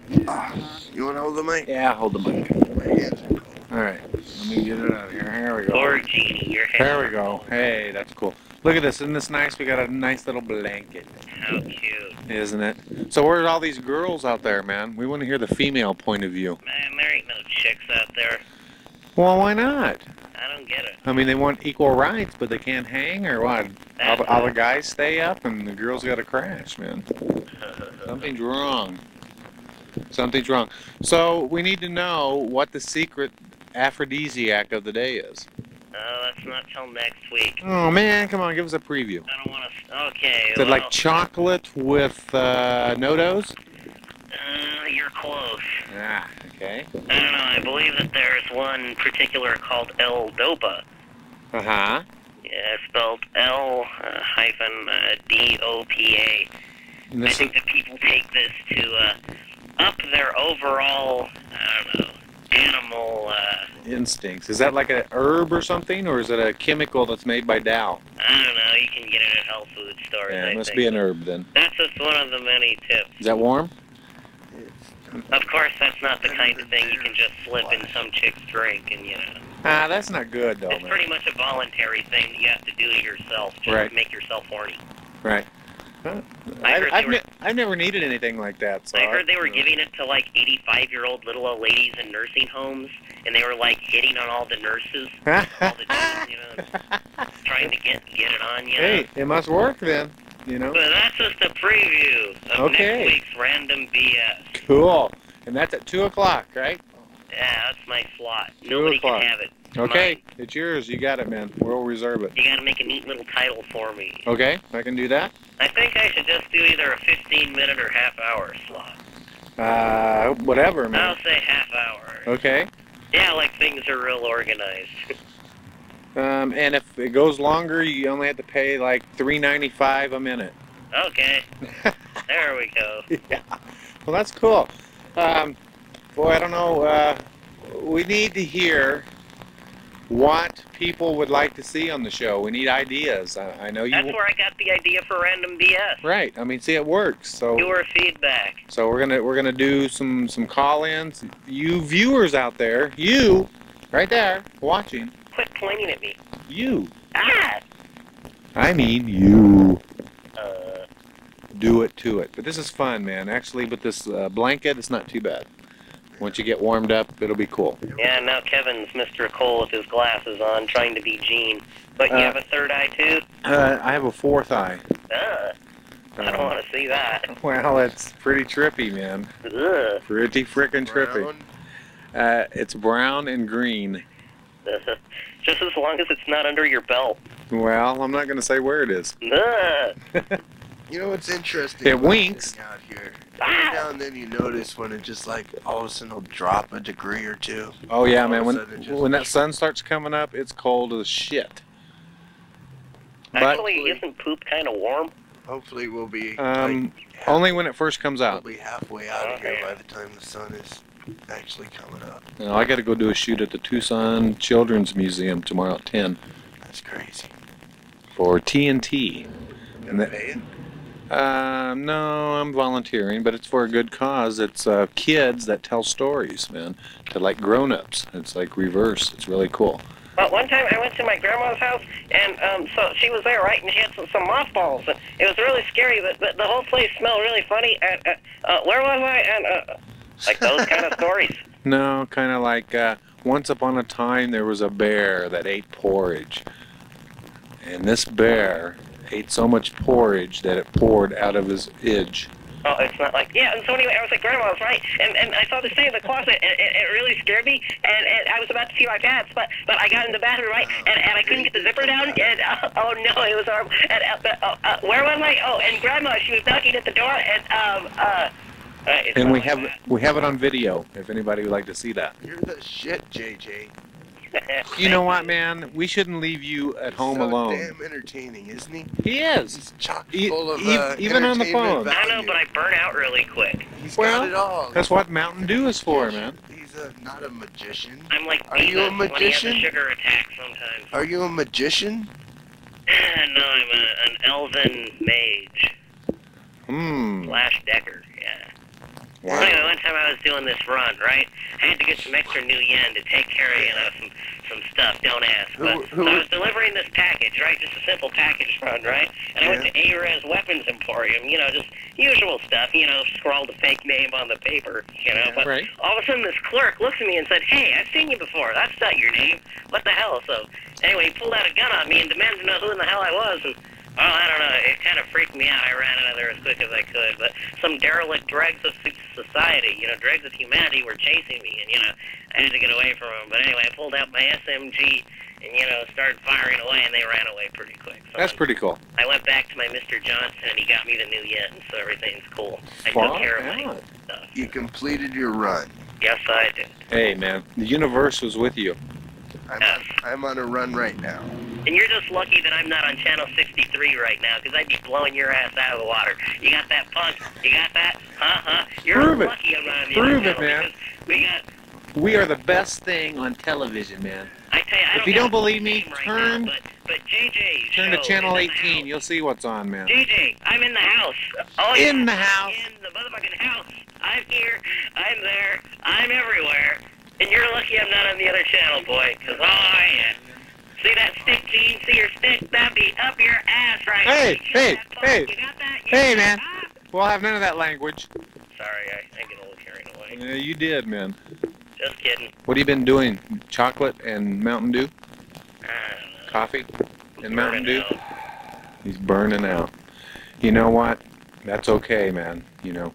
You want to hold the mic? Yeah, hold the mic. My hands are cold. All right, let me get it out of here. Here we go. Poor Jeannie, your head. There we go. Hey, that's cool. Look at this. Isn't this nice? We got a nice little blanket. How cute. Isn't it? So where's all these girls out there, man? We want to hear the female point of view. Man, there ain't no chicks out there. Well, why not? I don't get it. I mean, they want equal rights, but they can't hang, or what? All the guys stay up, and the girls got to crash, man. Something's wrong. Something's wrong. So we need to know what the secret aphrodisiac of the day is. That's not till next week. Oh, man, come on, give us a preview. I don't want to... Okay, Is it like chocolate with no-dos? You're close. Ah, okay. I don't know, I believe that there's one particular called L-Dopa. Uh-huh. Yeah, spelled L-D-O-P-A. I think that people take this to up their overall, I don't know, animal... instincts. Is that like an herb or something, or is it a chemical that's made by Dow? I don't know, you can get it at health food stores, Yeah, I it must think. be an herb then. That's just one of the many tips. Is that warm? Of course, that's not the kind of thing you can just slip in some chick's drink and, you know. Ah, that's not good, though, It's man. pretty much a voluntary thing that you have to do yourself just Right. to make yourself horny. Right. Huh? I heard they were- I've never needed anything like that. So I heard they were you know. giving it to, like, 85-year-old little old ladies in nursing homes, and they were, like, hitting on all the nurses, all the dudes, you know, trying to get it on, you know. Hey, it must work then, you know. But that's just a preview of Okay. next week's Random BS. Cool. And that's at 2 o'clock, right? Yeah, that's my slot. 2 Nobody o'clock. can have it. It's Okay, mine. it's yours. You got it, man. We'll reserve it. You gotta make a neat little title for me. Okay, I can do that. I think I should just do either a 15-minute or half-hour slot. Whatever, man. I'll say half-hour. Okay. Yeah, like things are real organized. And if it goes longer, you only have to pay like $3.95 a minute. Okay. There we go. Yeah. Well, that's cool. Boy, I don't know. We need to hear what people would like to see on the show. We need ideas. I know you. That's where I got the idea for Random BS. Right. I mean, see, it works. So. Your feedback. So we're gonna do some call-ins. You viewers out there, you, right there, watching. Quit pointing at me. You. Ah! I mean you. Do it to it. But this is fun, man. Actually, with this blanket, it's not too bad. Once you get warmed up, it'll be cool. Yeah, now Kevin's Mr. Cole with his glasses on, trying to be Gene. But you have a third eye, too? I have a fourth eye. I don't want to see that. Well, it's pretty trippy, man. Ugh. Pretty frickin' trippy. It's brown and green. Just as long as it's not under your belt. Well, I'm not going to say where it is. Ugh. You know what's interesting? It about winks. sitting out here? Every now and then you notice when it just like all of a sudden will drop a degree or two. Oh, yeah, All man. of a When, sudden it just- when that sun starts coming up, it's cold as shit. But Actually, isn't poop kind of warm? Hopefully we'll be only when it first comes out. we'll be halfway out of here by the time the sun is actually coming up. You know, I got to go do a shoot at the Tucson Children's Museum tomorrow at 10 That's crazy. for TNT. And that, No, I'm volunteering, but it's for a good cause. It's kids that tell stories, man, to like grown-ups. It's like reverse. It's really cool. Well, one time I went to my grandma's house, and so she was there, right? And she had some mothballs. And it was really scary, but the whole place smelled really funny. And where was I? And like those kind of stories. No, kind of like once upon a time there was a bear that ate porridge, and this bear ate so much porridge that it poured out of his idge. Oh, it's not like, yeah, and so anyway, I was like, Grandma was right, and I saw this thing in the closet, and it really scared me, and I was about to see my pants, but I got in the bathroom, right, and I couldn't get the zipper down, and oh no, it was horrible, and where was I? Oh, and Grandma, she was knocking at the door, and And we have it on video if anybody would like to see that. you're the shit, JJ. You know what, man? We shouldn't leave you at home so alone. damn entertaining, isn't he? He is. He's chock E- full of even on the phone. I know, but I burn out really quick. He's Well, got it all. that's what Mountain Dew is for, man. He's not a magician. I'm like Are you a Beavis when he has a magician? sugar attack sometimes. Are you a magician? No, I'm an elven mage. Flash Decker, yeah. Wow. Anyway, one time I was doing this run, right? I had to get some extra new yen to take care of, some stuff, don't ask. But so I was delivering this package, right? Just a simple package run, right? And I went to A-Res Weapons Emporium, just usual stuff, scrawled a fake name on the paper, But Right. all of a sudden this clerk looks at me and said, "Hey, I've seen you before. That's not your name. What the hell?" So anyway, he pulled out a gun on me and demanded to know who in the hell I was, and I don't know. It kind of freaked me out. I ran out of there as quick as I could. But some derelict dregs of society, dregs of humanity were chasing me, and, I had to get away from them. But anyway, I pulled out my SMG and, started firing away, and they ran away pretty quick. So That's pretty cool. I went back to my Mr. Johnson, and he got me the new yen, so everything's cool. I took care of my stuff. You completed your run. Yes, I did. Hey, man, the universe was with you. I'm on a run right now. And you're just lucky that I'm not on channel 63 right now, because I'd be blowing your ass out of the water. You got that, punk? You got that? You're Prove it. lucky I'm not on the Prove other it, channel, man. because We are the best thing on television, man. I tell you, I If don't you don't have believe the me, name right turn now, but JJ turn to show channel is in the 18. house. You'll see what's on, man. JJ, I'm in the house. Oh, In yeah, the house. In the motherfucking house. I'm here, I'm there, I'm everywhere. And you're lucky I'm not on the other channel, boy, because I am. See that stick, Gene? See your stick? That be up your ass right now. Hey, You got that? hey, man. We'll have none of that language. Sorry, I get a little carried away. Yeah, you did, man. Just kidding. What have you been doing? Chocolate and Mountain Dew? Coffee and Mountain Dew? He's burning out. You know what? That's okay, man. You know,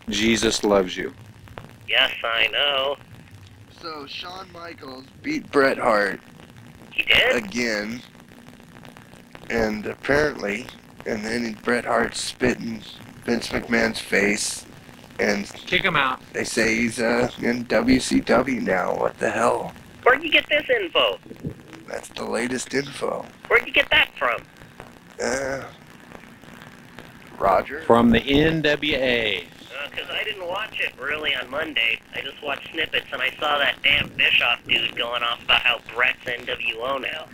Jesus loves you. Yes, I know. So Shawn Michaels beat Bret Hart. He did? Again. And apparently, and then Bret Hart spit in Vince McMahon's face. And kick him out. They say he's in WCW now. What the hell? Where'd you get this info? That's the latest info. Where'd you get that from? Roger? From the NWA. Because I didn't watch it really on Monday. I just watched snippets, and I saw that damn Bischoff dude going off about how Bret's NWO now.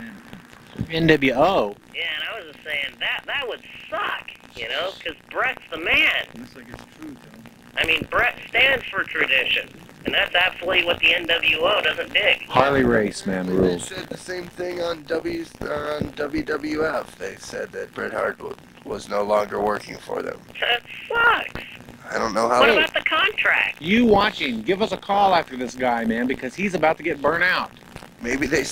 NWO? Yeah, and I was just saying, that would suck, you know, because Bret's the man. Looks like it's true, Tom. I mean, Bret stands for tradition, and that's absolutely what the NWO doesn't dig. Harley Race, man, rules. They said the same thing on WWF. They said that Bret Hart was no longer working for them. That sucks. I don't know how. What about the contract? You watching? Give us a call after this guy, man, because he's about to get burnt out. Maybe they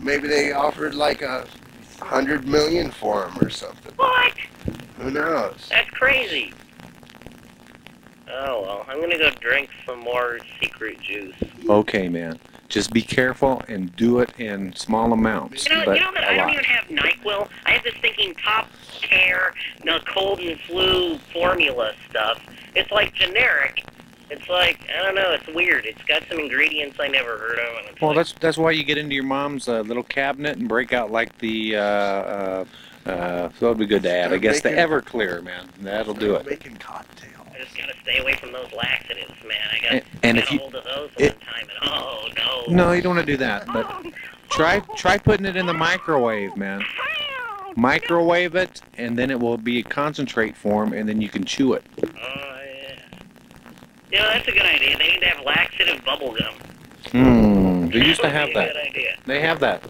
maybe they offered like $100 million for him or something. What? Who knows? That's crazy. Oh, well, I'm gonna go drink some more secret juice. Okay, man. Just be careful and do it in small amounts. You know that I don't even have NyQuil. I have this thinking Top Care, cold and flu formula stuff. It's like generic. It's like, I don't know, it's weird. It's got some ingredients I never heard of. And Well, that's why you get into your mom's little cabinet and break out like the, so it'd be good to add. I guess the Everclear, man. That'll do it. Making cocktails. I just gotta stay away from those laxatives, man. I And got if you- a hold of those one time, and oh no. No, you don't want to do that. But try putting it in the microwave, man. Microwave it, and then it will be a concentrate form, and then you can chew it. Oh, yeah. You know, that's a good idea. They need to have laxative bubble gum. They used to have that. Good idea. They have that.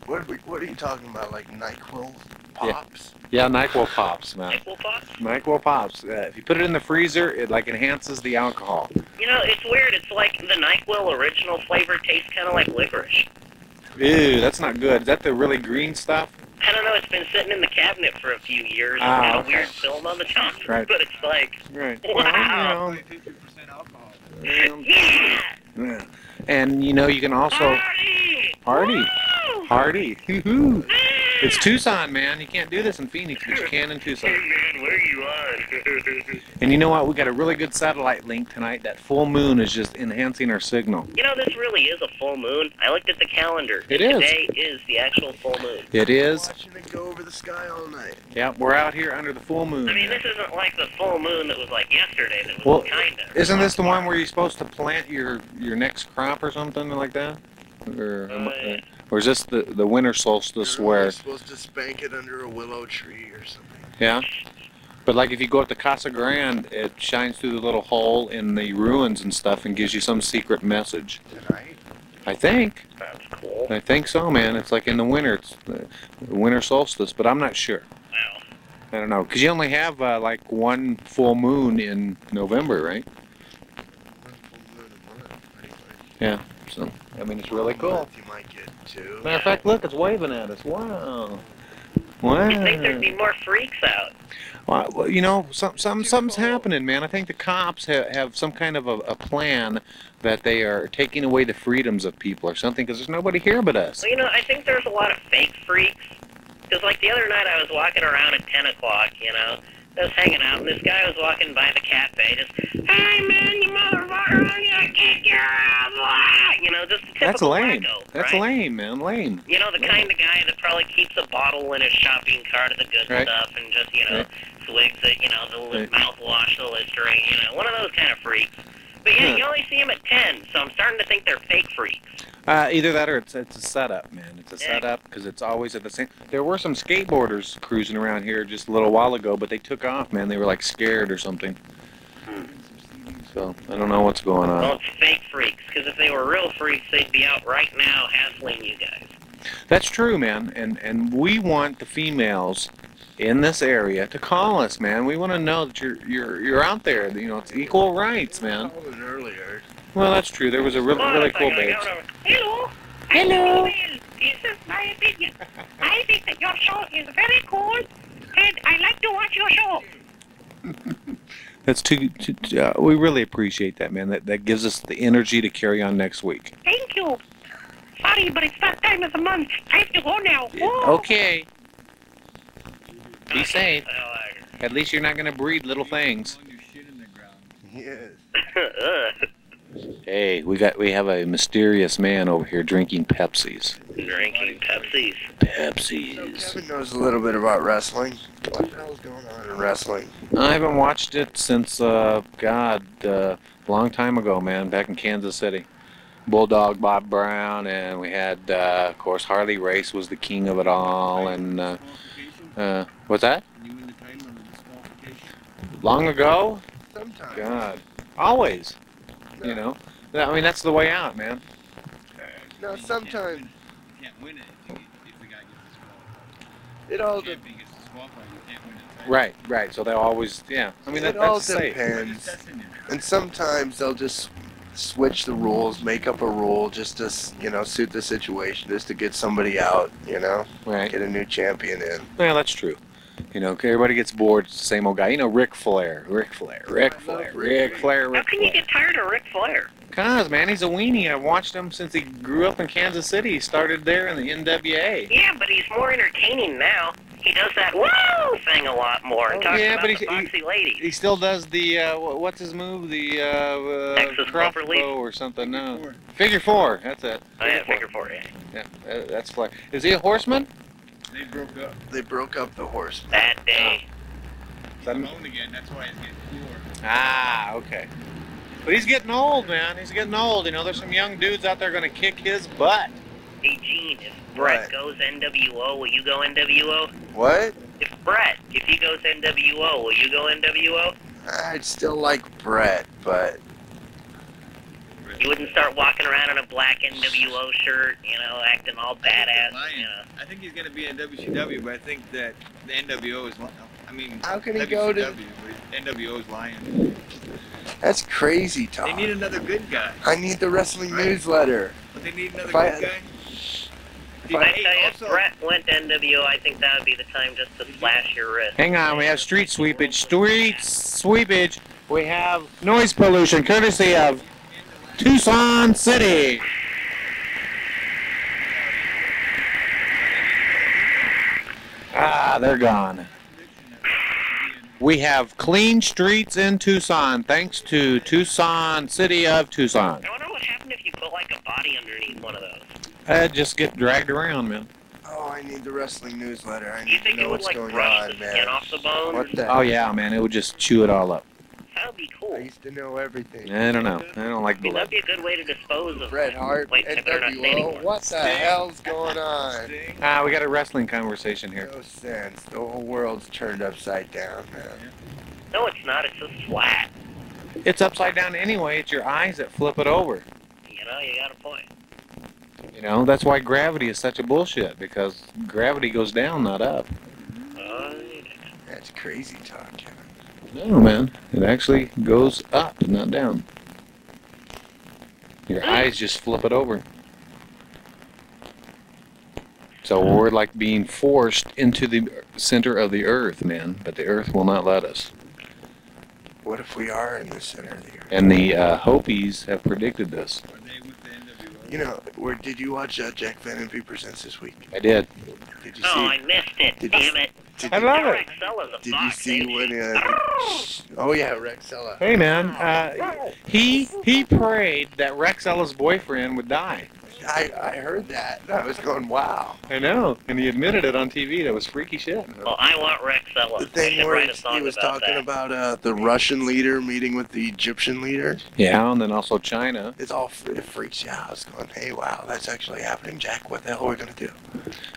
What are you talking about? Like NyQuil Pops? Yeah, NyQuil Pops, man. NyQuil Pops? NyQuil Pops. If you put it in the freezer, it like enhances the alcohol. You know, it's weird. It's like the NyQuil original flavor tastes kind of like licorice. Ew, that's not good. Is that the really green stuff? I don't know. It's been sitting in the cabinet for a few years. Ah, It's got a okay. weird film on the top, Right. but it's like, Right. wow. Yeah. Yeah. And you know, you can also Hardy. Hoo-hoo. It's Tucson, man. You can't do this in Phoenix, but you can in Tucson. Hey, man, where you on? And you know what? We got a really good satellite link tonight. That full moon is just enhancing our signal. You know, this really is a full moon. I looked at the calendar. It is. Today is the actual full moon. It is. Watching it go over the sky all night. Yeah, we're out here under the full moon. I mean, this isn't like the full moon that was like yesterday. That was Well, kind of. isn't this the one where you're supposed to plant your next crop or something like that? Or is this the winter solstice You're where? only supposed to spank it under a willow tree or something. Yeah. But like if you go up to Casa Grande, it shines through the little hole in the ruins and stuff and gives you some secret message. Tonight? I think. That's cool. I think so, man. It's like in the winter. It's the winter solstice, but I'm not sure. Wow. I don't know. Because you only have like one full moon in November, right? Yeah. So, I mean, it's really cool. You might get two. Matter of fact, look, it's waving at us. Wow. Wow. You'd think there'd be more freaks out. Well, you know, something's happening, man. I think the cops have some kind of a plan that they are taking away the freedoms of people or something because there's nobody here but us. Well, you know, I think there's a lot of fake freaks. Because, like, the other night I was walking around at 10 o'clock, you know. I was hanging out, and this guy was walking by the cafe, just, hey, man, you motherfucker, I'm gonna kick your ass, you know, just a typical That's lame. wacko, That's right? lame, man. Lame. You know, the kind of guy that probably keeps a bottle in his shopping cart of the good Right. stuff and just, you know, Right. swigs it, you know, the Right. mouthwash, the Listerine, you know, one of those kind of freaks. But yeah, Huh. you only see them at 10, so I'm starting to think they're fake freaks. Either that or it's a setup, man. It's a Yeah. setup because it's always at the same. There were some skateboarders cruising around here just a little while ago, but they took off, man. They were like scared or something. So I don't know what's going Well, on. it's fake freaks, because if they were real freaks, they'd be out right now hassling you guys. That's true, man. And we want the females in this area to call us, man. We want to know that you're out there. You know, it's equal rights, man. Called it earlier. Well, that's true. There was a really cool babe. Hello. Hello. This is my opinion. I think that your show is very cool, and I like to watch your show. That's we really appreciate that, man. That gives us the energy to carry on next week. Thank you. Sorry, but it's that time of the month. I have to go now. Okay. Be safe. At least you're not going to breed little things. Yes. Hey, we have a mysterious man over here drinking Pepsis. Drinking Pepsis. Pepsis. Kevin knows a little bit about wrestling. What the hell's going on in wrestling? I haven't watched it since, a long time ago, man, back in Kansas City. Bulldog Bob Brown, and we had, of course, Harley Race was the king of it all, and, what's that? Long ago? Sometimes. God. Always. You know? I mean, that's the way out, man. No, sometimes. It all Right. So they'll always, yeah. I mean, it all that's safe. depends. And sometimes they'll just switch the rules, make up a rule just to, suit the situation, just to get somebody out, Right. get a new champion in. Yeah, that's true. You know, everybody gets bored. It's the same old guy. You know, Ric Flair. How can you get tired of Ric Flair? Cause, man, he's a weenie. I've watched him since he grew up in Kansas City. He started there in the NWA. Yeah, but he's more entertaining now. He does that whoa thing a lot more and talks about the foxy ladies. He still does the, what's his move? The, Texas crossbow or something. No. Figure four. That's it. Oh, yeah, figure four, yeah. Yeah, that's Flair. Is he a horseman? They broke up the horse. That day. Alone again. That's why he's getting cooler. Ah, okay. But he's getting old, man. He's getting old. You know, there's some young dudes out there going to kick his butt. Hey, Gene, if Brett goes NWO, will you go NWO? What? If he goes NWO, will you go NWO? I'd still like Brett, but... You wouldn't start walking around in a black NWO shirt, acting all badass, I think he's going to be in WCW, but I think that the NWO is... How can he go to... NWO is lying. That's crazy talk. They need another good guy. I need the wrestling newsletter. But they need another good guy. I tell you, if Brett went to NWO, I think that would be the time just to slash your wrist. Hang on, we have street sweepage. We have noise pollution, courtesy of Tucson City. Ah, they're gone. We have clean streets in Tucson, thanks to Tucson City of Tucson. I wonder what happened if you put like a body underneath one of those. Just get dragged around, man. Oh, I need the wrestling newsletter. I You need think to it know would what's like going brush on, the man. skin off the bone? What the Oh yeah, man, it would just chew it all up. That would be cool. I used to know everything. I don't know. I don't like I mean, blood. that'd be a good way to dispose of Bret Hart, Wait, I better not say anymore. NWO. What the hell's going on? Ah, we got a wrestling conversation here. No sense. The whole world's turned upside down, man. No, it's not. It's just flat. It's upside down anyway. It's your eyes that flip it over. You got a point. You know, that's why gravity is such a bullshit, because gravity goes down, not up. That's crazy talk, Kevin. No, man. It actually goes up, not down. Your eyes just flip it over. So we're like being forced into the center of the earth, man, but the earth will not let us. What if we are in the center of the earth? And the Hopis have predicted this. Did you watch Jack Van Impe Presents this week? I did. Did you Oh, see? I missed it. Damn it. I love it. Rexella's a Did fox, you see ain't when? she? Oh yeah, Rexella. Hey, man. He prayed that Rexella's boyfriend would die. I heard that. I was going, wow. I know, and he admitted it on TV. That was freaky shit. Well, I want Rexella. The thing I should where write a song he was about talking that. about the Russian leader meeting with the Egyptian leader. Yeah, and then also China. It freaks you out. I was going, hey, wow, that's actually happening, Jack. What the hell are we going to do?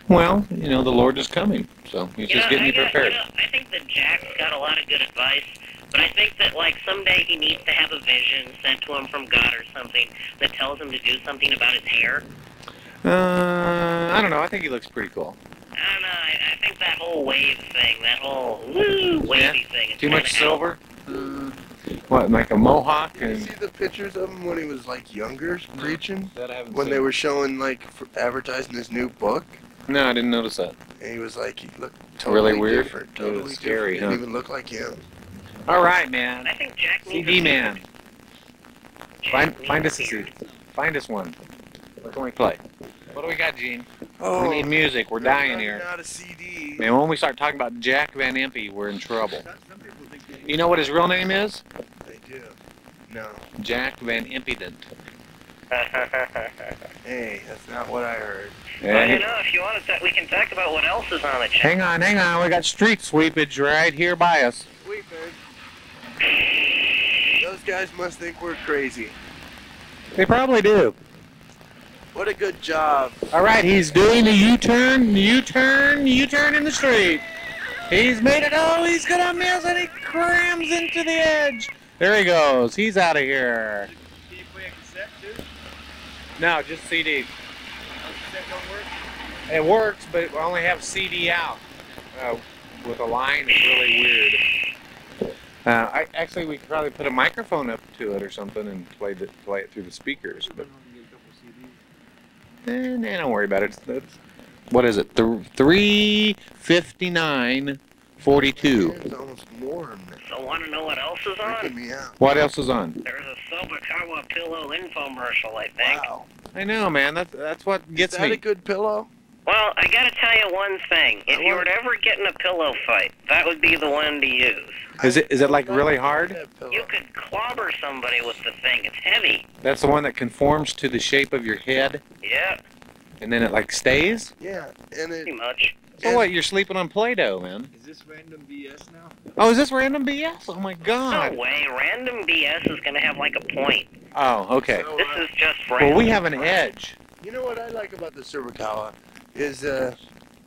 Well, you know, the Lord is coming, so he's just getting you prepared. I think that Jack's got a lot of good advice, But I think that, like, someday he needs to have a vision sent to him from God or something that tells him to do something about his hair. I don't know. I think he looks pretty cool. I don't know. I think that whole wave thing, that whole wavy thing. Is Too much kinda silver? What, like a mohawk? You And see the pictures of him when he was like younger, preaching? that I haven't When seen. they were showing like advertising his new book, No, I didn't notice that. and he was like, he looked totally Really weird? different, It was totally scary, different. huh? Didn't even look like him. All right, man. I think Jack needs CD a man. Jack Find needs us a a CD. beard. Find us one. What can we play? What do we got, Gene? Oh, We need music. We're dying here. Not a CD. Man, when we start talking about Jack Van Impe, we're in trouble. You know what his real name is? They do. No. Jack Van Impedent. Hey, that's not what I heard. Well, you know, if you want to, we can talk about what else is on the channel. Hang on. We got street sweepage right here by us. Those guys must think we're crazy. They probably do. What a good job. All right, he's doing the U-turn in the street. He's made it. Oh, he's gonna miss and he crams into the edge. There he goes. He's out of here. Can you play a cassette too? No, just CD. Cassette don't work? It works, but we only have CD out. With a line, it's really weird. Actually, we could probably put a microphone up to it or something and play it through the speakers. But don't worry about it. What is it? 359.42. It's almost warm. So, want to know what else is Freaking on? me out. What else is on? There's a Sobakawa pillow infomercial, I think. Wow. I know, man. That's what gets Is that me. a good pillow? Well, I gotta tell you one thing. If you were to ever get in a pillow fight, that would be the one to use. Is it like really hard? That pillow. You could clobber somebody with the thing. It's heavy. That's the one that conforms to the shape of your head, Yeah, and then it like stays. Yeah, and it. pretty much. So what? You're sleeping on Play-Doh, man. Is this random BS now? Oh, is this random BS? Oh my God. No way. Random BS is gonna have like a point. Oh, okay. So, This is just random. Well, we have an edge. you know what I like about the Surikawa is,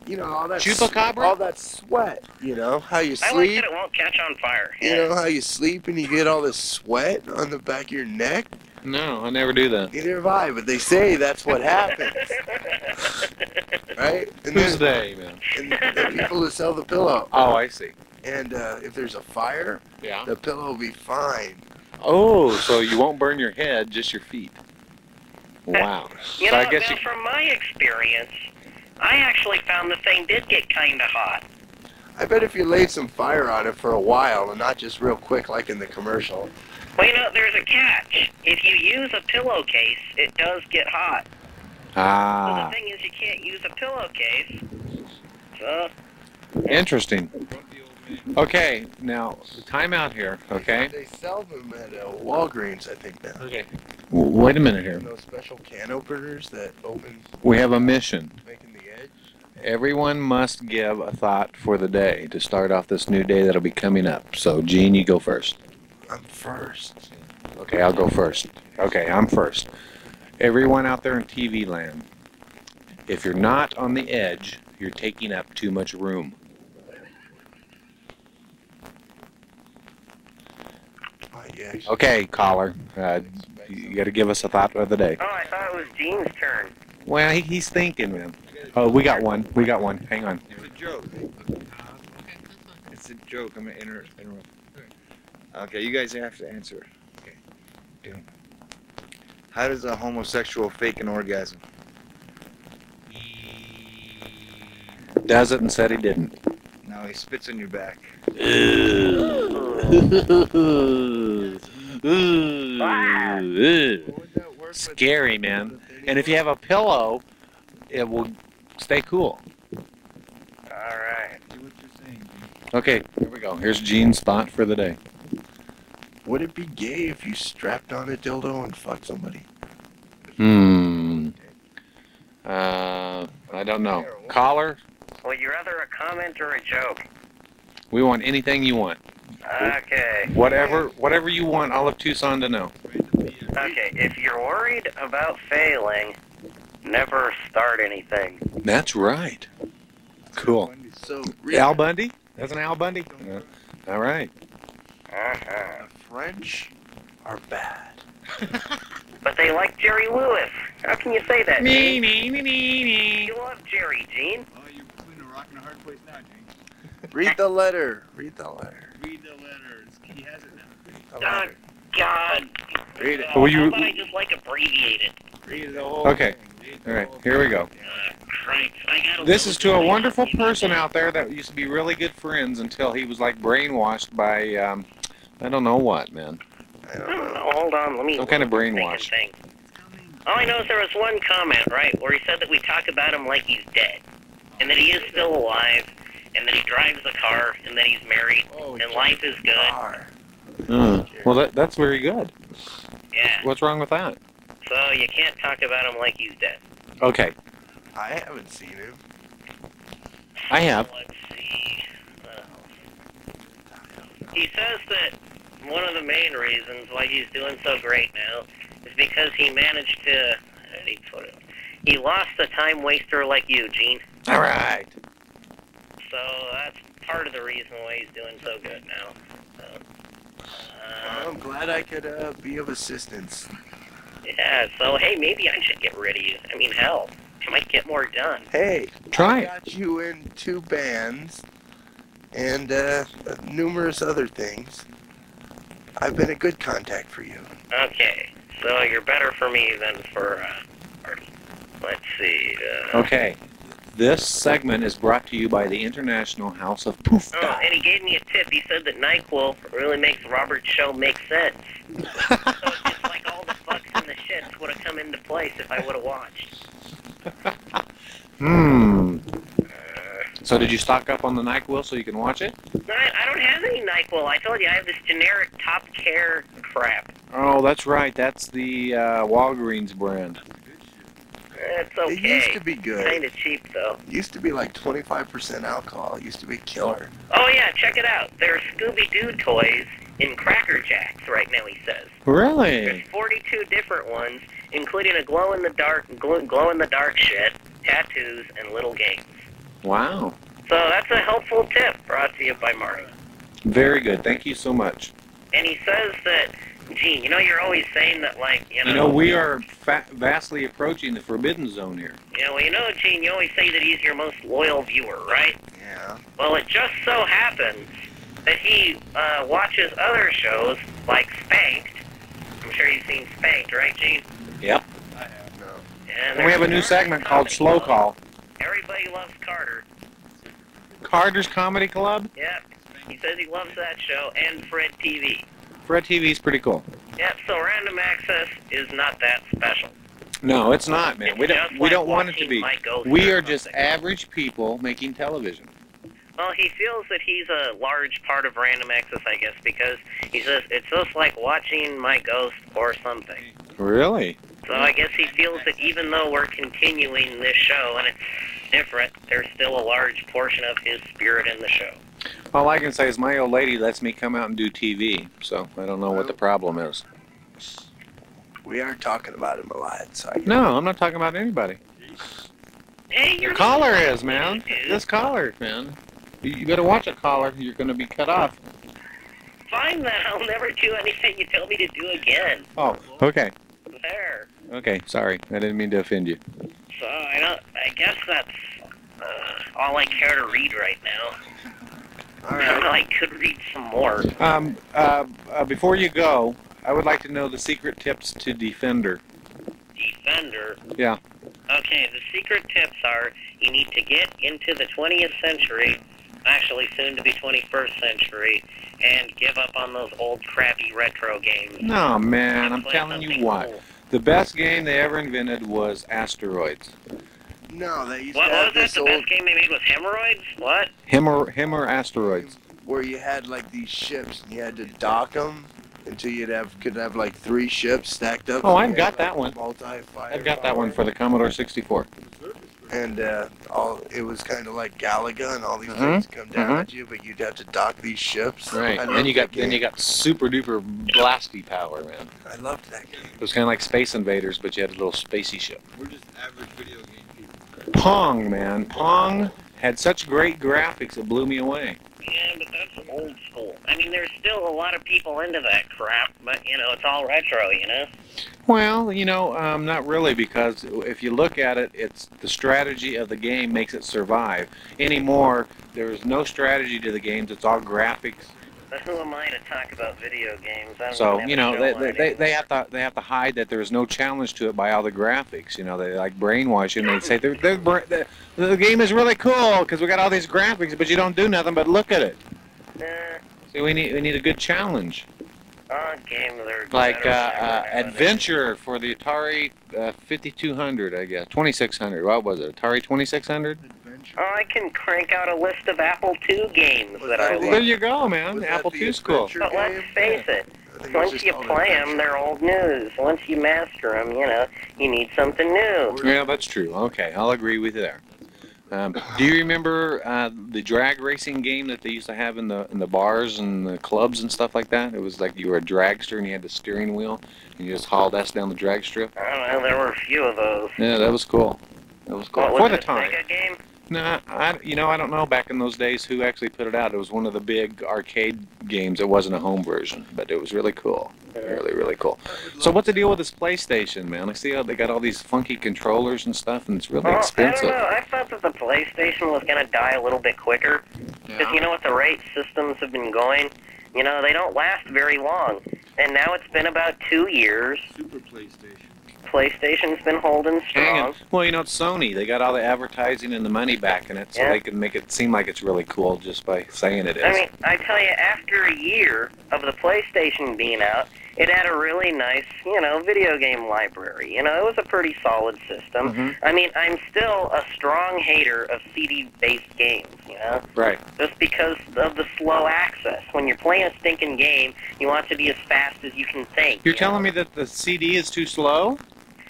you know, all that Chupacabra? all that sweat. You know how you I like sleep. that it won't catch on fire. You know how you sleep and you get all this sweat on the back of your neck. No, I never do that. Neither have I, but they say that's what happens, right? And Who's then- they, man? And the people that sell the pillow. Oh, I see. And if there's a fire, Yeah. the pillow will be fine. Oh, so you won't burn your head, just your feet. Wow. You So know, I guess now you. from my experience, I actually found the thing did get kind of hot. I bet if you laid some fire on it for a while and not just real quick like in the commercial. Well, you know, there's a catch. If you use a pillowcase, it does get hot. So Ah, the thing is, you can't use a pillowcase. So, interesting. Okay, now time out here. Okay. They sell them at Walgreens, I think now. Okay. Wait a minute here. Those special can openers that open, We have a mission. making the edge. Everyone must give a thought for the day to start off this new day that'll be coming up. So, Gene, you go first. I'm first. Okay, I'll go first. Okay, I'm first. Everyone out there in TV land, if you're not on the edge, you're taking up too much room. Yeah. Okay, caller, you got to give us a thought of the day. oh, I thought it was Gene's turn. Well, he's thinking, man. Oh, we got one. We got one. Hang on. It's a joke. It's a joke. I'm gonna interrupt. Okay, you guys have to answer. Okay. Yeah. How does a homosexual fake an orgasm? Does it and said he didn't. No, he spits on your back. Scary, man. And if you have a pillow, it will stay cool. All right. Do what you're saying. Okay, here we go. Here's Gene's thought for the day. Would it be gay if you strapped on a dildo and fucked somebody? I don't know. Caller, Would you rather a comment or a joke? we want anything you want. Okay. Whatever you want, all of Tucson to know. Okay, if you're worried about failing, never start anything. That's right. Cool. So, Al Bundy? That's an Al Bundy? Yeah. All right. The French are bad. But they like Jerry Lewis. How can you say that, Me, Gene? me, me, me, me. You love Jerry, Gene. Oh, you're between a rock and a hard place now, Gene. Read the letter. Read the letter. Read the letters. He has it now. The letter. God. Read it. Well, you- How about I just like abbreviated? Read the whole Okay. thing. Read the All right, whole here we thing. go. Christ, I gotta This lose is to a my- wonderful person out there that used to be really good friends until he was like brainwashed by, I don't know what, man. I don't know. Hold on, let me. Some kind of look at the brainwash. thing. All I know is there was one comment, right, where he said that we talk about him like he's dead, and that he is still alive, and that he drives a car, and that he's married, and life is good. R. Well, that's very good. Yeah. What's wrong with that? So you can't talk about him like he's dead. Okay, I haven't seen him. I have. Let's see. He says that one of the main reasons why he's doing so great now is because he managed to. How did he put it? He lost a time waster like you, Gene. All right. So that's part of the reason why he's doing so good now. Well, I'm glad I could be of assistance. Yeah, so hey, maybe I should get rid of you. I mean, hell, I might get more done. Hey, Try I it. got you in 2 bands and numerous other things. I've been a good contact for you. Okay, so you're better for me than for Artie. Let's see. Okay. This segment is brought to you by the International House of Poof. Oh, and he gave me a tip. He said that NyQuil really makes Robert's show make sense. So it's just like all the fucks and the shits would have come into place if I would have watched. So did you stock up on the NyQuil so you can watch it? I don't have any NyQuil. I told you I have this generic Top Care crap. Oh, that's right. That's the Walgreens brand. It's okay. It used to be good. Kind of cheap, though. It used to be like 25% alcohol. It used to be killer. Oh, yeah, check it out. There are Scooby-Doo toys in Cracker Jacks right now, he says. Really? There's 42 different ones, including a glow-in-the-dark shit, tattoos, and little games. Wow. So that's a helpful tip brought to you by Marty. Very good. Thank you so much. And he says that, Gene, you know you're always saying that, like, You know, we are vastly approaching the forbidden zone here. Gene, you always say that he's your most loyal viewer, right? Yeah. Well, it just so happens that he watches other shows like Spanked. I'm sure you've seen Spanked, right, Gene? Yep. I have no. And And we have a new segment called Slow Call. Everybody loves Carter. Carter's Comedy Club? Yep. He says he loves that show and Fred TV. Fred TV's pretty cool. Yep, so Random Access is not that special. No, it's not, man. It's We just don't like want it to watching be. My Ghost We or are just something. average people making television. Well, he feels that he's a large part of Random Access, I guess, because he says it's just like watching My Ghost or something. Really? So I guess he feels that even though we're continuing this show and it's different, there's still a large portion of his spirit in the show. All I can say is my old lady lets me come out and do TV, so I don't know what the problem is. We are talking about him a lot, so No, I'm not talking about anybody. Hey, Your caller is, man. This caller, man. You better watch a caller. You're going to be cut off. Fine then, I'll never do anything you tell me to do again. Oh, okay. There. Okay, sorry. I didn't mean to offend you. So I guess that's all I care to read right now. All right. I could read some more. Before you go, I would like to know the secret tips to Defender. Defender. Yeah. Okay, the secret tips are you need to get into the 20th century, actually soon to be 21st century, and give up on those old crappy retro games. No, man, I'm Play telling you something what. cool. The best game they ever invented was Asteroids. No, they used What to have was that? this The old best game they made was Hemorrhoids? What? Him or Asteroids. where you had like these ships and you had to dock them until could have like 3 ships stacked up. Oh, and I've you got had, that like, one. Multi-fire. I've got that one for the Commodore 64. And it was kind of like Galaga, and all these Mhm, things come down mhm. at you, but you'd have to dock these ships. Right. I And loved then you got that game. super duper blasty power, man. I loved that game. It was kind of like Space Invaders, but you had a little spacey ship. We're just average video game people. Pong, man. Pong had such great graphics, it blew me away. Yeah, but that's old school. I mean, there's still a lot of people into that crap, but, you know, it's all retro, you know? Well, you know, not really, because if you look at it, it's the strategy of the game makes it survive. Anymore, there's no strategy to the games. It's all graphics. But who am I to talk about video games? I don't So even you have know, a show on it. they have to hide that there's no challenge to it by all the graphics. You know, they like brainwash you, and they say the game is really cool because we got all these graphics, but you don't do nothing but look at it. See, we need a good challenge. Games that are Like better Adventure for the Atari 5200, I guess. 2600. What was it? Atari 2600? Oh, I can crank out a list of Apple II games that I Well, like. there you go, man. Apple II's cool. But let's face it, once you play them, they're old news. Once you master them, you know, you need something new. Yeah, that's true. Okay, I'll agree with you there. Do you remember the drag racing game that they used to have in the bars and the clubs and stuff like that? It was like you were a dragster and you had the steering wheel and you just hauled ass down the drag strip. I don't know, there were a few of those. Yeah, that was cool. That was cool. What, For was the it a time. Sega game? Nah, I don't know back in those days who actually put it out. It was one of the big arcade games. It wasn't a home version, but it was really cool. Really, really cool. So what's the deal with this PlayStation, man? I see how they got all these funky controllers and stuff, and it's really Well, expensive. I don't know. I thought that the PlayStation was going to die a little bit quicker. Because you know what the rate systems have been going? You know, they don't last very long. And now it's been about 2 years. Super PlayStation. PlayStation's been holding strong. Well, you know, it's Sony. They got all the advertising and the money backing it, so Yeah. they can make it seem like it's really cool just by saying it is. I mean, I tell you, after a year of the PlayStation being out, it had a really nice, you know, video game library. You know, it was a pretty solid system. Mm-hmm. I mean, I'm still a strong hater of CD-based games, you know? Right. Just because of the slow access. When you're playing a stinking game, you want it to be as fast as you can think. You're telling me that the CD is too slow?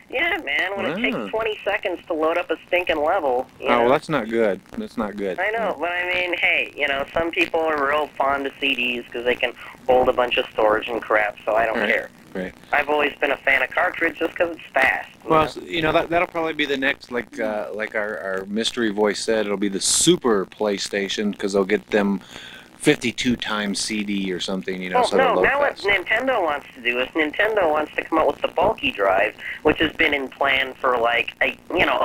Yeah, man, when it Ah. takes 20 seconds to load up a stinking level, you Oh, know. well, that's not good. That's not good. I know, but I mean, hey, you know, some people are real fond of CDs because they can hold a bunch of storage and crap, so I don't Right. care. Right. I've always been a fan of cartridge just because it's fast. Well, you know, that'll probably be the next, like our mystery voice said, it'll be the Super PlayStation, because they'll get them 52 times CD or something, you know, Well, so they'll no, load now what fast. Nintendo wants to do is Nintendo wants to come out with the bulky drive, which has been in plan for like a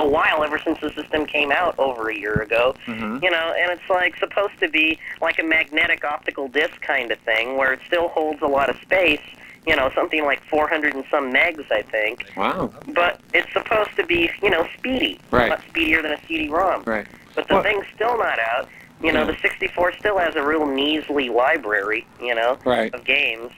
while, ever since the system came out over a year ago. Mhm. You know, and it's like supposed to be like a magnetic optical disc kind of thing, where it still holds a lot of space. You know, something like 400 and some megs, I think. Wow. But it's supposed to be, you know, speedy. Right. A lot speedier than a CD-ROM. Right. But the thing's still not out. You know, Yeah. the 64 still has a real measly library, you know, Right. of games.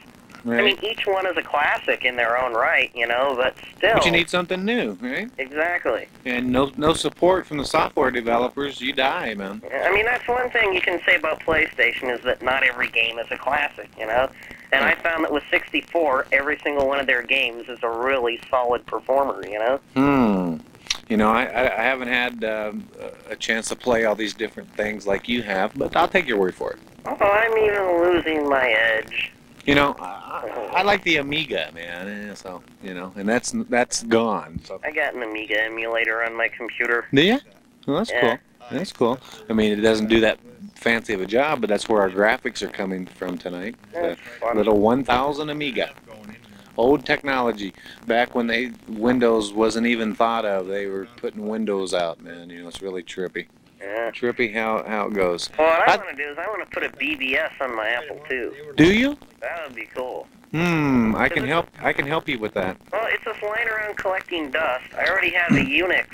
Right. I mean, each one is a classic in their own right, you know, but still. But you need something new, right? Exactly. And no support from the software developers, you die, man. I mean, that's one thing you can say about PlayStation is that not every game is a classic, you know? And I found that with 64, every single one of their games is a really solid performer, you know? You know, I haven't had a chance to play all these different things like you have, but I'll take your word for it. Oh, I'm even losing my edge. You know, I like the Amiga, man. So you know, and that's gone. So. I got an Amiga emulator on my computer. Do you? Well, that's Yeah. cool. That's cool. I mean, it doesn't do that fancy of a job, but that's where our graphics are coming from tonight. The little 1000 Amiga. Old technology. Back when Windows wasn't even thought of, they were putting Windows out, man. You know, it's really trippy. Yeah. Trippy how it goes. Well, what I want to do is I want to put a BBS on my Apple II. Do you? That would be cool. I can help you with that. Well, it's just lying around collecting dust. I already have the Unix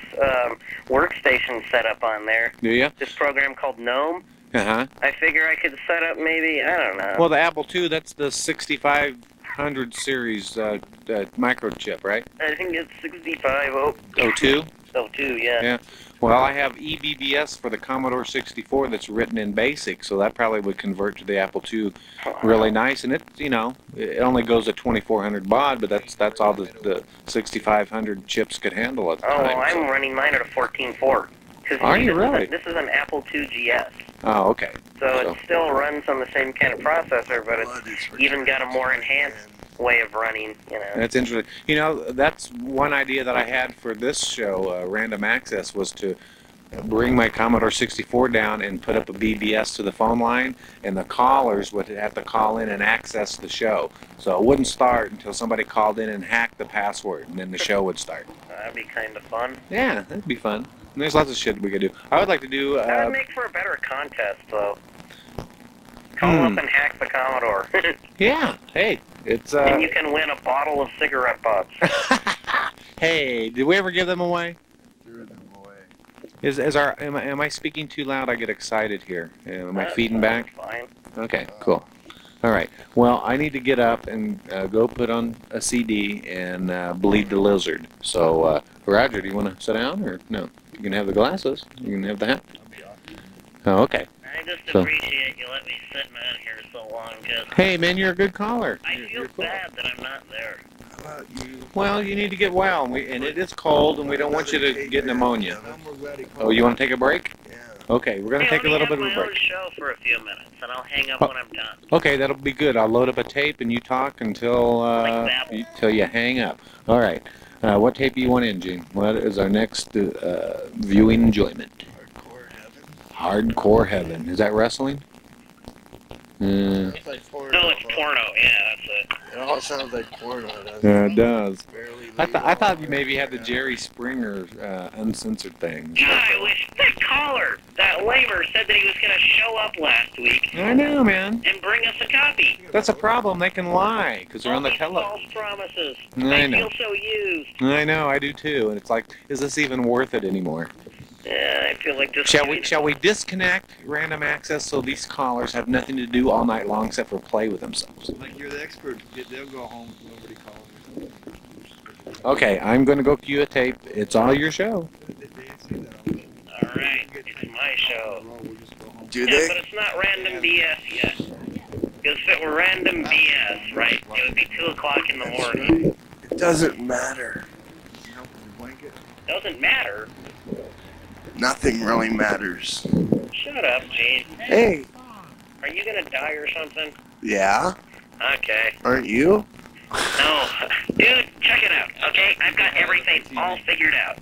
workstation set up on there. Do you? This program called GNOME. Uh-huh. I figure I could set up maybe, I don't know. Well, the Apple II, that's the 6500 series microchip, right? I think it's 6502. 02? 02, yeah. Yeah. Well, I have eBBS for the Commodore 64 that's written in BASIC, so that probably would convert to the Apple II really nice. And it, you know, it only goes at 2400 baud, but that's all the 6500 chips could handle at the Oh, time. well, I'm running mine at a 14.4. Are you really? This is an Apple II GS. Oh, okay. So it still runs on the same kind of processor, but it's even got a more enhanced way of running, you know. That's interesting. You know, that's one idea that I had for this show, Random Access, was to bring my Commodore 64 down and put up a BBS to the phone line, and the callers would have to call in and access the show. So it wouldn't start until somebody called in and hacked the password, and then the show would start. That'd be kind of fun. Yeah, that'd be fun. And there's lots of shit we could do. I would like to do... That would make for a better contest, though. Call up and hack the Commodore. Yeah, hey, it's... and you can win a bottle of cigarette butts. Hey, did we ever give them away? Am I speaking too loud? I get excited here. Am I feeding back? Fine. Okay, cool. All right. Well, I need to get up and go put on a CD and bleed the lizard. So, Roger, do you want to sit down or no? You can have the glasses. You can have the hat. Oh, okay. I just appreciate you letting me sit out here so long, cause hey, man, you're a good caller. I feel bad that I'm not there. Well, you need to get well, and it is cold, and we don't want you to get pneumonia. Oh, you want to take a break? Yeah. Okay, we're going to take a little bit of a break. I'll have my own show for a few minutes, and I'll hang up when I'm done. Okay, that'll be good. I'll load up a tape, and you talk until you hang up. All right. What tape do you want in, Gene? What is our next viewing enjoyment? Hardcore Heaven. Is that wrestling? No, it's porno. Yeah, that's it. It all sounds like porno, doesn't it? Yeah, it does. I thought you maybe had the Jerry Springer uncensored thing. God, I wish that caller, that lamer, said that he was going to show up last week. I know, man. And bring us a copy. That's a problem. They can lie because they're on the telephone. False promises. I know. I feel so used. I know, I do too. And it's like, is this even worth it anymore? Yeah, I feel like this. Shall we disconnect random access so these callers have nothing to do all night long except for play with themselves? Like you're the expert. They'll go home. Nobody calls. Okay, I'm going to go cue a tape. It's all your show. All right, it's my show. Do they? But it's not random BS yet. Because if it were random BS, right, it would be 2 o'clock in the morning. It doesn't matter. Doesn't matter. Nothing really matters. Shut up, Gene. Hey. Are you gonna die or something? Yeah? Okay. Aren't you? No. Dude, check it out, okay? I've got everything all figured out.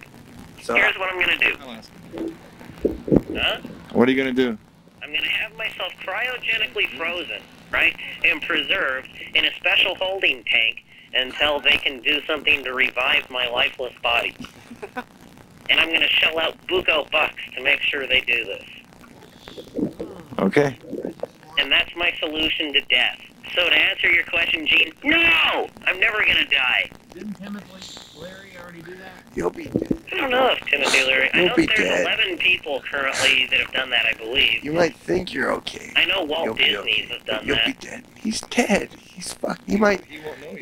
So, here's what I'm gonna do. Huh? What are you gonna do? I'm gonna have myself cryogenically frozen, right? And preserved in a special holding tank until they can do something to revive my lifeless body. And I'm going to shell out buco bucks to make sure they do this. Okay. And that's my solution to death. So to answer your question, Gene, no! I'm never going to die. Didn't Timothy Leary already do that? You'll be dead. I don't know if Timothy Leary... I You'll know be there's dead. 11 people currently that have done that, I believe. You might think you're okay. I know Walt You'll be Disney's okay. has done You'll that. be dead. He's dead. He's fucked. He might...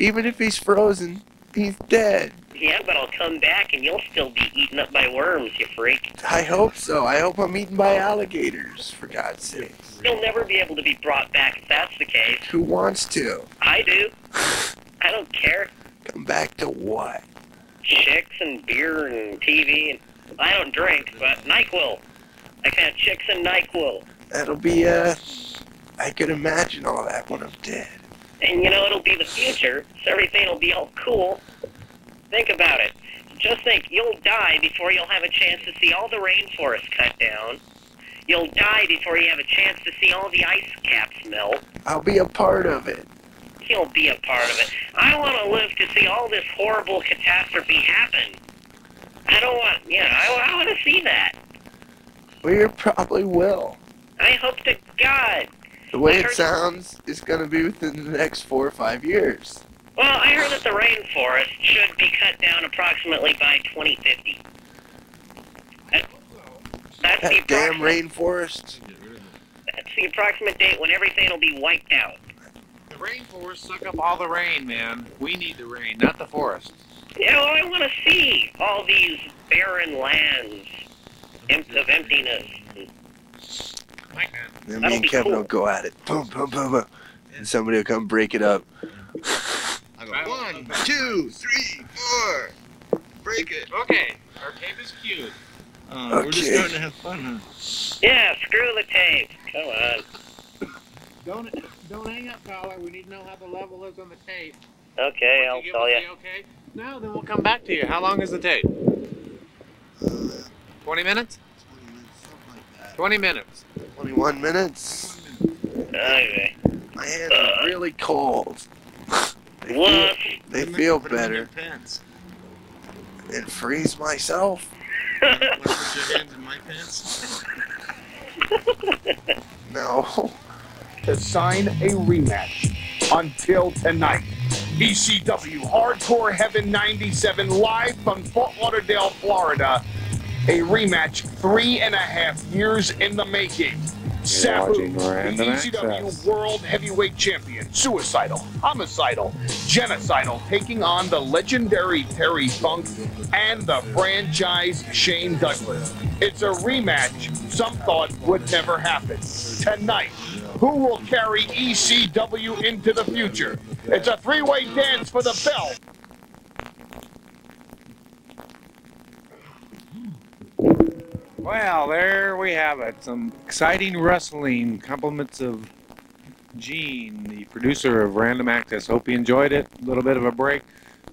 Even if he's frozen, he's dead. Yeah, but I'll come back and you'll still be eaten up by worms, you freak. I hope so. I hope I'm eaten by alligators, for God's sakes. You'll never be able to be brought back if that's the case. Who wants to? I do. I don't care. Come back to what? Chicks and beer and TV. And I don't drink, but NyQuil. I can have chicks and NyQuil. That'll be, I could imagine all that when I'm dead. And, you know, it'll be the future, so everything will be all cool. Think about it. Just think, you'll die before you'll have a chance to see all the rainforests cut down. You'll die before you have a chance to see all the ice caps melt. I'll be a part of it. You'll be a part of it. I want to live to see all this horrible catastrophe happen. I don't want, you know, I want to see that. Well, you probably will. I hope to God. The way it sounds, it's going to be within the next 4 or 5 years. Well, I heard that the rainforest should be cut down approximately by 2050. That's the damn rainforest. That's the approximate date when everything will be wiped out. The rainforest suck up all the rain, man. We need the rain, not the forest. You know, I want to see all these barren lands of emptiness. Then me and Kevin will go at it. Boom, boom, boom, boom. And somebody will come break it up. I go 1, 2, 3, 4. Break it. Okay, our tape is cued. We're just starting to have fun, huh? Yeah, screw the tape. Come on. Don't hang up, caller. We need to know how the level is on the tape. Okay, I'll tell you. Okay. No, then we'll come back to you. How long is the tape? 20 minutes? 20 minutes. 21 minutes. Okay. My hands are really cold. What? They feel Put 'em in better. your pants. And freeze myself. Want to put your hands in my pants? No. To sign a rematch until tonight. ECW Hardcore Heaven 97 live from Fort Lauderdale, Florida. A rematch 3.5 years in the making. Sabu, the ECW World Heavyweight Champion, suicidal, homicidal, genocidal, taking on the legendary Terry Funk and the franchise Shane Douglas. It's a rematch some thought would never happen. Tonight, who will carry ECW into the future? It's a three-way dance for the belt. Well, there we have it. Some exciting wrestling. Compliments of Gene, the producer of Random Access. Hope you enjoyed it. A little bit of a break.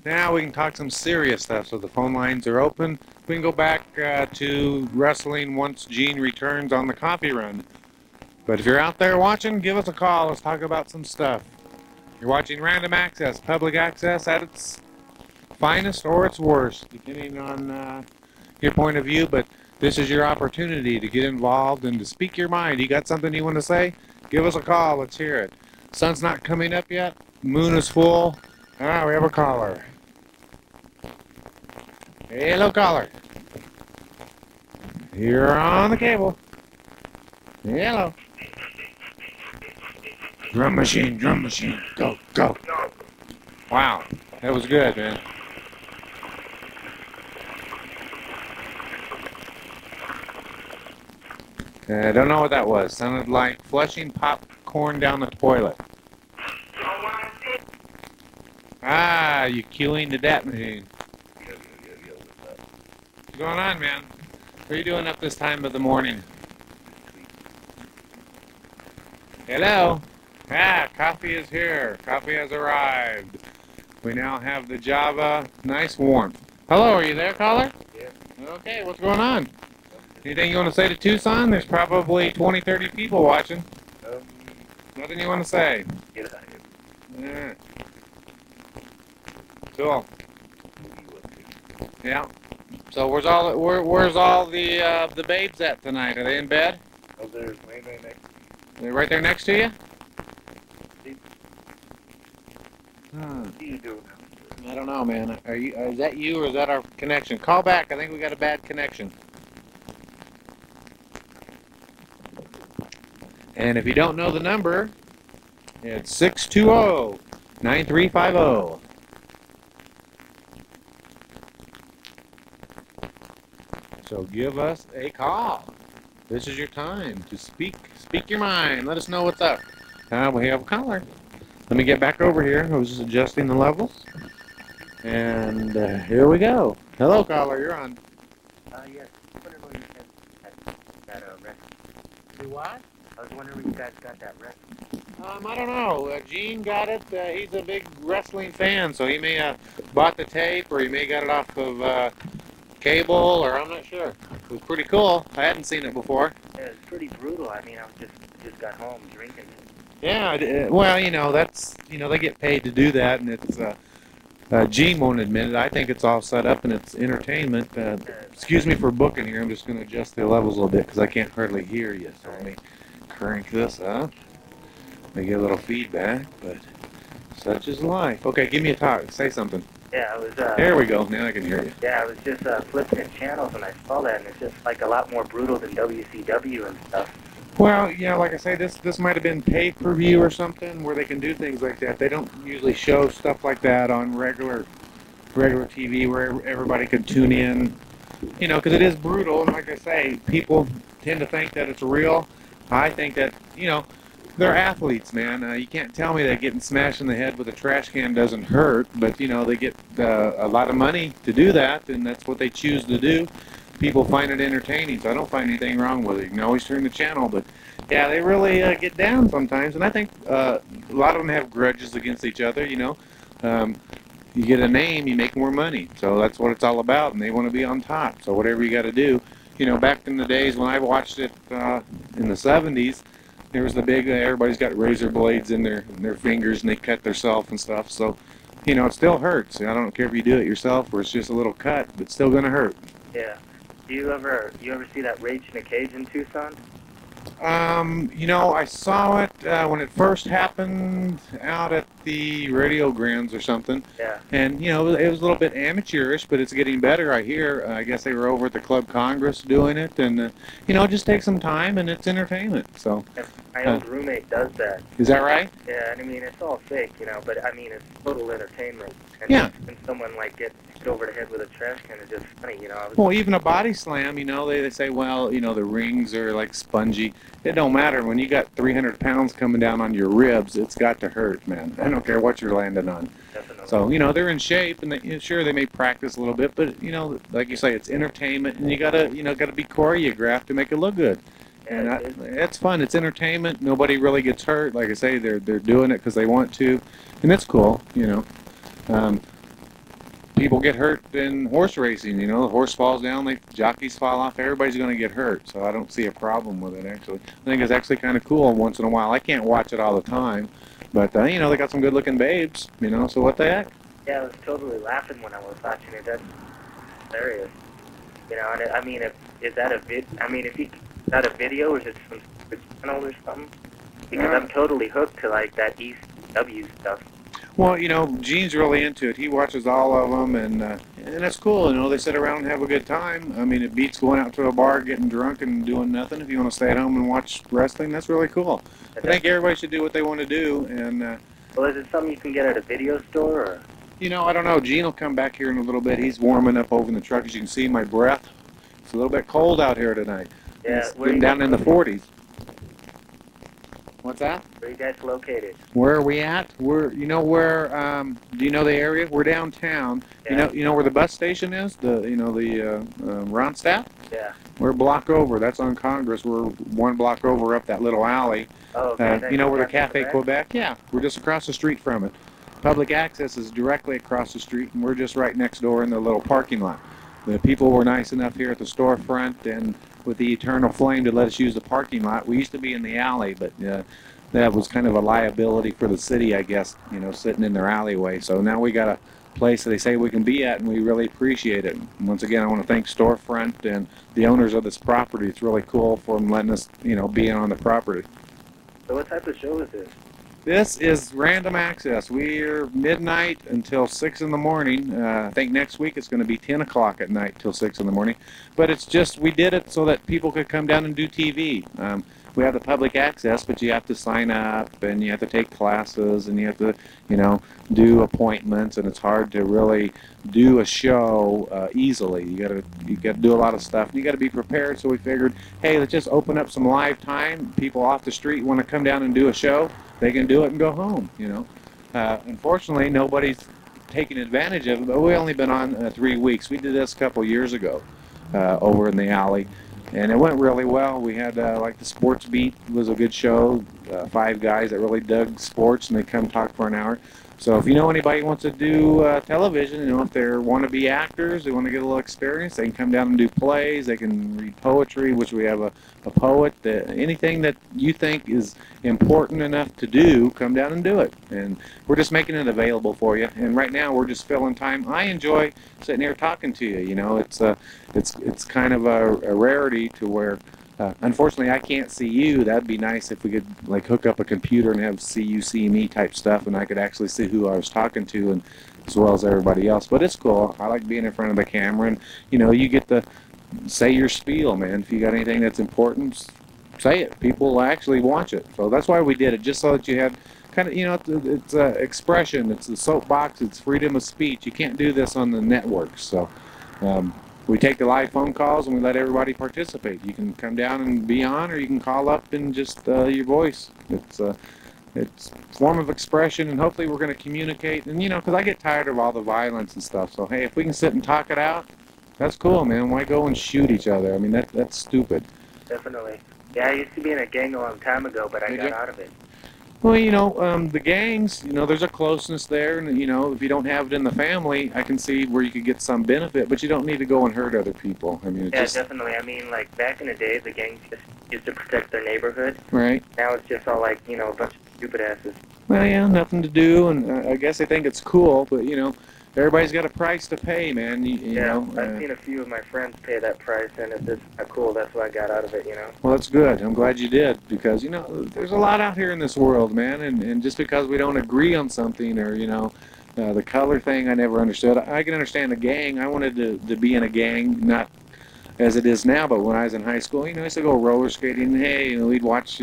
Now we can talk some serious stuff, so the phone lines are open. We can go back to wrestling once Gene returns on the coffee run. But if you're out there watching, give us a call. Let's talk about some stuff. You're watching Random Access, public access at its finest or its worst, depending on your point of view. But this is your opportunity to get involved and to speak your mind. You got something you want to say? Give us a call. Let's hear it. Sun's not coming up yet. Moon is full. Ah, we have a caller. Hello, caller. You're on the cable. Hello. Drum machine, go, go. Wow, that was good, man. I don't know what that was. Sounded like flushing popcorn down the toilet. Ah, you queuing the dat machine. What's going on, man? What are you doing up this time of the morning? Hello? Ah, coffee is here. Coffee has arrived. We now have the Java. Nice warmth. Hello, are you there, caller? Yeah. Okay, what's going on? Anything you want to say to Tucson? There's probably 20, 30 people watching. Nothing you want to say? Get out of Yeah. here. Cool. Yeah. So where's all the babes at tonight? Are they in bed? Oh, there's right next. They're right there next to you? What do you do? I don't know, man. Is that you or is that our connection? Call back. I think we got a bad connection. And if you don't know the number, it's 620-9350. So give us a call. This is your time to speak your mind. Let us know what's up. We have a caller. Let me get back over here. I was just adjusting the levels. And here we go. Hello, caller. You're on. Yes. I was wondering where you guys got that record. Do what? I was wondering where you guys got that record. I don't know. Gene got it. He's a big wrestling fan, so he may have bought the tape, or he may got it off of cable, or I'm not sure. It was pretty cool. I hadn't seen it before. Yeah, it's pretty brutal. I mean, I just got home drinking. Yeah, well, that's, they get paid to do that, and it's, Gene won't admit it. I think it's all set up and it's entertainment. Excuse me for booking here. I'm just going to adjust the levels a little bit because I can't hardly hear you. So let me crank this up. Let me get a little feedback, but such is life. Okay, give me a talk. Say something. Yeah, I was, there we go. Now I can hear you. Yeah, I was just flipping the channels and I saw that, and it's just like a lot more brutal than WCW and stuff. Well, yeah, like I say, this might have been pay-per-view or something where they can do things like that. They don't usually show stuff like that on regular TV where everybody could tune in, because it is brutal. And like I say, people tend to think that it's real. I think that, they're athletes, man. You can't tell me that getting smashed in the head with a trash can doesn't hurt, but, they get a lot of money to do that, and that's what they choose to do. People find it entertaining, so I don't find anything wrong with it. You can always turn the channel, but yeah, they really get down sometimes, and I think a lot of them have grudges against each other. You get a name, you make more money, so that's what it's all about, and they want to be on top. So whatever you got to do, you know, back in the days when I watched it in the 70s, there was the big, everybody's got razor blades in their fingers and they cut themselves and stuff. So, you know, it still hurts. I don't care if you do it yourself or it's just a little cut, but it's still going to hurt. Yeah. Do you ever see that Rage in a Cage in Tucson? You know, I saw it when it first happened out at the Radio Grounds or something. Yeah. And, you know, it was a little bit amateurish, but it's getting better, I hear. I guess they were over at the Club Congress doing it. And, you know, just take some time and it's entertainment. So. My old roommate does that. Is that right? Yeah, and I mean, it's all fake, you know, but I mean, it's total entertainment. And yeah. When someone, like, gets hit over the head with a trash can, it's just funny, you know. Well, even a body slam, you know, they say, well, you know, the rings are, like, spongy. It don't matter. When you got 300 pounds coming down on your ribs, it's got to hurt, man. I don't care what you're landing on. Definitely. So, you know, they're in shape, and they, sure, they may practice a little bit, but, you know, like you say, it's entertainment, and you gotta be choreographed to make it look good. And it's fun. It's entertainment. Nobody really gets hurt. Like I say, they're doing it because they want to, and it's cool. You know, people get hurt in horse racing. You know, the horse falls down, jockeys fall off. Everybody's going to get hurt. So I don't see a problem with it. Actually, I think it's actually kind of cool once in a while. I can't watch it all the time, but you know, they got some good-looking babes. You know, so what the heck? Yeah, I was totally laughing when I was watching it. That's hilarious. You know, and I mean, is that a video or is it some channel or something? Because I'm totally hooked to like that ECW stuff. Well, you know, Gene's really into it. He watches all of them, and it's cool. You know, they sit around and have a good time. I mean, it beats going out to a bar, getting drunk, and doing nothing. If you want to stay at home and watch wrestling, that's really cool. I think everybody should do what they want to do. And well, is it something you can get at a video store? Or? You know, I don't know. Gene will come back here in a little bit. He's warming up over in the truck. As you can see, my breath. It's a little bit cold out here tonight. Yeah, it's been down in the 40s. What's that? Where are you guys located? Where are we at? You know where? Do you know the area? We're downtown. Yeah. You know where the bus station is? The Ronstadt? Yeah. We're a block over. That's on Congress. We're one block over up that little alley. Oh, okay. You know where the Cafe Quebec? Yeah, we're just across the street from it. Public access is directly across the street, and we're just right next door in the little parking lot. The people were nice enough here at the storefront and with the Eternal Flame to let us use the parking lot. We used to be in the alley, but that was kind of a liability for the city, I guess, you know, sitting in their alleyway. So now we got a place that they say we can be at, and we really appreciate it. And once again, I want to thank Storefront and the owners of this property. It's really cool for them letting us, you know, be on the property. So what type of show is this? This is Random Access. We're midnight until 6 in the morning. I think next week it's going to be 10 o'clock at night till 6 in the morning. But it's just, we did it so that people could come down and do TV. We have the public access, but you have to sign up and you have to take classes and you have to, you know, do appointments, and it's hard to really do a show easily. You got to do a lot of stuff. You got to be prepared. So we figured, hey, let's just open up some live time. People off the street want to come down and do a show. They can do it and go home, you know. Unfortunately, nobody's taking advantage of it, but we've only been on 3 weeks. We did this a couple years ago over in the alley, and it went really well. We had, like, the Sports Beat was a good show, 5 guys that really dug sports, and they come talk for an hour. So if you know anybody who wants to do television, you know, if they want to be actors, they want to get a little experience, they can come down and do plays, they can read poetry, which we have a poet. Anything that you think is important enough to do, come down and do it. And we're just making it available for you. And right now we're just filling time. I enjoy sitting here talking to you. You know, it's kind of a rarity to where unfortunately, I can't see you. That'd be nice if we could like hook up a computer and have see you, see me type stuff, and I could actually see who I was talking to, and as well as everybody else. But it's cool. I like being in front of the camera, and you know, you get to say your spiel, man. If you got anything that's important, say it. People will actually watch it. So that's why we did it, just so that you had kind of, you know, it's expression. It's the soapbox. It's freedom of speech. You can't do this on the networks. So. We take the live phone calls and we let everybody participate. You can come down and be on, or you can call up and just your voice. It's a form of expression, and hopefully we're going to communicate. And you know, because I get tired of all the violence and stuff. So hey, if we can sit and talk it out, that's cool, man. Why go and shoot each other? I mean, that's stupid. Definitely. Yeah, I used to be in a gang a long time ago, but I got out of it. Well, the gangs, there's a closeness there, and, if you don't have it in the family, I can see where you could get some benefit, but you don't need to go and hurt other people. I mean, Yeah, definitely. I mean, like, back in the day, the gangs just used to protect their neighborhood. Right. Now it's just all like, a bunch of stupid asses. Well, yeah, nothing to do, and I guess they think it's cool, but, everybody's got a price to pay, man. I've seen a few of my friends pay that price, and it's just not cool. That's what I got out of it, Well, that's good. I'm glad you did, because, there's a lot out here in this world, man, and just because we don't agree on something or, the color thing I never understood. I can understand a gang. I wanted to be in a gang, not as it is now, but when I was in high school, I used to go roller skating, and, hey, we'd watch,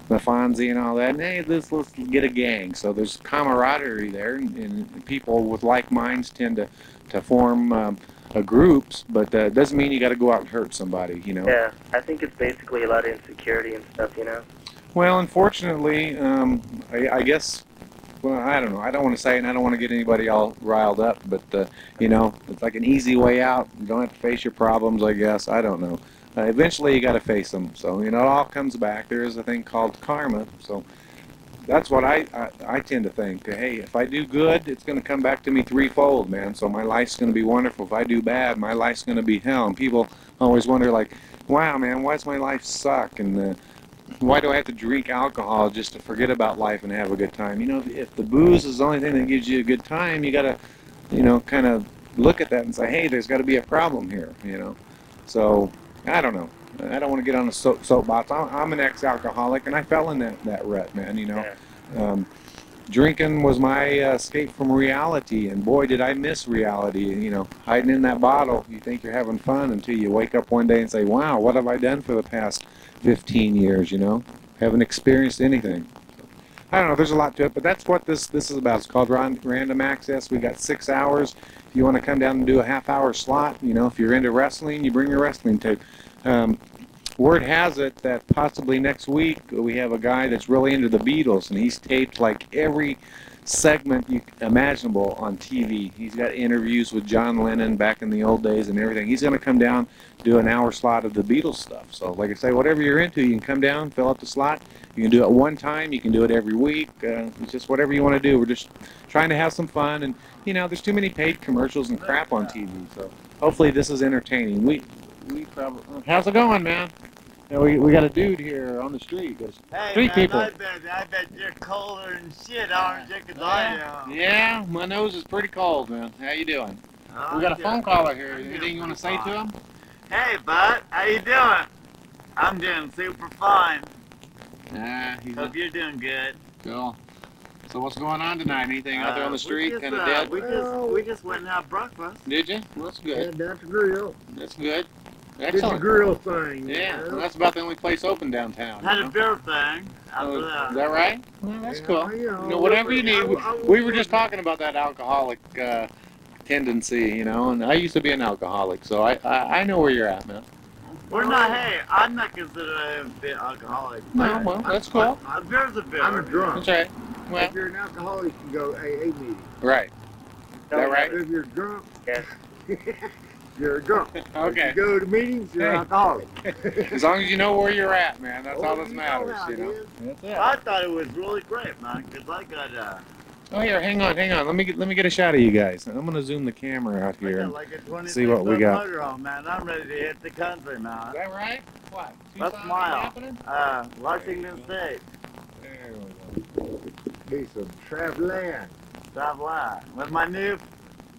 the Fonzie and all that, and hey, let's get a gang. So there's camaraderie there, and people with like minds tend to form groups, but that doesn't mean you got to go out and hurt somebody, Yeah, I think it's basically a lot of insecurity and stuff, Well, unfortunately, I guess, well, I don't know. I don't want to say it, and I don't want to get anybody all riled up, but, it's like an easy way out. You don't have to face your problems, I guess. I don't know. Eventually, you got to face them. So, it all comes back. There is a thing called karma. So, that's what I tend to think. Hey, if I do good, it's going to come back to me threefold, man. So, my life's going to be wonderful. If I do bad, my life's going to be hell. And people always wonder, like, wow, man, why does my life suck? And why do I have to drink alcohol just to forget about life and have a good time? If the booze is the only thing that gives you a good time, you got to, kind of look at that and say, hey, there's got to be a problem here, So, I don't know. I don't want to get on a soapbox. I'm an ex-alcoholic, and I fell in that rut, man, Drinking was my escape from reality, and boy, did I miss reality. Hiding in that bottle, you think you're having fun until you wake up one day and say, wow, what have I done for the past 15 years, Haven't experienced anything. I don't know, there's a lot to it, but that's what this is about. It's called Random Access. We got 6 hours. If you want to come down and do a half-hour slot, if you're into wrestling, you bring your wrestling tape. Word has it that possibly next week we have a guy that's really into the Beatles, and he's taped like every segment imaginable on TV. He's got interviews with John Lennon back in the old days and everything. He's going to come down, do an hour slot of the Beatles stuff. So like I say, whatever you're into, you can come down, fill out the slot. You can do it one time. You can do it every week. It's just whatever you want to do. We're just trying to have some fun. And, there's too many paid commercials and crap on TV. So hopefully this is entertaining. We probably... How's it going, man? We got a dude here on the street. There's three people. I bet you're colder than shit, aren't you? 'Cause I am. Yeah, my nose is pretty cold, man. How you doing? We got a phone caller here. Anything you want to say to him? Hey, bud. How you doing? I'm doing super fine. Hope you're doing good. Cool. So what's going on tonight? Anything out there on the street? Kind of dead? We just went and had breakfast. Did you? Well, that's good. Headed out to grill. That's good. Did Excellent. the grill thing. Yeah, well, that's about the only place open downtown. Had a beer thing after that. Is that right? Well, that's cool. Yeah, Whatever you need. We were just talking about that alcoholic tendency, and I used to be an alcoholic, so I know where you're at, man. We're not, hey, I'm not considered a bit alcoholic. No, well, that's cool. A beer's a beer. I'm a drunk. That's right. Well, if you're an alcoholic, you can go AA meeting. Right. Is that right? If you're drunk, yes. You're a drunk. Okay. If you go to meetings, you're an alcoholic. As long as you know where you're at, man, that's all that matters, That's it. I thought it was really great, man, because I got Oh, here, hang on. Let me get a shot of you guys. I'm gonna zoom the camera out here and like a see what we got. motor on, man. I'm ready to hit the country, man. Is that right? What? Let's smile. Washington State. There we go. Be some traveling. With my new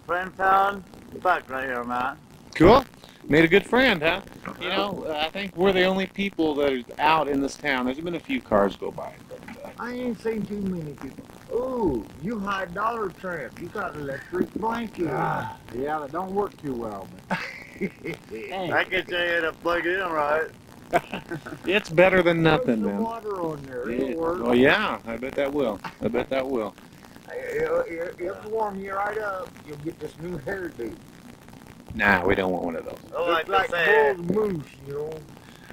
friend found Buck right here, man. Cool. Made a good friend, huh? I think we're the only people that are out in this town. There's been a few cars go by, but I ain't seen too many people. Ooh, you high dollar tramp. You got an electric blanket. Yeah, that don't work too well. But I can tell you to plug it in right. It's better than nothing, Put some man. water on there. It'll work. Oh yeah, I bet that will. It'll warm you right up. You'll get this new hairdo. Nah, we don't want one of those. I'd like boiled moose,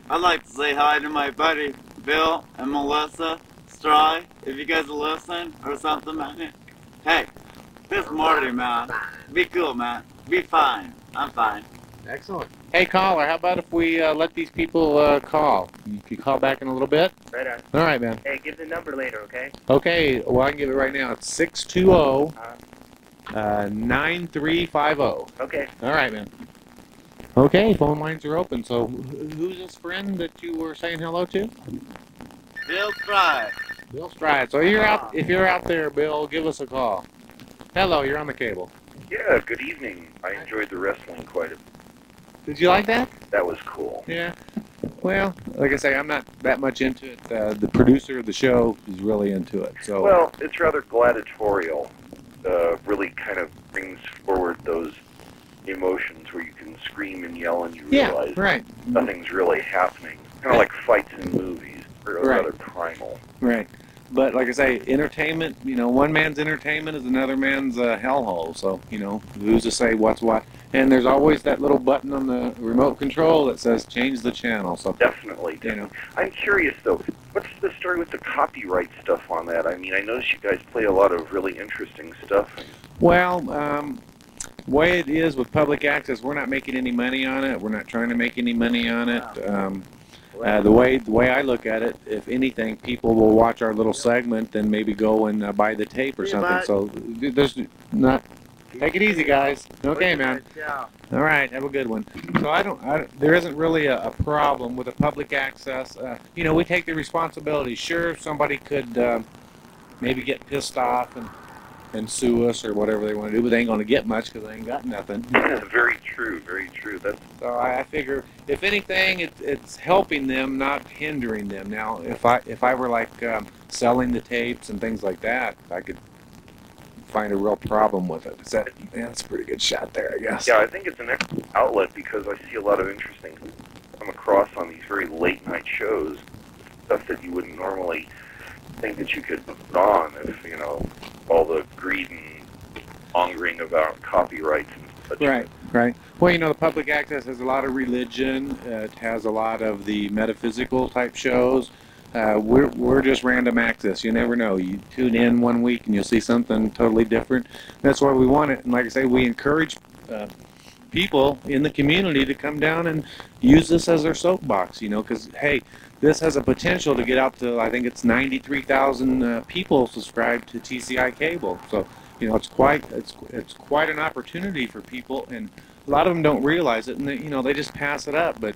I'd like to say hi to my buddy Bill and Melissa Stry, if you guys are listening or something, man. Hey, this is Marty, man. Be cool, man. Be fine. I'm fine. Excellent. Hey, caller, how about if we let these people call? You can call back in a little bit? Right on. All right, man. Hey, give the number later, okay? Okay, well, I can give it right now. It's 620-9350. Okay. All right, man. Okay, phone lines are open. So who's this friend that you were saying hello to? Bill Stride. Bill Stride. So you're out. If you're out there, Bill, give us a call. Hello, you're on the cable. Yeah, good evening. I enjoyed the wrestling quite a bit. Did you like that? That was cool. Yeah. Well, like I say, I'm not that much into it. The producer of the show is really into it. So. Well, it's rather gladiatorial. Really kind of brings forward those emotions where you can scream and yell and you realize nothing's really happening. Kind of like fights in movies. They're rather primal. Right. But like I say, entertainment, you know, one man's entertainment is another man's hellhole. So, you know, who's to say what's what? And there's always that little button on the remote control that says change the channel. So Definitely. You know. I'm curious, though, what's the story with the copyright stuff on that? I mean, I notice you guys play a lot of really interesting stuff. Well, way it is with public access, we're not making any money on it. We're not trying to make any money on it. The way I look at it, if anything, people will watch our little segment and maybe go and buy the tape or something. So there's not. Take it easy, guys. Okay, man. All right, have a good one. So there isn't really a problem with the public access. You know, we take the responsibility. Sure, somebody could maybe get pissed off and sue us or whatever they want to do, but they ain't going to get much because they ain't got nothing. Very true, very true. So I figure, if anything, it's helping them, not hindering them. Now, if I were like selling the tapes and things like that, I could find a real problem with it. That's a pretty good shot there, I guess. Yeah, I think it's an excellent outlet because I see a lot of interesting come across on these very late night shows, stuff that you wouldn't normally think that you could put on if, you know, all the greed and mongering about copyrights and such. Right. Well, you know, the public access has a lot of religion. It has a lot of the metaphysical type shows. We're just random access. You never know. You tune in one week and you'll see something totally different. That's why we want it. And like I say, we encourage people in the community to come down and use this as their soapbox, you know, because, hey, this has a potential to get out to, I think it's 93,000 people subscribed to TCI Cable. So, you know, it's quite an opportunity for people, and a lot of them don't realize it, and they, you know, they just pass it up. But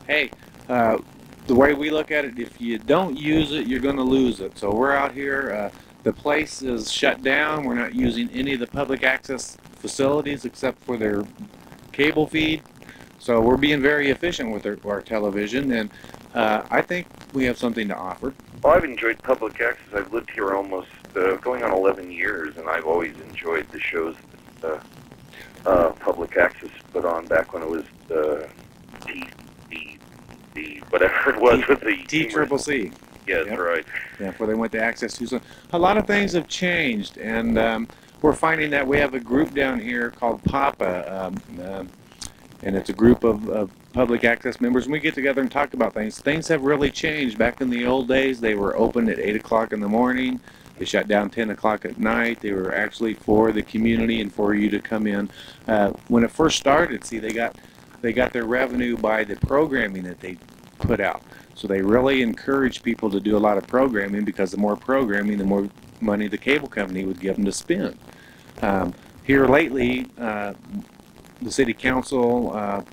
hey, the way we look at it, if you don't use it, you're going to lose it. So we're out here. The place is shut down. We're not using any of the public access facilities except for their cable feed. So we're being very efficient with our television, and I think we have something to offer. Well, I've enjoyed public access. I've lived here almost going on 11 years, and I've always enjoyed the shows that public access put on back when it was the whatever it was with the TCCC. Yes, yep. Right. Yeah, before they went to Access 2. So a lot of things have changed, and we're finding that we have a group down here called PAPA, and it's a group of public access members, and we get together and talk about things. Things have really changed. Back in the old days, they were open at 8 o'clock in the morning. They shut down 10 o'clock at night. They were actually for the community and for you to come in. When it first started, see, they got their revenue by the programming that they put out. So they really encourage people to do a lot of programming, because the more programming, the more money the cable company would give them to spend. Here lately, the city council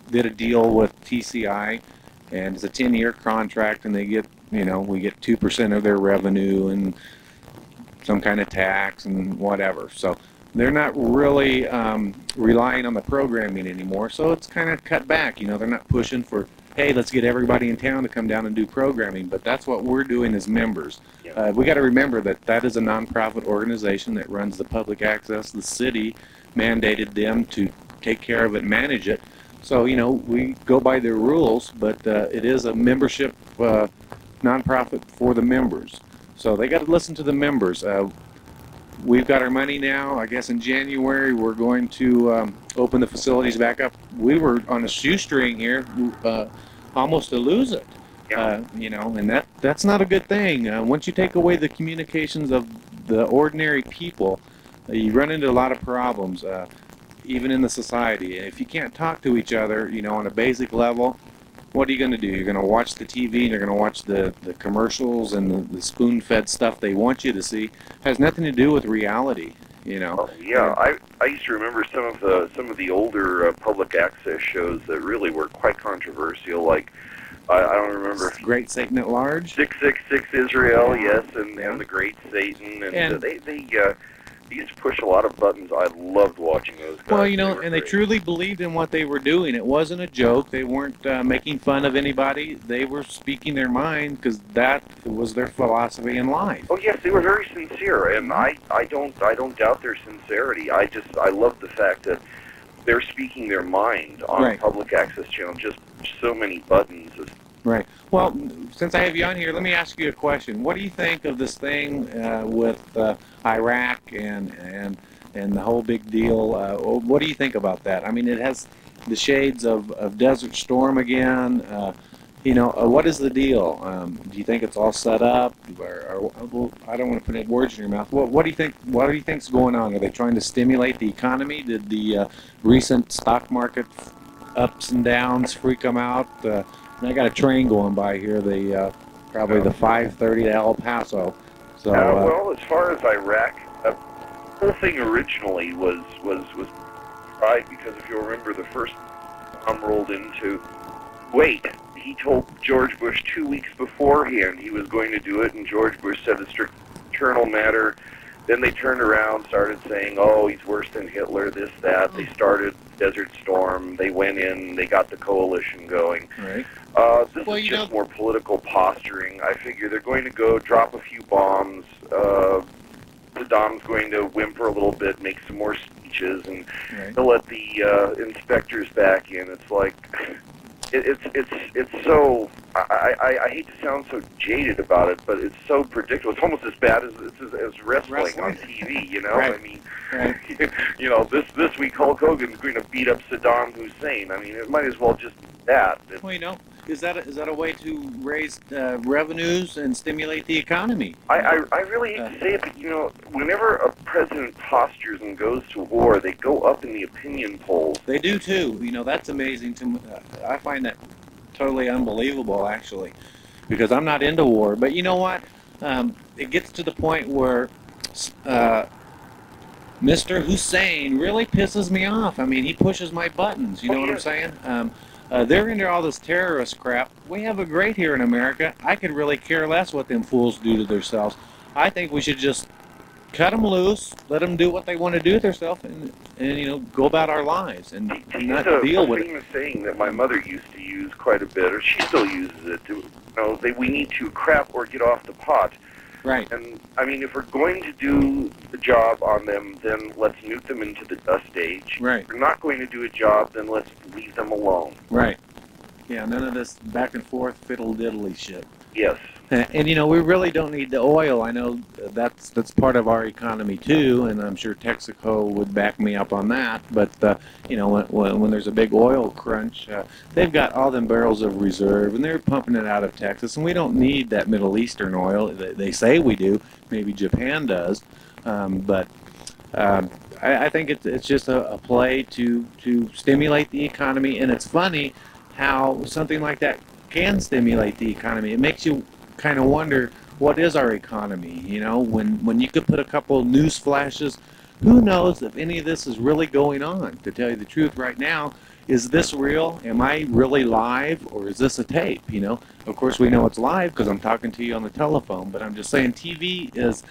did a deal with TCI, and it's a 10-year contract, and they get, you know, we get 2% of their revenue and some kind of tax and whatever. So they're not really relying on the programming anymore, so it's kind of cut back. You know, they're not pushing for, hey, let's get everybody in town to come down and do programming, but that's what we're doing as members. We got to remember that that is a nonprofit organization that runs the public access. The city mandated them to take care of it, manage it. So, you know, we go by their rules, but it is a membership nonprofit for the members. So they got to listen to the members. We've got our money now. I guess in January we're going to open the facilities back up. We were on a shoestring here, almost to lose it. You know, and that's not a good thing. Once you take away the communications of the ordinary people, you run into a lot of problems. even in the society. If you can't talk to each other, you know, on a basic level, what are you going to do? You're going to watch the TV, and you're going to watch the commercials and the spoon-fed stuff they want you to see. It has nothing to do with reality, you know. Yeah, I used to remember some of the older public access shows that really were quite controversial. Like I don't remember. Great Satan at Large. 666 Israel, yes, and the Great Satan, and they used to push a lot of buttons. I loved watching those guys. Well, you know, and they truly believed in what they were doing. It wasn't a joke. They weren't making fun of anybody. They were speaking their mind because that was their philosophy in life. Oh yes, they were very sincere, and I don't doubt their sincerity. I love the fact that they're speaking their mind on a public access channel. Just so many buttons. Right. Well, since I have you on here, let me ask you a question. What do you think of this thing with Iraq and the whole big deal? What do you think about that? I mean, it has the shades of Desert Storm again. You know, what is the deal? Do you think it's all set up? Or well, I don't want to put any words in your mouth. What do you think? What do you think's going on? Are they trying to stimulate the economy? Did the recent stock market ups and downs freak them out? I got a train going by here. Probably the 5:30 to El Paso. So well, as far as Iraq, the whole thing originally was right, because if you'll remember, the first bomb rolled into Kuwait. He told George Bush 2 weeks beforehand he was going to do it, and George Bush said it's strict internal matter. Then they turned around, started saying, oh, he's worse than Hitler, this, that. They started Desert Storm. They went in. They got the coalition going. Right. This is just more political posturing. I figure they're going to go drop a few bombs. Saddam's going to whimper a little bit, make some more speeches, and they'll let the inspectors back in. It's like... It's so, I hate to sound so jaded about it, but it's so predictable. It's almost as bad as wrestling on TV, you know? I mean, you know, this week Hulk Hogan's going to beat up Saddam Hussein. I mean, it might as well just be that. Well, you know, is that a way to raise revenues and stimulate the economy? I really hate to say it, but, you know, whenever a president postures and goes to war, they go up in the opinion polls. They do, too. You know, that's amazing to me. I find that totally unbelievable, actually, because I'm not into war. But you know what? It gets to the point where Mr. Hussein really pisses me off. I mean, he pushes my buttons. You know what I'm saying? They're into all this terrorist crap. We have it great here in America. I could really care less what them fools do to themselves. I think we should just cut them loose, let them do what they want to do with themselves, and you know, go about our lives and not deal with it. It's a famous saying that my mother used to use quite a bit, or she still uses it. You know, we need to crap or get off the pot. Right. And I mean, if we're going to do the job on them, then let's nuke them into the dust age. Right. If we're not going to do a job, then let's leave them alone. Right. Yeah, none of this back and forth fiddle-diddly shit. Yes. And you know, we really don't need the oil. I know that's part of our economy too, and I'm sure Texaco would back me up on that. But you know, when there's a big oil crunch, they've got all them barrels of reserve, and they're pumping it out of Texas, and we don't need that Middle Eastern oil. They say we do. Maybe Japan does, but I think it's just a play to stimulate the economy, and it's funny how something like that can stimulate the economy. It makes you kind of wonder, what is our economy? You know, when you could put a couple news flashes, who knows if any of this is really going on? To tell you the truth right now, is this real? Am I really live, or is this a tape? You know, of course we know it's live because I'm talking to you on the telephone, but I'm just saying TV is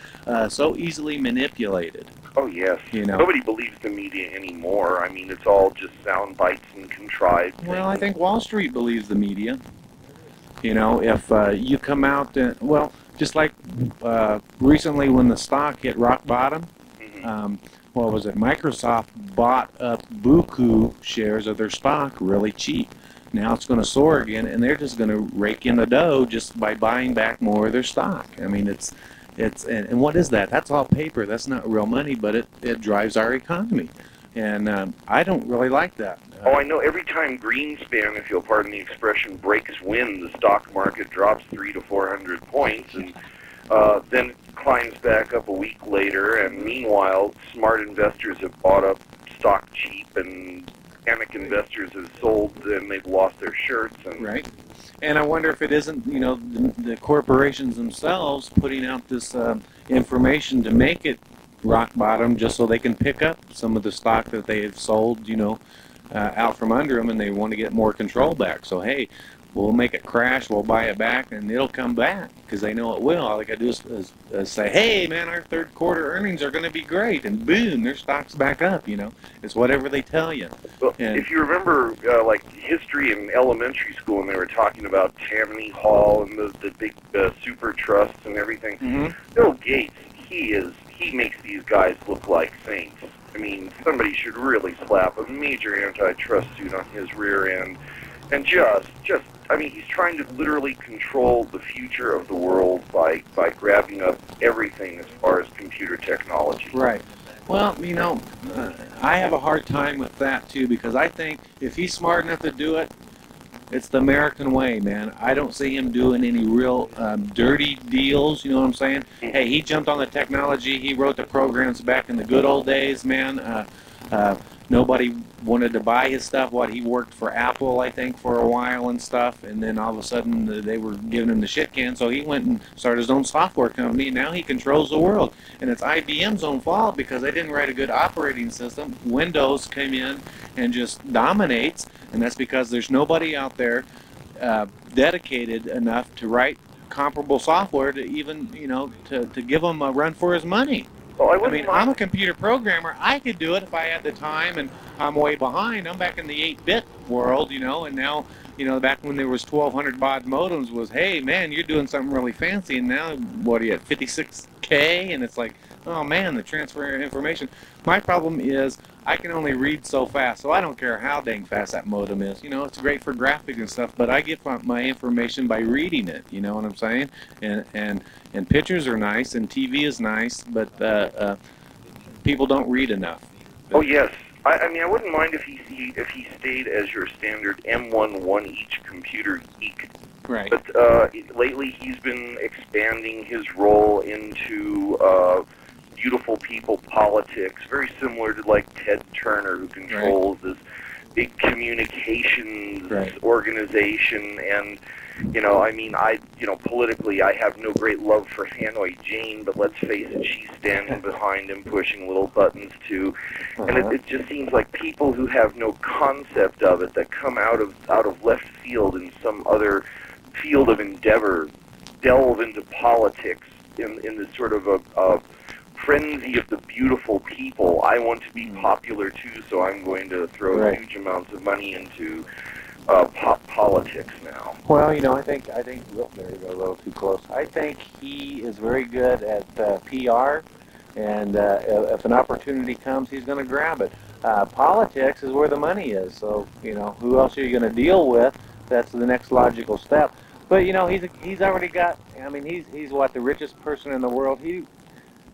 so easily manipulated. Oh yes. You know, nobody believes the media anymore. I mean, it's all just sound bites and contrived. Well, I think Wall Street believes the media. You know, if you come out, well, just like recently when the stock hit rock bottom, what was it? Microsoft bought up buku shares of their stock really cheap. Now it's going to soar again, and they're just going to rake in the dough just by buying back more of their stock. I mean, and what is that? That's all paper. That's not real money, but it drives our economy. And I don't really like that. Oh, I know. Every time Greenspan, if you'll pardon the expression, breaks wind, the stock market drops 300 to 400 points, and then climbs back up a week later. And meanwhile, smart investors have bought up stock cheap, and panic investors have sold and they've lost their shirts. And right. And I wonder if it isn't, you know, the corporations themselves putting out this information to make it rock bottom, just so they can pick up some of the stock that they have sold, you know, out from under them, and they want to get more control back. So hey, we'll make it crash, we'll buy it back, and it'll come back, because they know it will. All they got to do is say, hey man, our third quarter earnings are going to be great, and boom, their stock's back up. You know, it's whatever they tell you. Well, if you remember, like history in elementary school, and they were talking about Tammany Hall and the big super trusts and everything, Bill Gates, he makes these guys look like saints. I mean, somebody should really slap a major antitrust suit on his rear end. And just, I mean, he's trying to literally control the future of the world by grabbing up everything as far as computer technology. Right. Well, you know, I have a hard time with that, too, because I think if he's smart enough to do it, it's the American way, man. I don't see him doing any real dirty deals, you know what I'm saying? Hey, he jumped on the technology. He wrote the programs back in the good old days, man. Nobody wanted to buy his stuff. He worked for Apple, I think, for a while and stuff, and then all of a sudden they were giving him the shit can, so he went and started his own software company, and now he controls the world. And it's IBM's own fault, because they didn't write a good operating system. Windows came in and just dominates, and that's because there's nobody out there dedicated enough to write comparable software to even, you know, to give him a run for his money. Well, I mean, I'm a computer programmer. I could do it if I had the time, and I'm way behind. I'm back in the 8-bit world, you know, and now, you know, back when there was 1,200 baud modems was, hey, man, you're doing something really fancy, and now, what are you at, 56K? And it's like, oh, man, the transfer of information. My problem is I can only read so fast, so I don't care how dang fast that modem is. You know, it's great for graphics and stuff, but I get my information by reading it, you know what I'm saying? And pictures are nice, and TV is nice, but people don't read enough. Oh, yes. I mean, I wouldn't mind if he stayed as your standard M1 each computer geek. Right. But lately he's been expanding his role into beautiful people politics, very similar to like Ted Turner, who controls this big communications organization. And, you know, I mean, politically I have no great love for Hanoi Jane, but let's face it, she's standing behind him pushing little buttons too. And it just seems like people who have no concept of it, that come out of left field in some other field of endeavor, delve into politics in this sort of a frenzy of the beautiful people. I want to be popular too, so I'm going to throw huge amounts of money into politics now. Well, you know, I think, there you go, a little too close. I think he is very good at PR, and if an opportunity comes, he's going to grab it. Politics is where the money is, so, you know, who else are you going to deal with? That's the next logical step. But, you know, he's already got, I mean, he's what, the richest person in the world?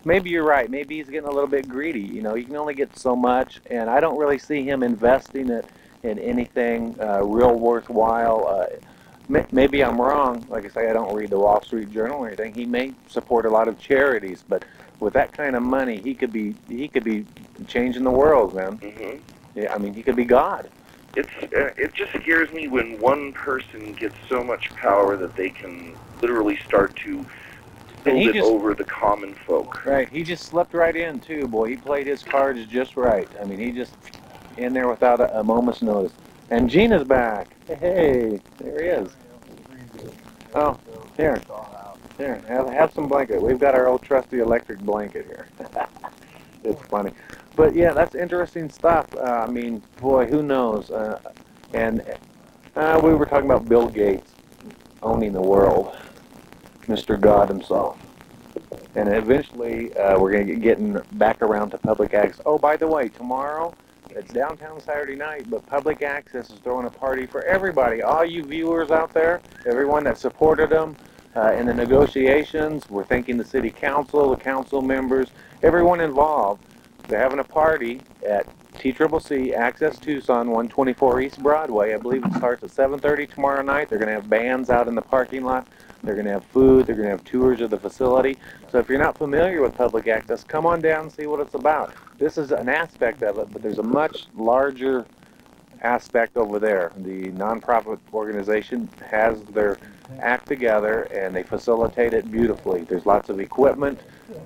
Maybe you're right. Maybe he's getting a little bit greedy. You know, you can only get so much, and I don't really see him investing it in anything real worthwhile. Maybe I'm wrong. Like I say, I don't read the Wall Street Journal or anything. He may support a lot of charities, but with that kind of money, he could be changing the world, man. Yeah, I mean, he could be God. It just scares me when one person gets so much power that they can literally start to build it over the common folk. Right. He just slipped right in too, boy. He played his cards just right. I mean, he just in there without a moment's notice. And Gina's back. Hey, there he is. Oh, here, have some blanket. We've got our old trusty electric blanket here. It's funny. But yeah, that's interesting stuff. I mean, boy, who knows? And we were talking about Bill Gates owning the world, Mr. God himself. And eventually, we're going to get getting back around to public access. Oh, by the way, tomorrow, it's downtown Saturday night, but public access is throwing a party for everybody. All you viewers out there, everyone that supported them in the negotiations, we're thanking the city council, the council members, everyone involved. They're having a party at TCCC Access Tucson, 124 East Broadway. I believe it starts at 7:30 tomorrow night. They're going to have bands out in the parking lot. They're going to have food. They're going to have tours of the facility. So if you're not familiar with public access, come on down and see what it's about. This is an aspect of it, but there's a much larger aspect over there. The nonprofit organization has their act together and they facilitate it beautifully. There's lots of equipment,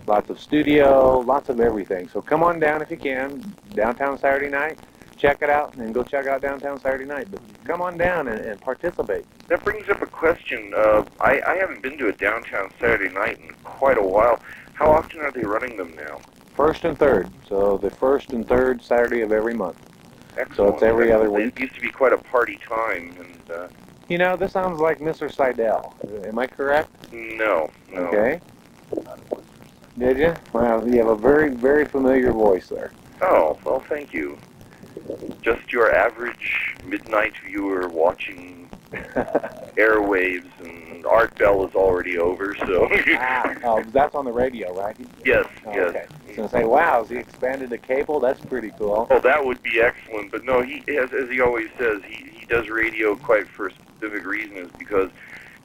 lots of studio, lots of everything. So come on down if you can, downtown Saturday night, check it out, and go check out downtown Saturday night. But come on down and participate. That brings up a question. I haven't been to a downtown Saturday night in quite a while. How often are they running them now? First and third. So the first and third Saturday of every month. Excellent. So it's every other week. It used to be quite a party time. And you know, this sounds like Mr. Seidel. Am I correct? No. Okay. Did you? Well, you have a very, very familiar voice there. Oh, well, thank you. Just your average midnight viewer watching airwaves, and Art Bell is already over, so... Oh, that's on the radio, right? Yes, oh, yes. Okay. I was going to say, wow, has he expanded the cable? That's pretty cool. Oh, that would be excellent, but no, he has, as he always says, he does radio quite for a specific reason, is because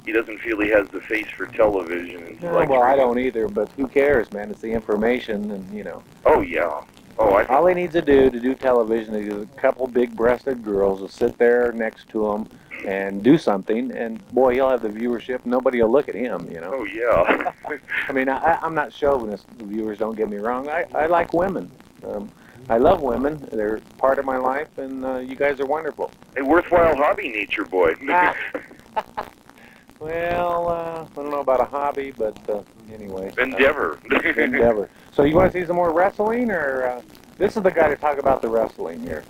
he doesn't feel he has the face for television. And No, well, I don't either, but who cares, man? It's the information, and, you know. Oh, yeah. All he needs to do television is a couple big-breasted girls will sit there next to him and do something, and boy, he'll have the viewership. Nobody will look at him, you know. Oh, yeah. I mean, I'm not chauvinist, the viewers, don't get me wrong. I like women. I love women. They're part of my life, and you guys are wonderful. A worthwhile hobby, Nature Boy. Well, I don't know about a hobby, but anyway. Endeavor. Endeavor. So you want to see some more wrestling, or this is the guy to talk about the wrestling here.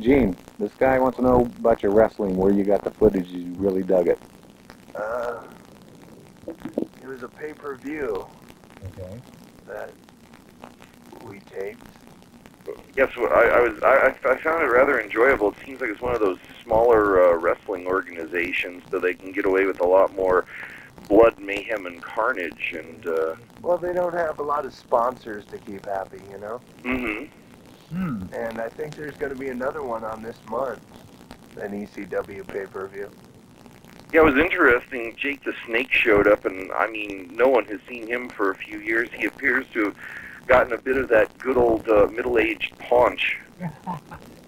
Gene, this guy wants to know about your wrestling, where you got the footage, you really dug it. It was a pay-per-view. Okay. That we taped. Yes, I found it rather enjoyable. It seems like it's one of those smaller wrestling organizations, so they can get away with a lot more blood, mayhem, and carnage. And well, they don't have a lot of sponsors to keep happy, you know. Mm-hmm. And I think there's going to be another one on this month, an ECW pay-per-view. Yeah, it was interesting. Jake the Snake showed up, and I mean, no one has seen him for a few years. He appears to have gotten a bit of that good old middle-aged paunch. A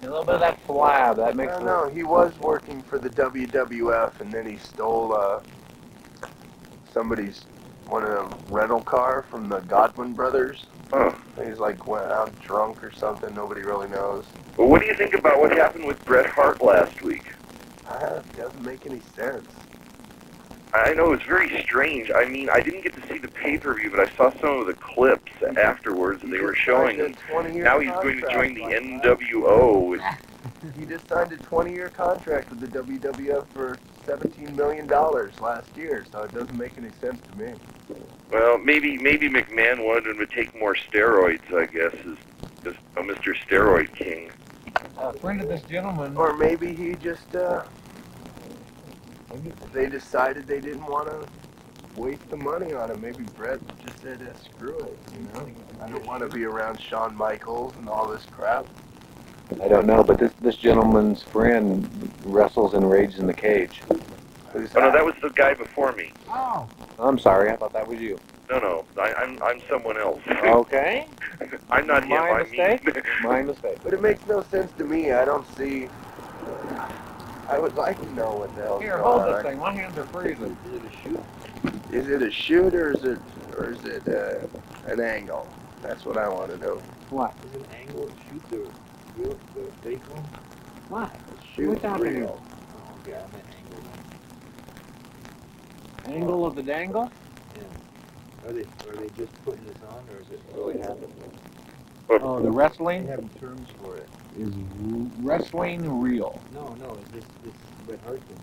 little bit of that flab. That makes. No, he was working for the WWF, and then he stole one of the rental car from the Godwin brothers. Oh. He's like went out drunk or something. Nobody really knows. Well, what do you think about what happened with Bret Hart last week? It doesn't make any sense. I know, it's very strange. I mean, I didn't get to see the pay-per-view, but I saw some of the clips afterwards that they were showing. And now he's going to join the NWO. He just signed a 20-year contract with the WWF for $17 million last year, so it doesn't make any sense to me. Well, maybe McMahon wanted him to take more steroids, I guess, as just a Mr. Steroid King. A friend of this gentleman. Or maybe he just, they decided they didn't want to waste the money on it. Maybe Brett just said, screw it, you know? I don't want to be around Shawn Michaels and all this crap. I don't know, but this gentleman's friend wrestles in Rage in the Cage. Oh, no, that was the guy before me. Oh. I'm sorry, I thought that was you. No, I'm someone else. Okay. I'm not him, My I'm mistake? me. My mistake. But it makes no sense to me. I don't see... I would like to know what the hell's Here, going hold on. this thing. My hands are freezing. Is it a shoot or is it an angle? That's what I want to know. What? Is it an angle to shoot the fake one? What? Shoot What's happening? real. Oh, okay, I meant angle. Angle of the dangle? Yeah. Are they just putting this on, or is it really happening? Oh, the wrestling They have terms for it. is wrestling real. No, this Bret Hart thing.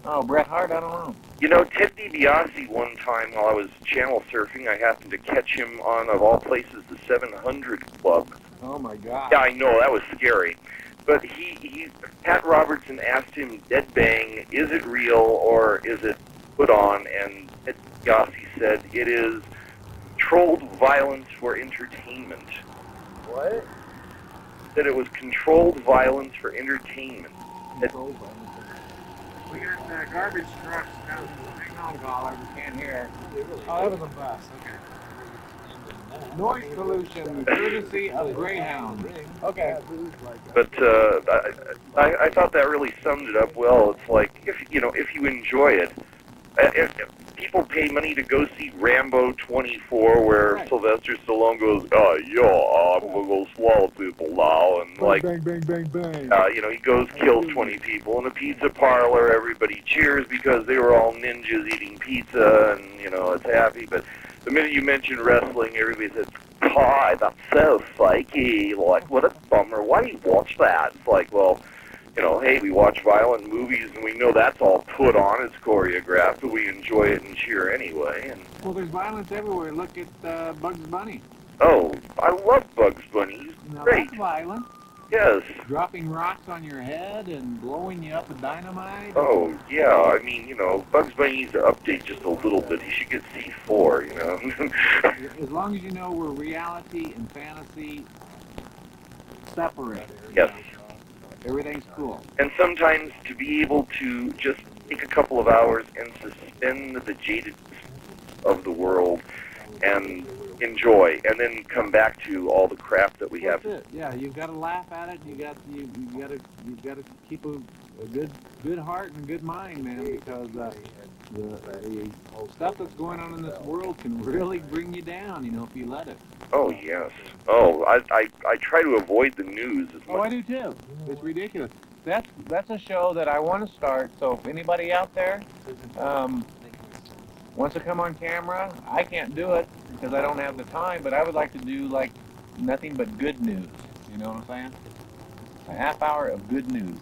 Oh, Bret Hart, I don't know. You know, Ted DiBiase, one time while I was channel surfing, I happened to catch him on, of all places, the 700 Club. Oh my God. Yeah, I know, that was scary. But Pat Robertson asked him, dead bang, is it real or is it put on? And Ted DiBiase said, it is controlled violence for entertainment. What? that it was controlled violence for entertainment. We got garbage trucks down. Hang on, caller. We can't hear. Oh, that was a bus. Okay. Noise pollution, courtesy of Greyhound. Okay. But I thought that really summed it up well. It's like, if you enjoy it, if people pay money to go see Rambo 24, where Sylvester Stallone goes, I'm gonna go swallow people now, and like, bang, bang, bang, bang. He goes, kills 20 people in a pizza parlor. Everybody cheers because they were all ninjas eating pizza, and it's happy. But the minute you mention wrestling, everybody says, "God, that's so psyche. Like, what a bummer. Why do you watch that?" It's like, well, hey, we watch violent movies and we know that's all put on, it's choreographed, but we enjoy it and cheer anyway. And well, there's violence everywhere. Look at Bugs Bunny. oh, I love Bugs Bunny. He's Now great. that's violent. Yes. Dropping rocks on your head and blowing you up with dynamite. Oh, yeah. I mean, Bugs Bunny needs to update just a little bit. He should get C4, As long as you know where reality and fantasy separate. Yes. Everything's cool. And sometimes to be able to just take a couple of hours and suspend the jadedness of the world and enjoy, and then come back to all the crap that we have. That's it. Yeah, you've got to laugh at it. You've got to keep a good heart and a good mind, man, because the stuff that's going on in this world can really bring you down, if you let it. Oh, yes. Oh, I try to avoid the news as much. Oh, I do too. It's ridiculous. That's a show that I want to start. So if anybody out there wants to come on camera, I can't do it because I don't have the time. But I would like to do like nothing but good news. You know what I'm saying? A half hour of good news.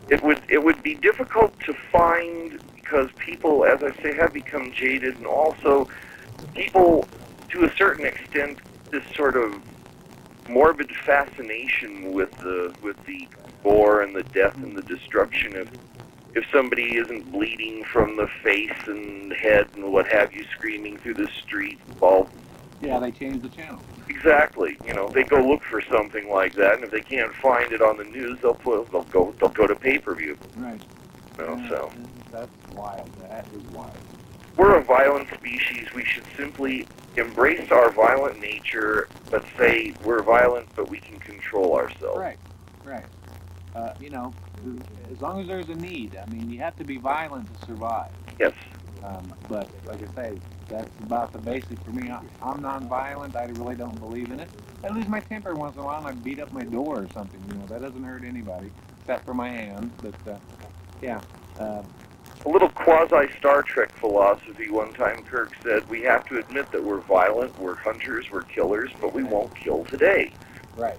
It would be difficult to find because people, as I say, have become jaded, and also people, to a certain extent, this sort of morbid fascination with the gore and the death and the destruction. If somebody isn't bleeding from the face and head and what have you, screaming through the street, well, yeah, they changed the channel. Exactly. They go look for something like that, and if they can't find it on the news, they'll go to pay-per-view. Right. So that's wild. That is wild. We're a violent species. We should simply embrace our violent nature, but say we're violent, but we can control ourselves. Right. Right. As long as there's a need. I mean, you have to be violent to survive. Yes. But like I say, that's about the basic for me. I'm non-violent. I really don't believe in it. I lose my temper once in a while and I beat up my door or something. That doesn't hurt anybody except for my hands. But yeah. A little quasi-Star Trek philosophy. One time Kirk said, we have to admit that we're violent, we're hunters, we're killers, but we won't kill today. Right.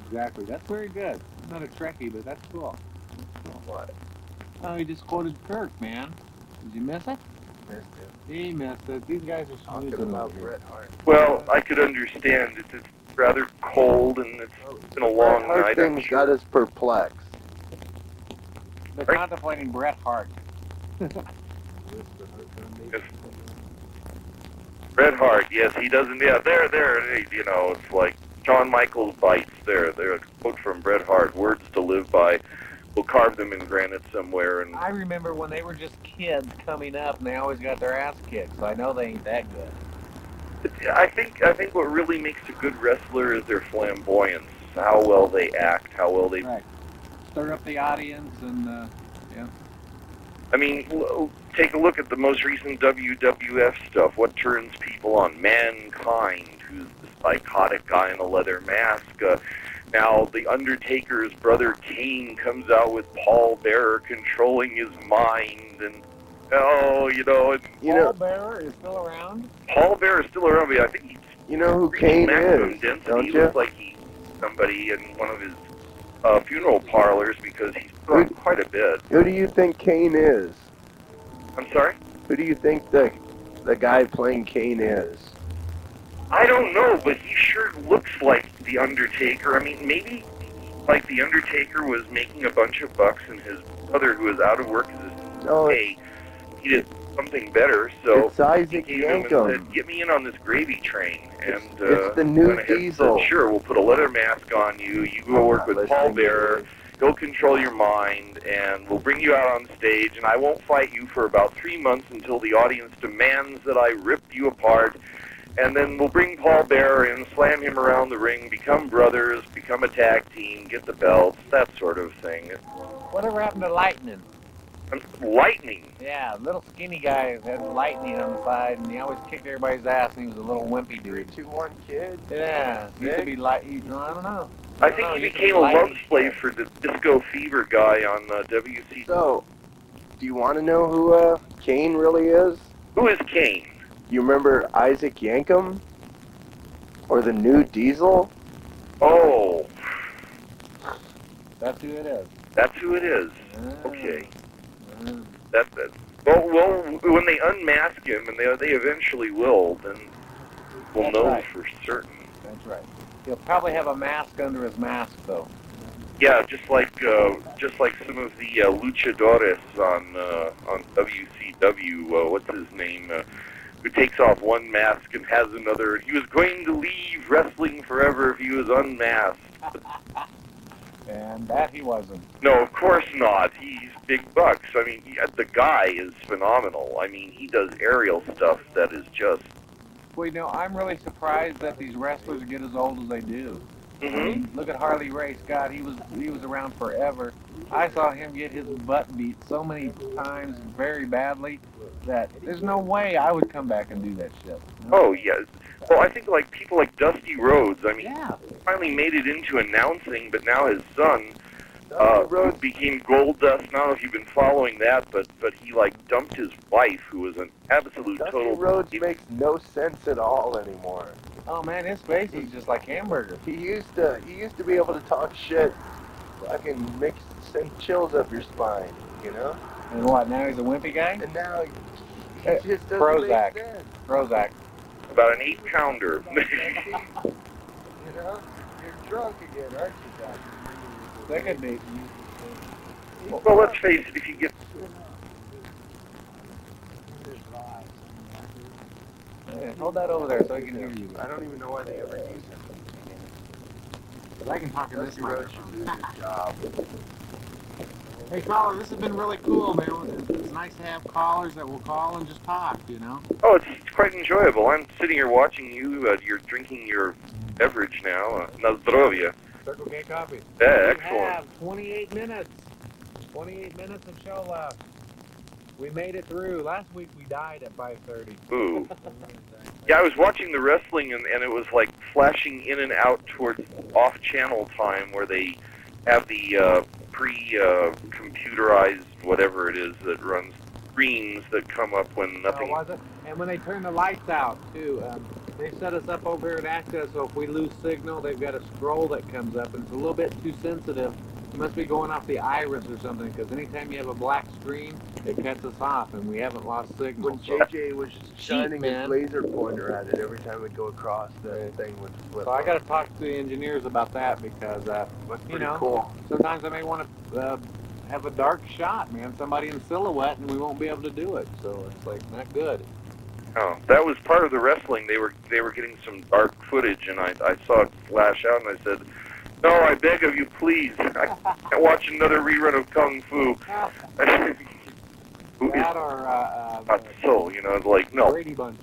Exactly. That's very good. I'm not a Trekkie, but that's cool. What? Oh, he just quoted Kirk, man. Did you miss it? Missed it. He missed it. These guys are Talking about Bret Hart. Well, I could understand. It's rather cold and it's been a long night. Things got us perplexed. They're contemplating Bret Hart. Bret Hart, yes, he doesn't. Yeah, there. It's like Shawn Michaels bites. They're a quote from Bret Hart. Words to live by. We'll carve them in granite somewhere. And I remember when they were just kids coming up, and they always got their ass kicked. So I know they ain't that good. I think what really makes a good wrestler is their flamboyance. How well they act. How well they stir up the audience, and yeah. I mean, take a look at the most recent WWF stuff. What turns people on? Mankind, who's the psychotic guy in a leather mask. Now, The Undertaker's brother Kane comes out with Paul Bearer controlling his mind, and Paul Bearer is still around. Paul Bearer is still around, but I think he's. You know who Kane is, don't He you? looks like he's somebody in one of his funeral parlors because he's grown quite a bit. Who do you think Kane is? I'm sorry? Who do you think the guy playing Kane is? I don't know, but he sure looks like The Undertaker. I mean, maybe like The Undertaker was making a bunch of bucks and his brother, who was out of work, he did something better. So It's Isaac he came to him and Yankum. said, "Get me in on this gravy train." And It's the new went ahead and Diesel. said, "Sure, we'll put a leather mask on you. You go work with Paul Bearer. He'll control your mind, and we'll bring you out on stage. And I won't fight you for about 3 months until the audience demands that I rip you apart. And then we'll bring Paul Bearer in, slam him around the ring, become brothers, become a tag team, get the belts, that sort of thing." Whatever happened to Lightning? Lightning? Yeah, little skinny guy that had lightning on the side, and he always kicked everybody's ass, and he was a little wimpy dude. 3-2-1 kid? Yeah, he used to be light. No, I don't know. I think he became a love slave for the Disco Fever guy on WC. So, do you want to know who Kane really is? Who is Kane? You remember Isaac Yankum? Or the new Diesel? Oh. That's who it is. That's who it is. Okay. That's it. Well, when they unmask him, and they eventually will, then we'll That's know right. for certain. That's right. He'll probably have a mask under his mask, though. Yeah, just like some of the luchadores on WCW. What's his name? Who takes off one mask and has another. He was going to leave wrestling forever if he was unmasked. And that he wasn't. No, of course not. He's big bucks. I mean, the guy is phenomenal. I mean, he does aerial stuff that is just... Well, you know, I'm really surprised that these wrestlers get as old as they do. I mean, look at Harley Race. God, he was around forever. I saw him get his butt beat so many times very badly that there's no way I would come back and do that shit. Oh, yes. Well, I think like people like Dusty Rhodes, I mean, finally made it into announcing, but now his son became Goldust. I don't know if you've been following that, but he like dumped his wife, who was an absolute Dusty total... Rhodes makes no sense at all anymore. Oh man, his face is just like hamburger. He used to be able to talk shit. Fucking send chills up your spine, you know? And what, now he's a wimpy guy? And now he just doesn't Prozac. make sense. Prozac. About an 8-pounder. You know? You're drunk again, aren't you, Doc? That could be. Well, let's face it, if you get... Yeah, hold that over there so I can hear you. I don't even know why they ever use it. But I can talk in this Dusty Rhodes should do a good job. Hey, caller, this has been really cool, man. It's nice to have callers that will call and just talk, you know? Oh, it's quite enjoyable. I'm sitting here watching you. You're drinking your beverage now. Na zdrowie. Circle K coffee. Yeah, We excellent. have 28 minutes. 28 minutes of show left. We made it through. Last week we died at 5:30. Ooh. Yeah, I was watching the wrestling, and it was like flashing in and out towards off-channel time where they have the pre-computerized whatever it is that runs screens that come up when nothing... Oh, was it? And when they turn the lights out, too, they set us up over here at Access, so if we lose signal, they've got a scroll that comes up, and it's a little bit too sensitive. It must be going off the iris or something, because anytime you have a black screen, it cuts us off, and we haven't lost signal. When JJ was shining his man. laser pointer at it every time we'd go across, the thing would flip. So I got to talk to the engineers about that, because, you know, cool. sometimes I may want to have a dark shot, man, somebody in silhouette, and we won't be able to do it, so it's, like, not good. Oh, that was part of the wrestling. They were getting some dark footage, and I saw it flash out, and I said, "No, I beg of you, please. I can't watch another rerun of Kung Fu." That or, Not so, you know, it's like, no. Brady Bunch.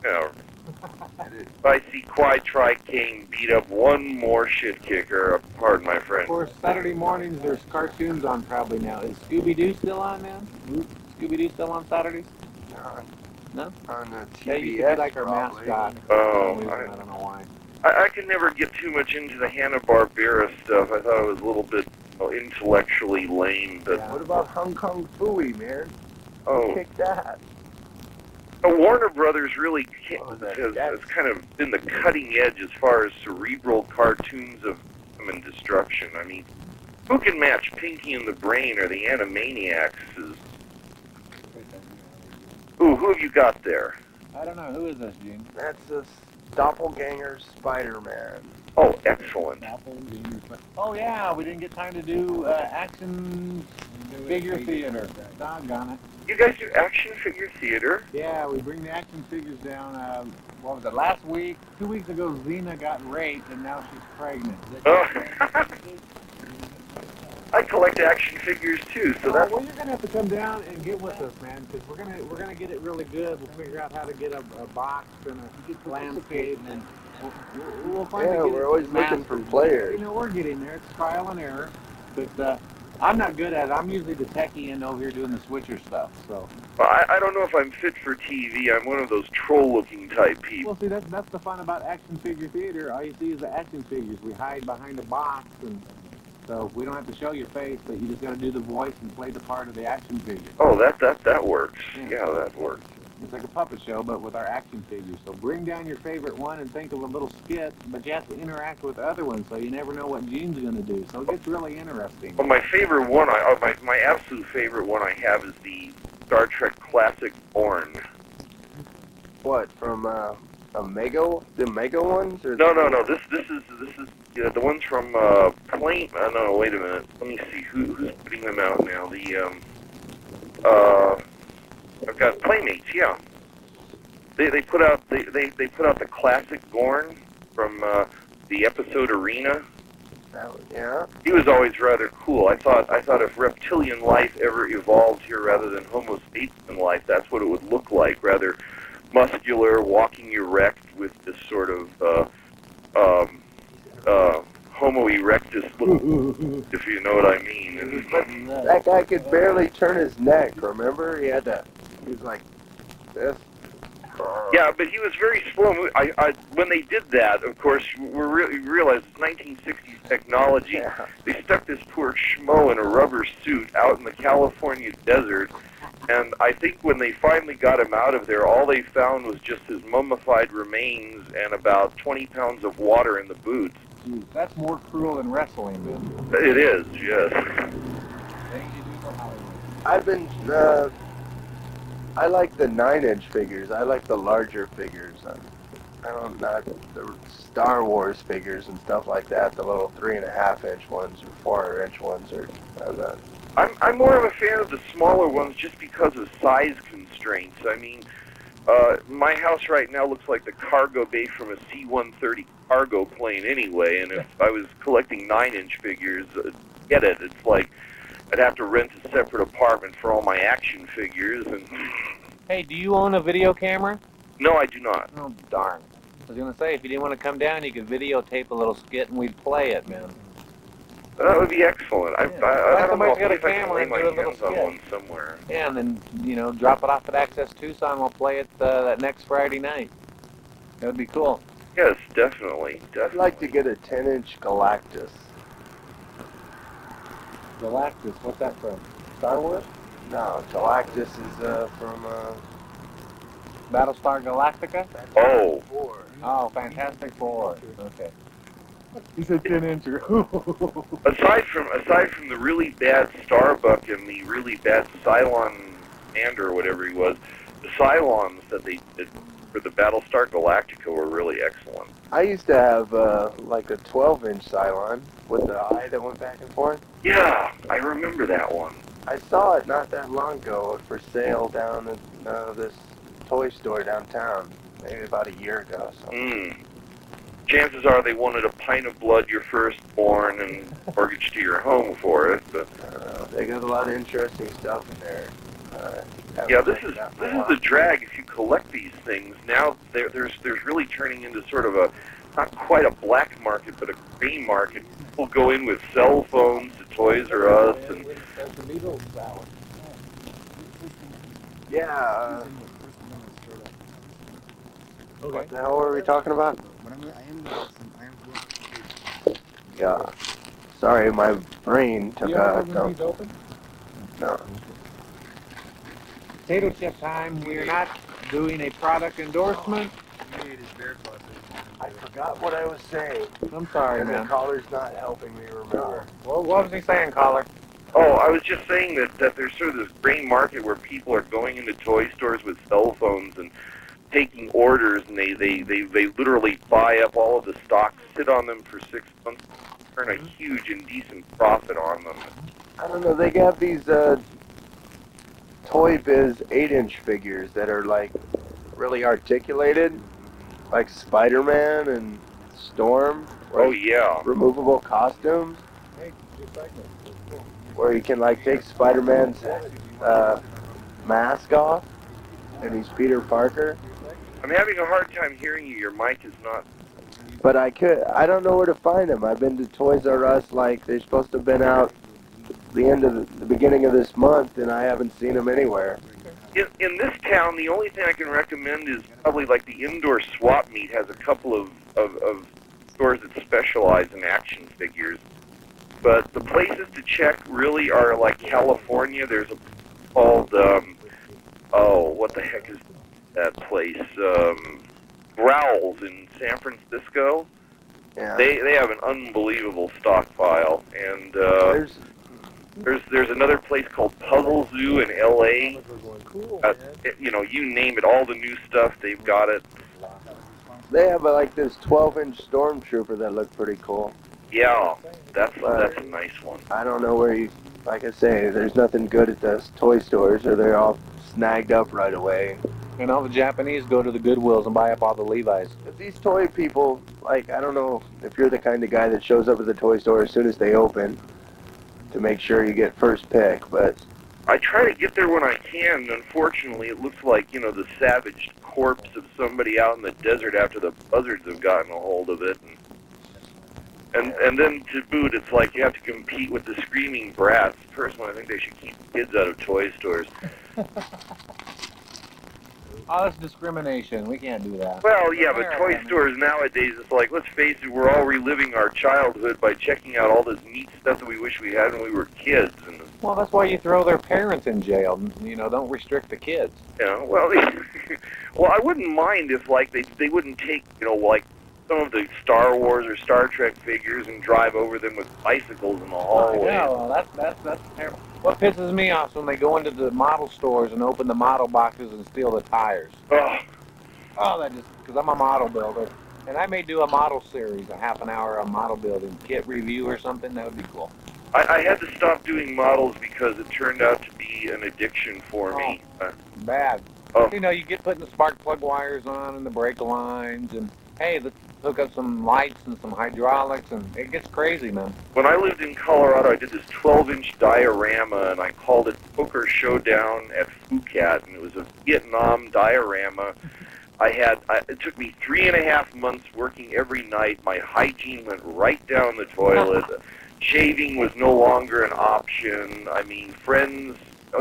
You know, if I see Kwai Tri Kane beat up one more shit kicker, pardon my Of friend. course, Saturday mornings there's cartoons on probably now. Is Scooby-Doo still on now? Scooby-Doo still on Saturdays? No? On the They used to TBS, be like our probably. mascot. Oh, I don't know why. I could never get too much into the Hanna-Barbera stuff. I thought it was a little bit intellectually lame. But What about Hong Kong Phooey, man? Oh. Kick that. Warner Brothers really has kind of been the cutting edge as far as cerebral cartoons of human destruction. I mean, who can match Pinky and the Brain or the Animaniacs? Ooh, who have you got there? I don't know. Who is this, Gene? That's this doppelganger Spider-Man. Oh, excellent. Oh, yeah. We didn't get time to do Action Figure theater. Doggone it. You guys do action figure theater? Yeah, we bring the action figures down. What was it? Last week, 2 weeks ago, Xena got raped, and now she's pregnant. Oh. I collect action figures too, so that's. Well, you're gonna have to come down and get with us, man, because we're gonna get it really good. We'll figure out how to get a box and a landscape, and we'll find. Yeah, we're always looking for players. You know, we're getting there. It's trial and error, but I'm not good at it. I'm usually the techie end over here doing the switcher stuff. So. I don't know if I'm fit for TV. I'm one of those troll-looking type people. Well, see, that's the fun about action figure theater. All you see is the action figures. We hide behind a box, and so we don't have to show your face, but you just got to do the voice and play the part of the action figure. Oh, that works. Yeah, that works. It's like a puppet show, but with our action figures. So bring down your favorite one and think of a little skit, but you have to interact with other ones, so you never know what Gene's going to do. So it gets really interesting. Well, my favorite one, my absolute favorite one I have is the Star Trek classic Born. What, from Mego? The Mego ones? Or No. This is the ones from Plane. No, wait a minute. Let me see who's putting them out now. I've got Playmates. Yeah. They put out they put out the classic Gorn from the episode Arena. Yeah. He was always rather cool. I thought if reptilian life ever evolved here rather than Homo sapien life, that's what it would look like. Rather muscular, walking erect with this sort of Homo erectus look, if you know what I mean. And, that guy could barely turn his neck, remember? He was like this. yeah, but he was very slow. When they did that, of course, we realized it's 1960s technology. Yeah. They stuck this poor schmo in a rubber suit out in the California desert, and I think when they finally got him out of there, all they found was just his mummified remains and about 20 pounds of water in the boots. Jeez, that's more cruel than wrestling, man. It is, yes. I've been, I like the 9-inch figures. I like the larger figures. Not the Star Wars figures and stuff like that. The little 3.5-inch ones or 4-inch ones are. I'm more of a fan of the smaller ones just because of size constraints. I mean, my house right now looks like the cargo bay from a C-130 cargo plane anyway, and if I was collecting 9-inch figures, get it, it's like I'd have to rent a separate apartment for all my action figures. And Hey, do you own a video camera? No, I do not. Oh, darn. I was going to say, if you didn't want to come down, you could videotape a little skit and we'd play it, man. That would be excellent. I don't know got a if I can camera lay and my do a little hands on skit. one somewhere. Yeah, and then, you know, drop it off at Access Tucson. We'll play it that next Friday night. That would be cool. Yes, definitely. I'd like to get a 10-inch Galactus. Galactus, what's that from? Star Wars? No, Galactus is from Battlestar Galactica? Oh. Oh, Fantastic Four. Okay. He said 10-incher. aside from the really bad Starbuck and the really bad Cylon Commander or whatever he was, the Cylons that they did for the Battlestar Galactica were really excellent. I used to have like a 12-inch Cylon with the eye that went back and forth. Yeah, I remember that one. I saw it not that long ago for sale down at this toy store downtown, maybe about a year ago. So. Chances are they wanted a pint of blood, your firstborn, and mortgage to your home for it. But they got a lot of interesting stuff in there. Yeah, this is the drag. If you collect these things now, there's really turning into sort of a not quite a black market, but a gray market. People go in with cell phones to Toys R Us and. Yeah. What the hell were we talking about? Yeah. Sorry, my brain took a dump. No. Potato chip time. We're not doing a product endorsement. I forgot what I was saying. I'm sorry, and man. the caller's not helping me remember. Well, what was he saying, caller? Oh, I was just saying that there's sort of this gray market where people are going into toy stores with cell phones and taking orders, and they literally buy up all of the stock, sit on them for 6 months, earn a huge indecent profit on them. I don't know, they got these Toy Biz 8-inch figures that are like really articulated, like Spider-Man and Storm. Oh, yeah. Removable costumes. Where you can like take Spider-Man's mask off and he's Peter Parker. I'm having a hard time hearing you. Your mic is not... But I don't know where to find them. I've been to Toys R Us, like they're supposed to have been out the beginning of this month, and I haven't seen them anywhere. In this town, the only thing I can recommend is probably like the indoor swap meet has a couple of stores that specialize in action figures. But the places to check really are like California. There's a called, oh, what the heck is that place? Growls in San Francisco. Yeah. They have an unbelievable stockpile, and there's another place called Puzzle Zoo in L.A. You know, you name it, all the new stuff, they've got it. They have like this 12-inch Stormtrooper that looked pretty cool. Yeah, that's a nice one. I don't know where you, like I say, there's nothing good at the toy stores, or they're all snagged up right away. And all the Japanese go to the Goodwills and buy up all the Levi's. But these toy people, like, I don't know if you're the kind of guy that shows up at the toy store as soon as they open to make sure you get first pick, but... I try to get there when I can, and unfortunately it looks like, you know, the savaged corpse of somebody out in the desert after the buzzards have gotten a hold of it. And then to boot, it's like you have to compete with the screaming brats. Personally, I think they should keep kids out of toy stores. Oh, that's discrimination. We can't do that. Well, yeah, but toy stores nowadays, it's like, let's face it, we're all reliving our childhood by checking out all this neat stuff that we wish we had when we were kids. And, well, that's why you throw their parents in jail. You know, don't restrict the kids. you know, well, well, I wouldn't mind if, like, they wouldn't take, you know, like, some of the Star Wars or Star Trek figures and drive over them with bicycles in the hallway. Yeah, well, that's terrible. What pisses me off is when they go into the model stores and open the model boxes and steal the tires. Oh, that just, because I'm a model builder. And I may do a model series, a half an hour on model building, kit review or something. That would be cool. I had to stop doing models because it turned out to be an addiction for me. Bad. You know, you get putting the spark plug wires on and the brake lines, and hey, let's hook up some lights and some hydraulics, and it gets crazy, man. When I lived in Colorado, I did this 12-inch diorama, and I called it Poker Showdown at Phuket, and it was a Vietnam diorama. It took me 3.5 months working every night. My hygiene went right down the toilet. Shaving was no longer an option. I mean,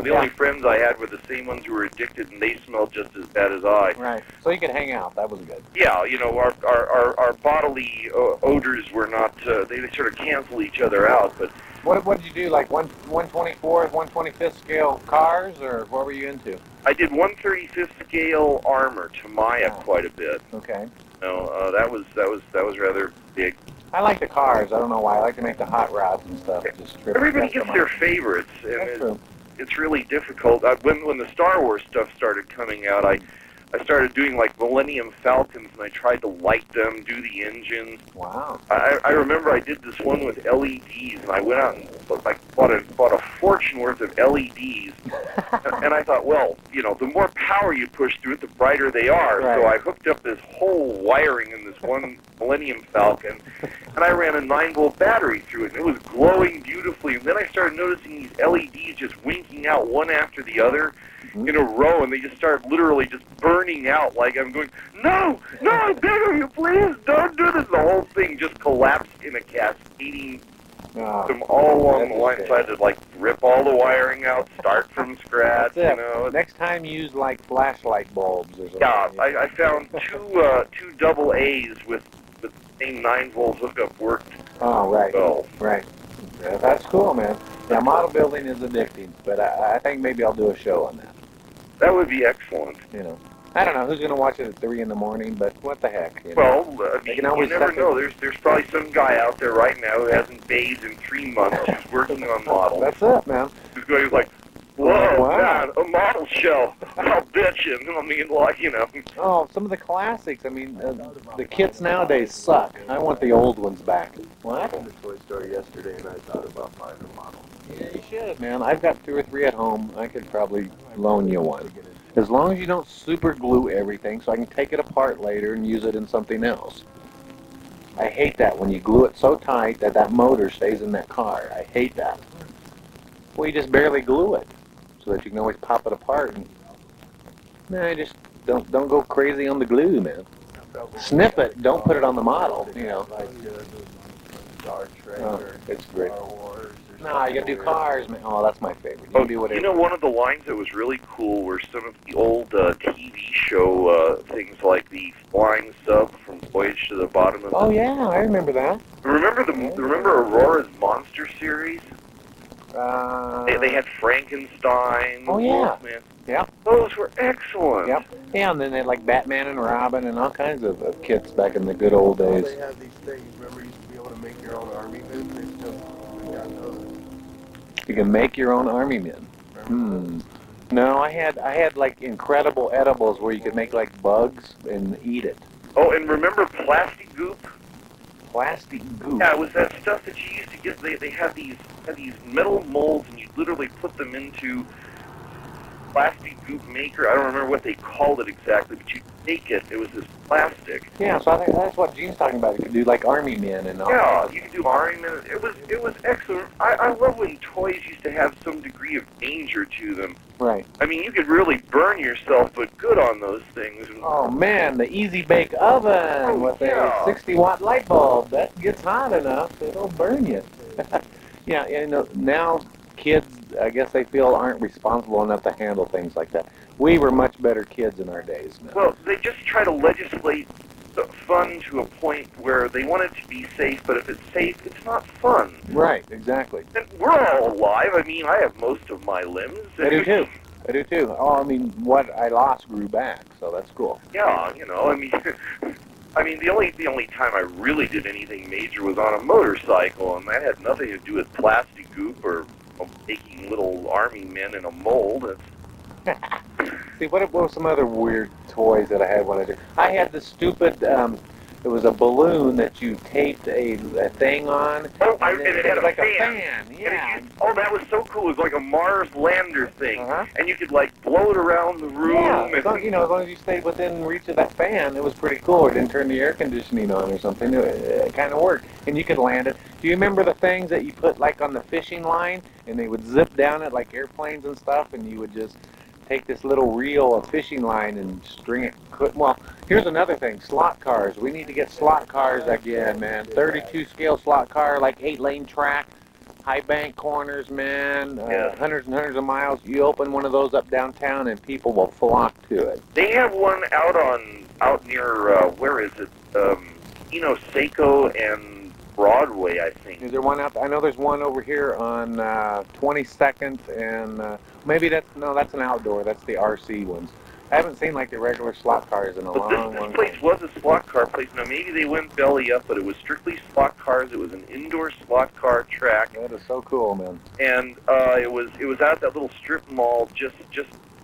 the only friends I had were the same ones who were addicted, and they smelled just as bad as I. Right. So you could hang out. That was good. Yeah, you know, our bodily odors were not, they sort of cancel each other out, but... What did you do, like 1/24th, 1/25th scale cars, or what were you into? I did 1/35th scale armor, Tamiya, quite a bit. Okay. No, that was rather big. I like the cars. I don't know why. I like to make the hot rods and stuff. Just Everybody gets their favorites, and it's really difficult. When the Star Wars stuff started coming out, I started doing like Millennium Falcons, and I tried to light them, do the engines. Wow. I remember I did this one with LEDs, and I went out and bought a fortune worth of LEDs, and I thought, well, you know, the more power you push through it, the brighter they are. Right. So I hooked up this whole wiring in this one Millennium Falcon, and I ran a 9-volt battery through it, and it was glowing beautifully. And then I started noticing these LEDs just winking out one after the other in a row, and they just started literally just burning out. Like I'm going, no, I beg of you, please, don't do this. The whole thing just collapsed in a cascading them all along the line. So I had to like rip all the wiring out, start from scratch. That's it. You know. Next time, use like flashlight bulbs or something. Yeah, I found two double A's with the same 9-volt hookup worked. Oh, right. Well. Right. Yeah, that's cool, man. Yeah, model building is addicting, but I think maybe I'll do a show on that. That would be excellent. You know, I don't know who's going to watch it at 3 in the morning, but what the heck? You know? Well, I mean, you never know. There's probably some guy out there right now who hasn't bathed in 3 months who's working on models. That's it, man. Who's going like, whoa, wow. man, a model old show. I'll bet you. I mean, like, you know. Oh, some of the classics. I mean, the kits nowadays suck. I want the old ones back. What? I went to the toy store yesterday and I thought about buying a model. Yeah, you should, man. I've got 2 or 3 at home. I could probably loan you one. As long as you don't super glue everything so I can take it apart later and use it in something else. I hate that when you glue it so tight that that motor stays in that car. I hate that. Well, you just barely glue it so that you can always pop it apart. And, nah, just don't go crazy on the glue, man. Snip it. Don't put it on the model, you know. Star Trek Oh, it's great. Star Wars. No, you gotta do cars, man. Oh, that's my favorite. You Oh, can do whatever. you know, one of the lines that was really cool were some of the old TV show things like the flying sub from Voyage to the Bottom of the... Oh yeah, I remember that. Remember Aurora's Monster series? They had Frankenstein. Oh yeah. Wolfman. Yeah. Those were excellent. Yep. Yeah, and then they had like Batman and Robin and all kinds of kits back in the good old days. They had these things. Remember, you used to be able to make your own army men. They still got those. You can make your own army men. No, I had like incredible edibles where you could make like bugs and eat it. Oh, and remember Plastic Goop? Plastic Goop. Yeah, it was that stuff that you used to get. They had these metal molds, and you literally put them into Plastic Goop maker. I don't remember what they called it exactly, but you make it. It was this plastic. Yeah, so I think that's what Gene's talking about. You could do like army men and all. Yeah, you could do Army Men. It was excellent. I love when toys used to have some degree of danger to them. Right. I mean, you could really burn yourself, but good on those things. Oh man, the Easy Bake Oven with a 60-watt light bulb. That gets hot enough, it'll burn you. Yeah, you know, now kids, I guess they feel aren't responsible enough to handle things like that. We were much better kids in our days now. Well, they just try to legislate fun to a point where they want it to be safe, but if it's safe, it's not fun. Right, exactly. And we're all alive. I mean, I have most of my limbs. I do too. I do too. Oh, I mean, what I lost grew back, so that's cool. Yeah, you know, I mean, the only time I really did anything major was on a motorcycle, and that had nothing to do with Plastic Goop or making little army men in a mold. See, what were some other weird toys that I had when I did? I had the stupid, it was a balloon that you taped a thing on. Oh, and it had like a fan. Yeah. Oh, that was so cool. It was like a Mars lander thing. And you could, like, blow it around the room. Yeah, as long, you know, as long as you stayed within reach of that fan, it was pretty cool. It didn't turn the air conditioning on or something. It kind of worked. And you could land it. Do you remember the things that you put, like, on the fishing line? And they would zip down it like airplanes and stuff, and you would just take this little reel of fishing line and string it. Well, here's another thing, slot cars. We need to get slot cars again, man. 32 scale slot car, like 8-lane track, high bank corners, man. Hundreds and hundreds of miles. You open one of those up downtown and people will flock to it. They have one out near, where is it? Seiko and Broadway, I think. Is there one out there? I know there's one over here on 22nd and maybe that's an outdoor. That's the RC ones. I haven't seen like the regular slot cars in a long This place was a slot car place. Now maybe they went belly up, but it was strictly slot cars. It was an indoor slot car track. That is so cool, man. And it was out at that little strip mall just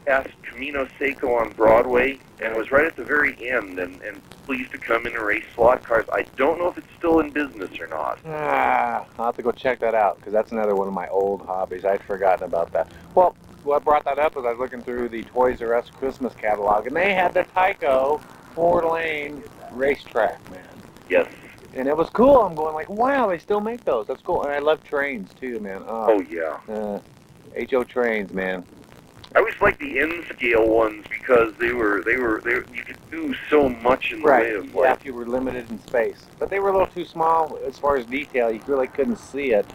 past Camino Seco on Broadway, and it was right at the very end. And people used to come in and race slot cars. I don't know if it's still in business or not. I'll have to go check that out because that's another one of my old hobbies. I'd forgotten about that. Well, what brought that up is I was looking through the Toys R Us Christmas catalog, and they had the Tyco 4-lane racetrack, man. Yes. And it was cool. I'm going like, wow, they still make those. That's cool. And I love trains too, man. Oh yeah. HO trains, man. I always liked the N-scale ones because they were you could do so much in the way of yeah, if you were limited in space. But they were a little too small as far as detail. You really couldn't see it.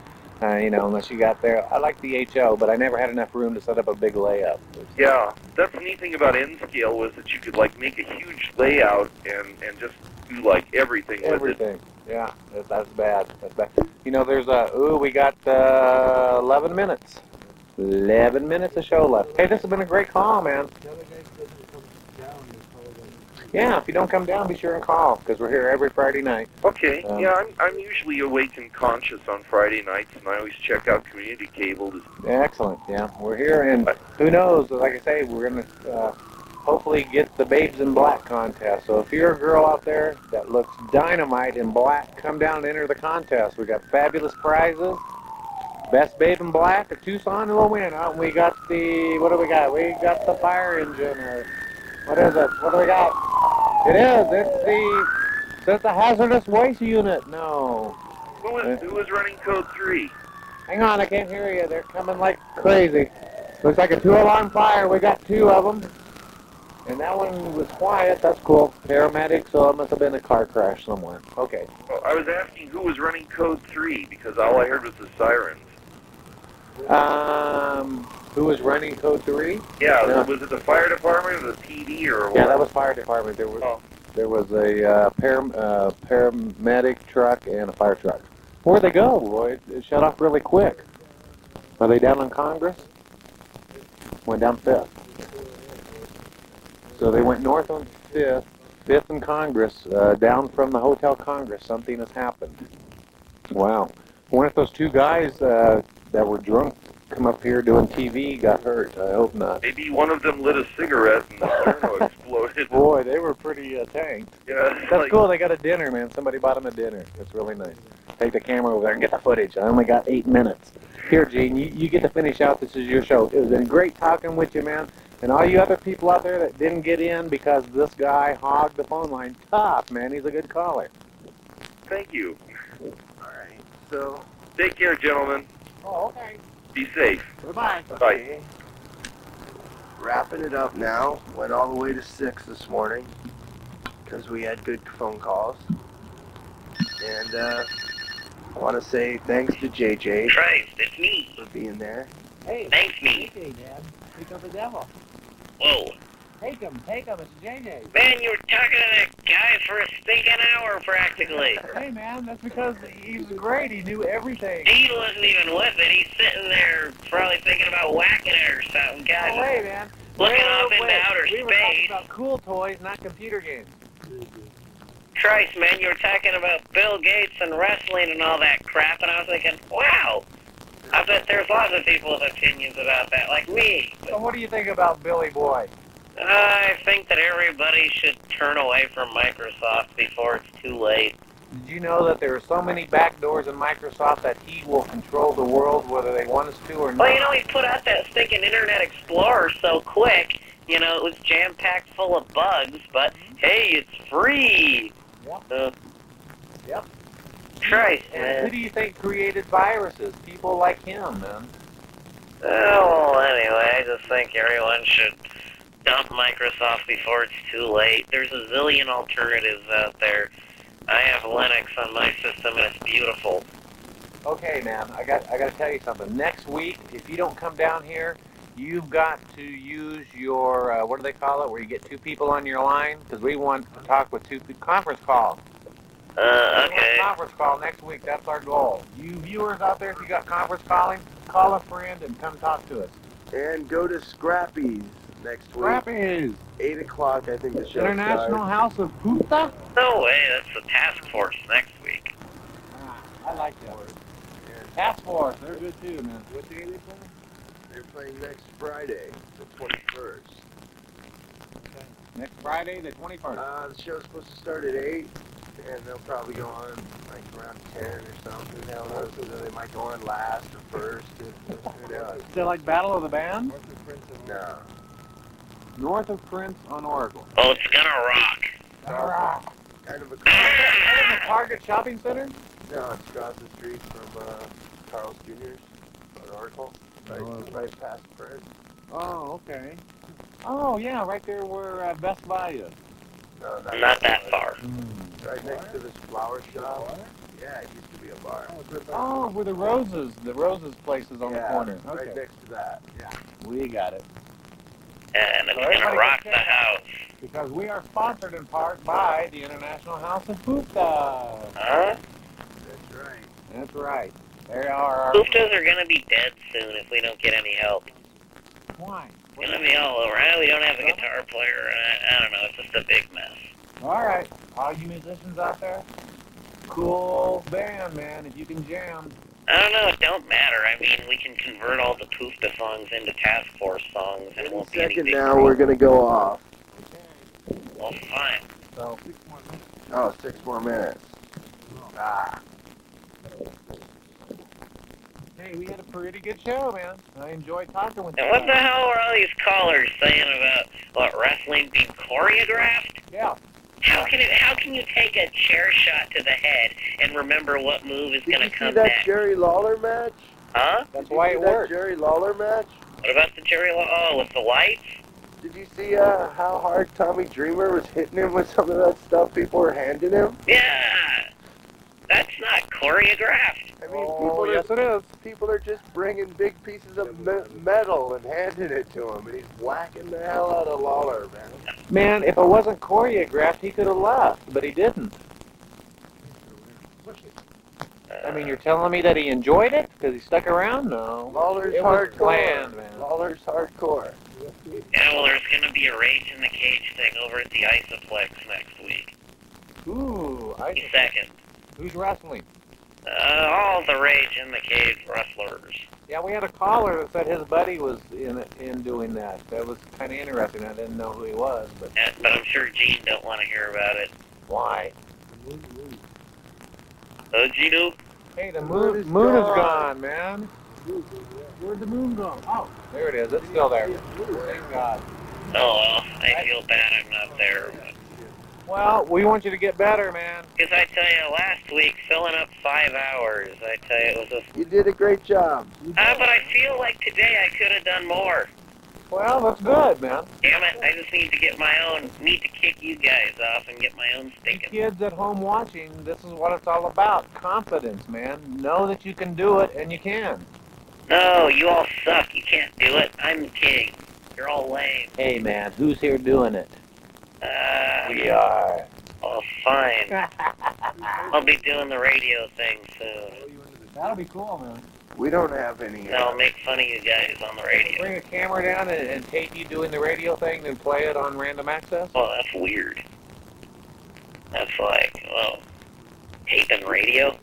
You know, unless you got there. I like the HO, but I never had enough room to set up a big layup. Yeah, that's the neat thing about N-scale was that you could like make a huge layout and just do like everything with it. Everything. Yeah, that's bad. That's bad. You know, there's we got 11 minutes. 11 minutes of show left. Hey, this has been a great call, man. Yeah, if you don't come down, be sure and call, because we're here every Friday night. Okay. Yeah, I'm usually awake and conscious on Friday nights, and I always check out community cable. Excellent, yeah. We're here, and who knows, like I say, we're going to hopefully get the Babes in Black contest. So if you're a girl out there that looks dynamite in black, come down and enter the contest. We got fabulous prizes. Best Babe in Black of Tucson will win. We got the, what do we got? We got the fire engine, or what is it? What do we got? It is. It's the hazardous waste unit. No. Who was running code 3? Hang on, I can't hear you. They're coming like crazy. Looks like a 2-alarm fire. We got 2 of them. And that one was quiet. That's cool. Paramedic, so it must have been a car crash somewhere. Okay. Well, I was asking who was running code 3, because all I heard was the sirens. Who was running code 3? Yeah, was it the fire department or the PD or what? Yeah, that was fire department. There was a paramedic truck and a fire truck. Where'd they go, Roy? It shut off really quick. Are they down on Congress? Went down 5th. So they went north on 5th and Congress, down from the Hotel Congress. Something has happened. Wow. I wonder if those 2 guys that were drunk come up here doing TV got hurt. I hope not. Maybe one of them lit a cigarette and the sternum exploded. Boy, they were pretty tanked. Yeah, That's cool. They got a dinner, man. Somebody bought them a dinner. It's really nice. Take the camera over there and get the footage. I only got 8 minutes. Here, Gene, you get to finish out. This is your show. It was been great talking with you, man. And all you other people out there that didn't get in because this guy hogged the phone line, tough, man. He's a good caller. Thank you. All right. So. Take care, gentlemen. Oh, okay. Be safe. Goodbye. Bye. Wrapping it up now. Went all the way to 6 this morning because we had good phone calls. And I want to say thanks to JJ. Christ, it's me. For being there. Hey. Thanks, me. JJ, Dad. Pick up the devil. Whoa. Take him. It's JJ. Man, you were talking to that guy for a stinking hour, practically. Hey, man, that's because he was great. He knew everything. He wasn't even with it. He's sitting there probably thinking about whacking it or something. God, Oh, wait, man. looking off into outer we were talking space. about cool toys, not computer games. Christ, man, you were talking about Bill Gates and wrestling and all that crap, and I was thinking, wow, I bet there's lots of people with opinions about that, like me. So what do you think about Billy Boy? I think that everybody should turn away from Microsoft before it's too late. Did you know that there are so many backdoors in Microsoft that he will control the world whether they want us to or not? Well, you know, he put out that stinking Internet Explorer so quick, you know, it was jam-packed full of bugs, but hey, it's free. Yep. Christ, And man. who do you think created viruses? People like him, man. Oh, well, anyway, I just think everyone should dump Microsoft before it's too late. There's a zillion alternatives out there. I have Linux on my system, and it's beautiful. Okay, man, I got to tell you something. Next week, if you don't come down here, you've got to use your, what do they call it, where you get 2 people on your line? Because we want to talk with 2 conference call. Okay. Conference call next week, that's our goal. You viewers out there, if you got conference calling, call a friend and come talk to us. And go to Scrappy's next week. Scrappy's. 8 o'clock, I think the show International starts. House of Puta? No way, that's the task force next week. I like that word. Task Force, they're good too, man. What day are they playing? They're playing next Friday, the 21st. Next Friday, the 21st. The show's supposed to start at 8, and they'll probably go on like around 10 or something. Hell knows whether they might go on last or first. Who knows? Is it like Battle of the Band? No. North of Prince on Oracle. Oh, it's gonna rock. Alright. Kind of a Target Shopping Center? No, it's across the street from Carl's Jr.'s on Oracle. Right past Prince. Oh, okay. Oh, yeah, right there where Best Buy is. No, Not that far. Right next to this flower shop. Yeah, it used to be a bar. Oh, where the Roses place is on the corner. Okay. Right next to that. Yeah, we got it. And it's So gonna everybody rock go the check it house. Because we are sponsored in part by the International House of Puta. Huh? That's right. That's right. There are our... Hooptas are gonna be dead soon if we don't get any help. Why? gonna be all over. We don't have a guitar player, and I don't know, it's just a big mess. All right, all you musicians out there, cool band, man. If you can jam. I don't know, it don't matter. I mean, we can convert all the Poofda songs into Task Force songs, and it won't be any Second big now, problem. we're gonna go off. Well, fine. So, Oh, 6 more minutes. Ah. hey, we had a pretty good show, man. I enjoyed talking with you. And what the hell were all these callers saying about, what, wrestling being choreographed? Yeah. How can you take a chair shot to the head and remember what move is gonna Did you come see that next? Jerry Lawler match? Huh? That's why it That worked. Jerry Lawler match? What about the Jerry with the lights? Did you see how hard Tommy Dreamer was hitting him with some of that stuff people were handing him? Yeah! That's not choreographed. I mean, yes it is. People are just bringing big pieces of metal and handing it to him, and he's whacking the hell out of Lawler, man. Man, if it wasn't choreographed, he could have left, but he didn't. I mean, you're telling me that he enjoyed it because he stuck around? No. Lawler's it was hardcore. planned, man. Lawler's hardcore. Yeah, well, there's gonna be a Rage in the Cage thing over at the Isoplex next week. Ooh, Second. Who's wrestling? All the Rage in the Cage wrestlers. Yeah, we had a caller that said his buddy was in doing that. That was kind of interesting. I didn't know who he was, but Yeah, but I'm sure Gene don't want to hear about it. why? Gino? Hey, the moon is gone, man. Where'd the moon go? Oh, there it is. It's still there. Thank God. Oh, well, I feel bad I'm not there. Well, we want you to get better, man. Because I tell you, last week, filling up 5 hours, I tell you, it was a... You did a great job. But I feel like today I could have done more. Well, that's good, man. Damn it, I just need to get my own, need to kick you guys off and get my own stinking. Kids at home watching, this is what it's all about. Confidence, man. Know that you can do it, and you can. No, you all suck. You can't do it. I'm the king. You're all lame. Hey, man, who's here doing it? We are. Oh, fine. I'll be doing the radio thing soon. That'll be cool, man. We don't have any. I'll make fun of you guys on the radio. Bring a camera down and tape you doing the radio thing, then play it on Random Access? Oh, that's weird. That's like, well, taping radio?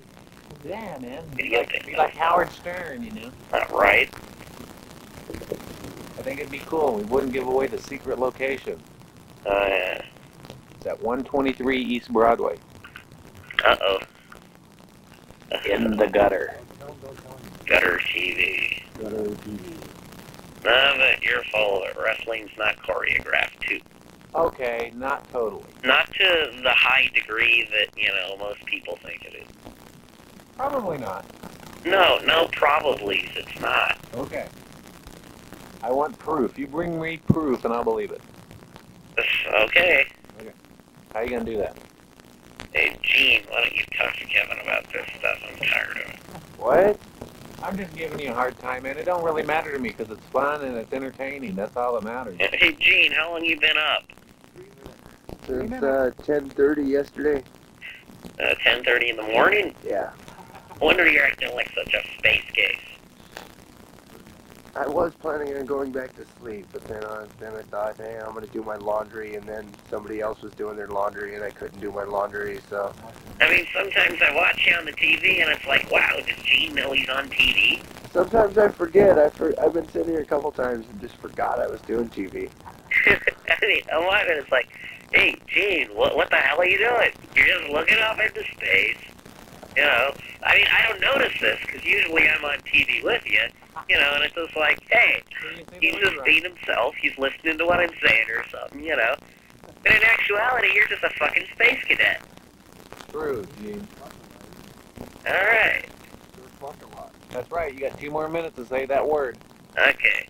Yeah, man. Video Be like Howard Stern, you know? Not right. I think it'd be cool. We wouldn't give away the secret location. Oh, yeah. It's at 123 East Broadway. Uh-oh. In the gutter. Gutter TV. No, but you're full of it. Wrestling's not choreographed, too. Okay, not totally. Not to the high degree that, you know, most people think it is. Probably not. No probablys. It's not. Okay. I want proof. You bring me proof and I'll believe it. Okay. How you gonna do that? Hey, Gene, why don't you talk to Kevin about this stuff? I'm tired of it. What? I'm just giving you a hard time, man. It don't really matter to me because it's fun and it's entertaining. That's all that matters. Hey, Gene, how long you been up? Since 10:30 yesterday. 10:30 in the morning? Yeah. I wonder you're acting like such a space case. I was planning on going back to sleep, but then I thought, hey, I'm gonna do my laundry, and then somebody else was doing their laundry, and I couldn't do my laundry, so. I mean, sometimes I watch you on the TV, and it's like, wow, does Gene know he's on TV? Sometimes I forget. I've been sitting here a couple times and just forgot I was doing TV. I mean, a lot of it is like, hey, Gene, what the hell are you doing? You're just looking off into space. You know, I mean, I don't notice this, because usually I'm on TV with you, you know, and it's just like, hey, he's just being himself, he's listening to what I'm saying or something, you know. But in actuality, you're just a fucking space cadet. True, Gene. Alright. That's right. You got 2 more minutes to say that word. Okay.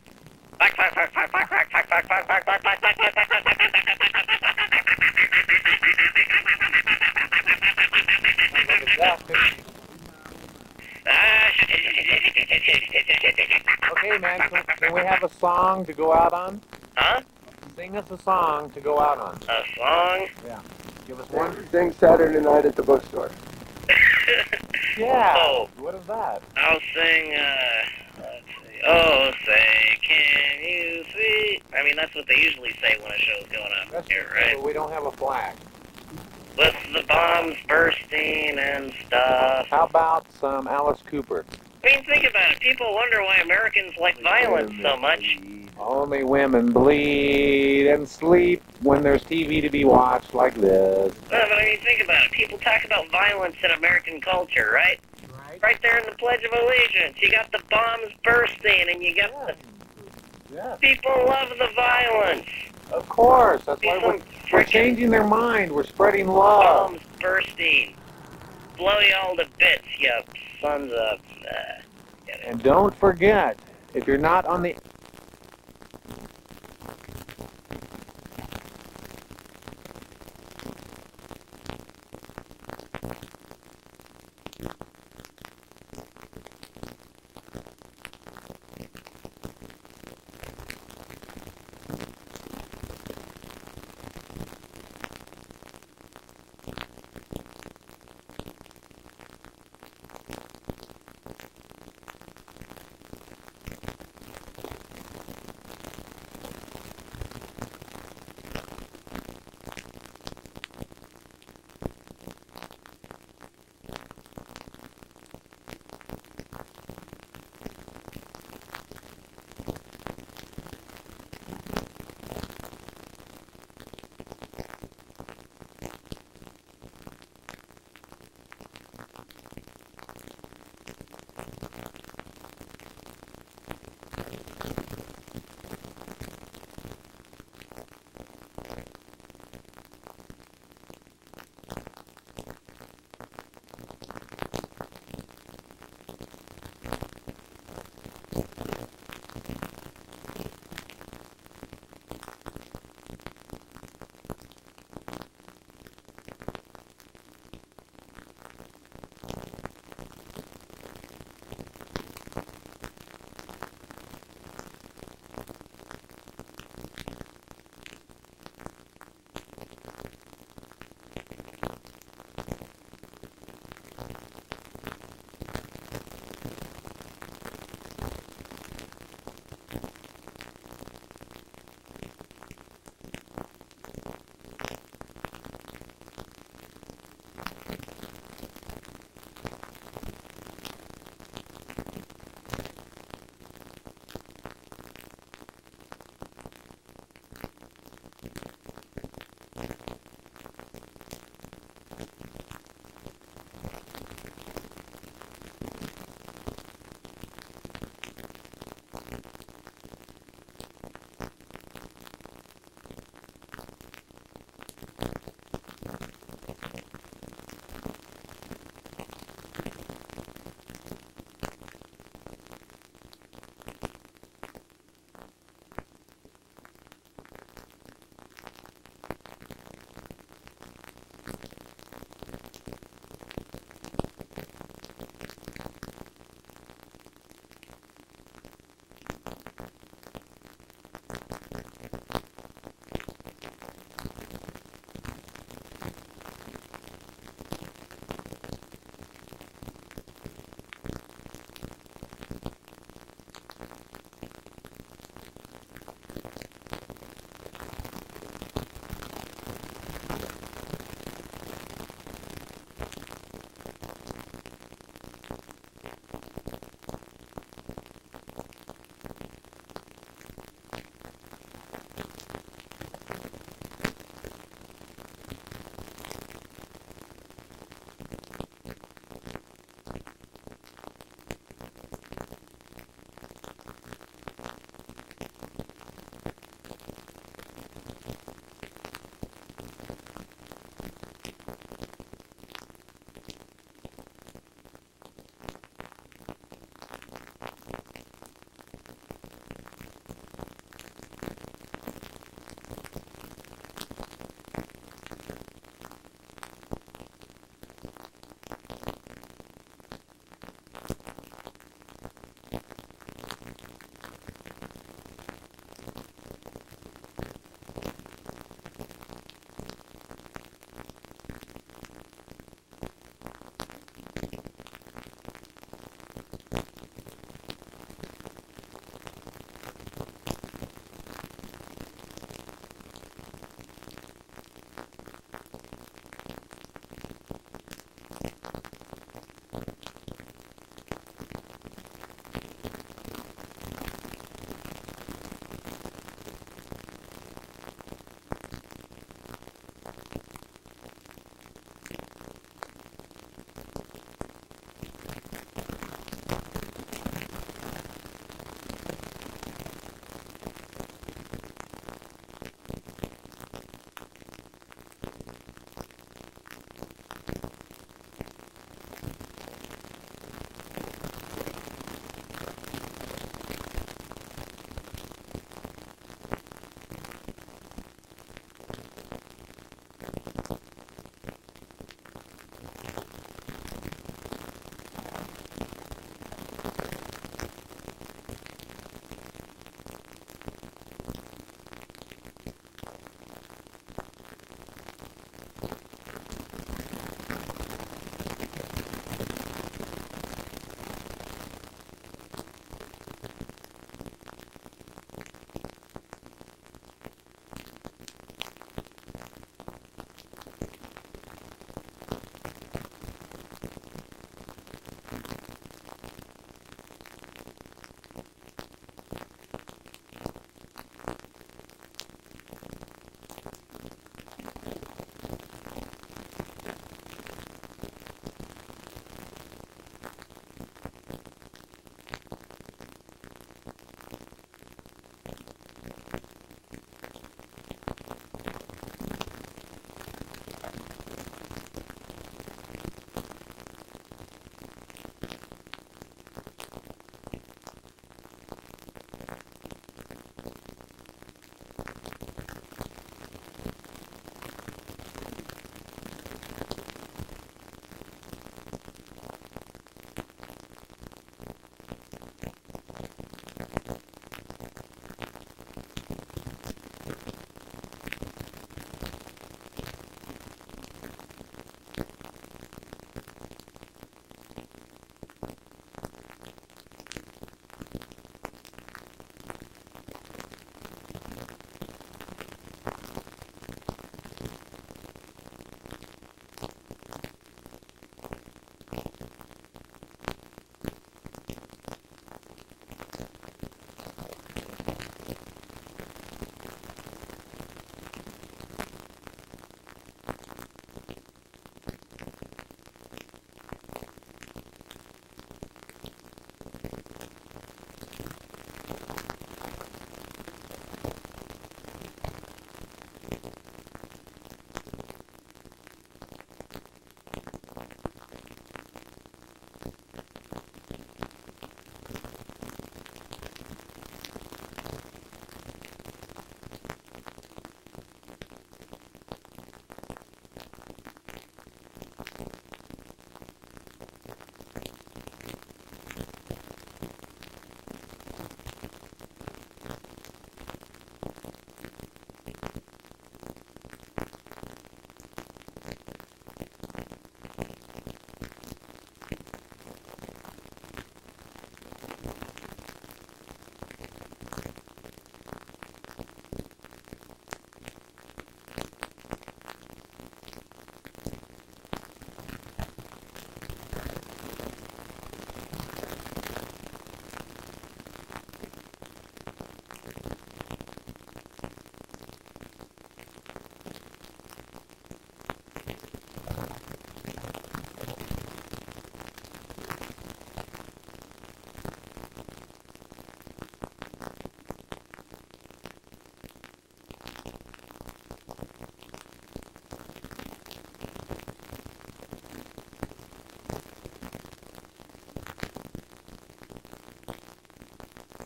Okay, man, can we have a song to go out on? Huh? Sing us a song to go out on. A song? Yeah. Give us one. Sing Saturday Night at the Bookstore. Yeah. Oh. What is that? I'll sing, let's see. Oh, say, can you see mean, that's what they usually say when a show's going on here, right? We don't have a flag. With the bombs bursting and stuff. How about some Alice Cooper? I mean, think about it. People wonder why Americans like violence so much. Only women bleed and sleep when there's TV to be watched like this. But I mean, think about it. People talk about violence in American culture, right? Right there in the Pledge of Allegiance. You got the bombs bursting, and you got the... Yeah. People love the violence. Of course. That's why we're changing their mind. We're spreading love. Bombs bursting. Blow you all to bits, you sons of... And don't forget, if you're not on the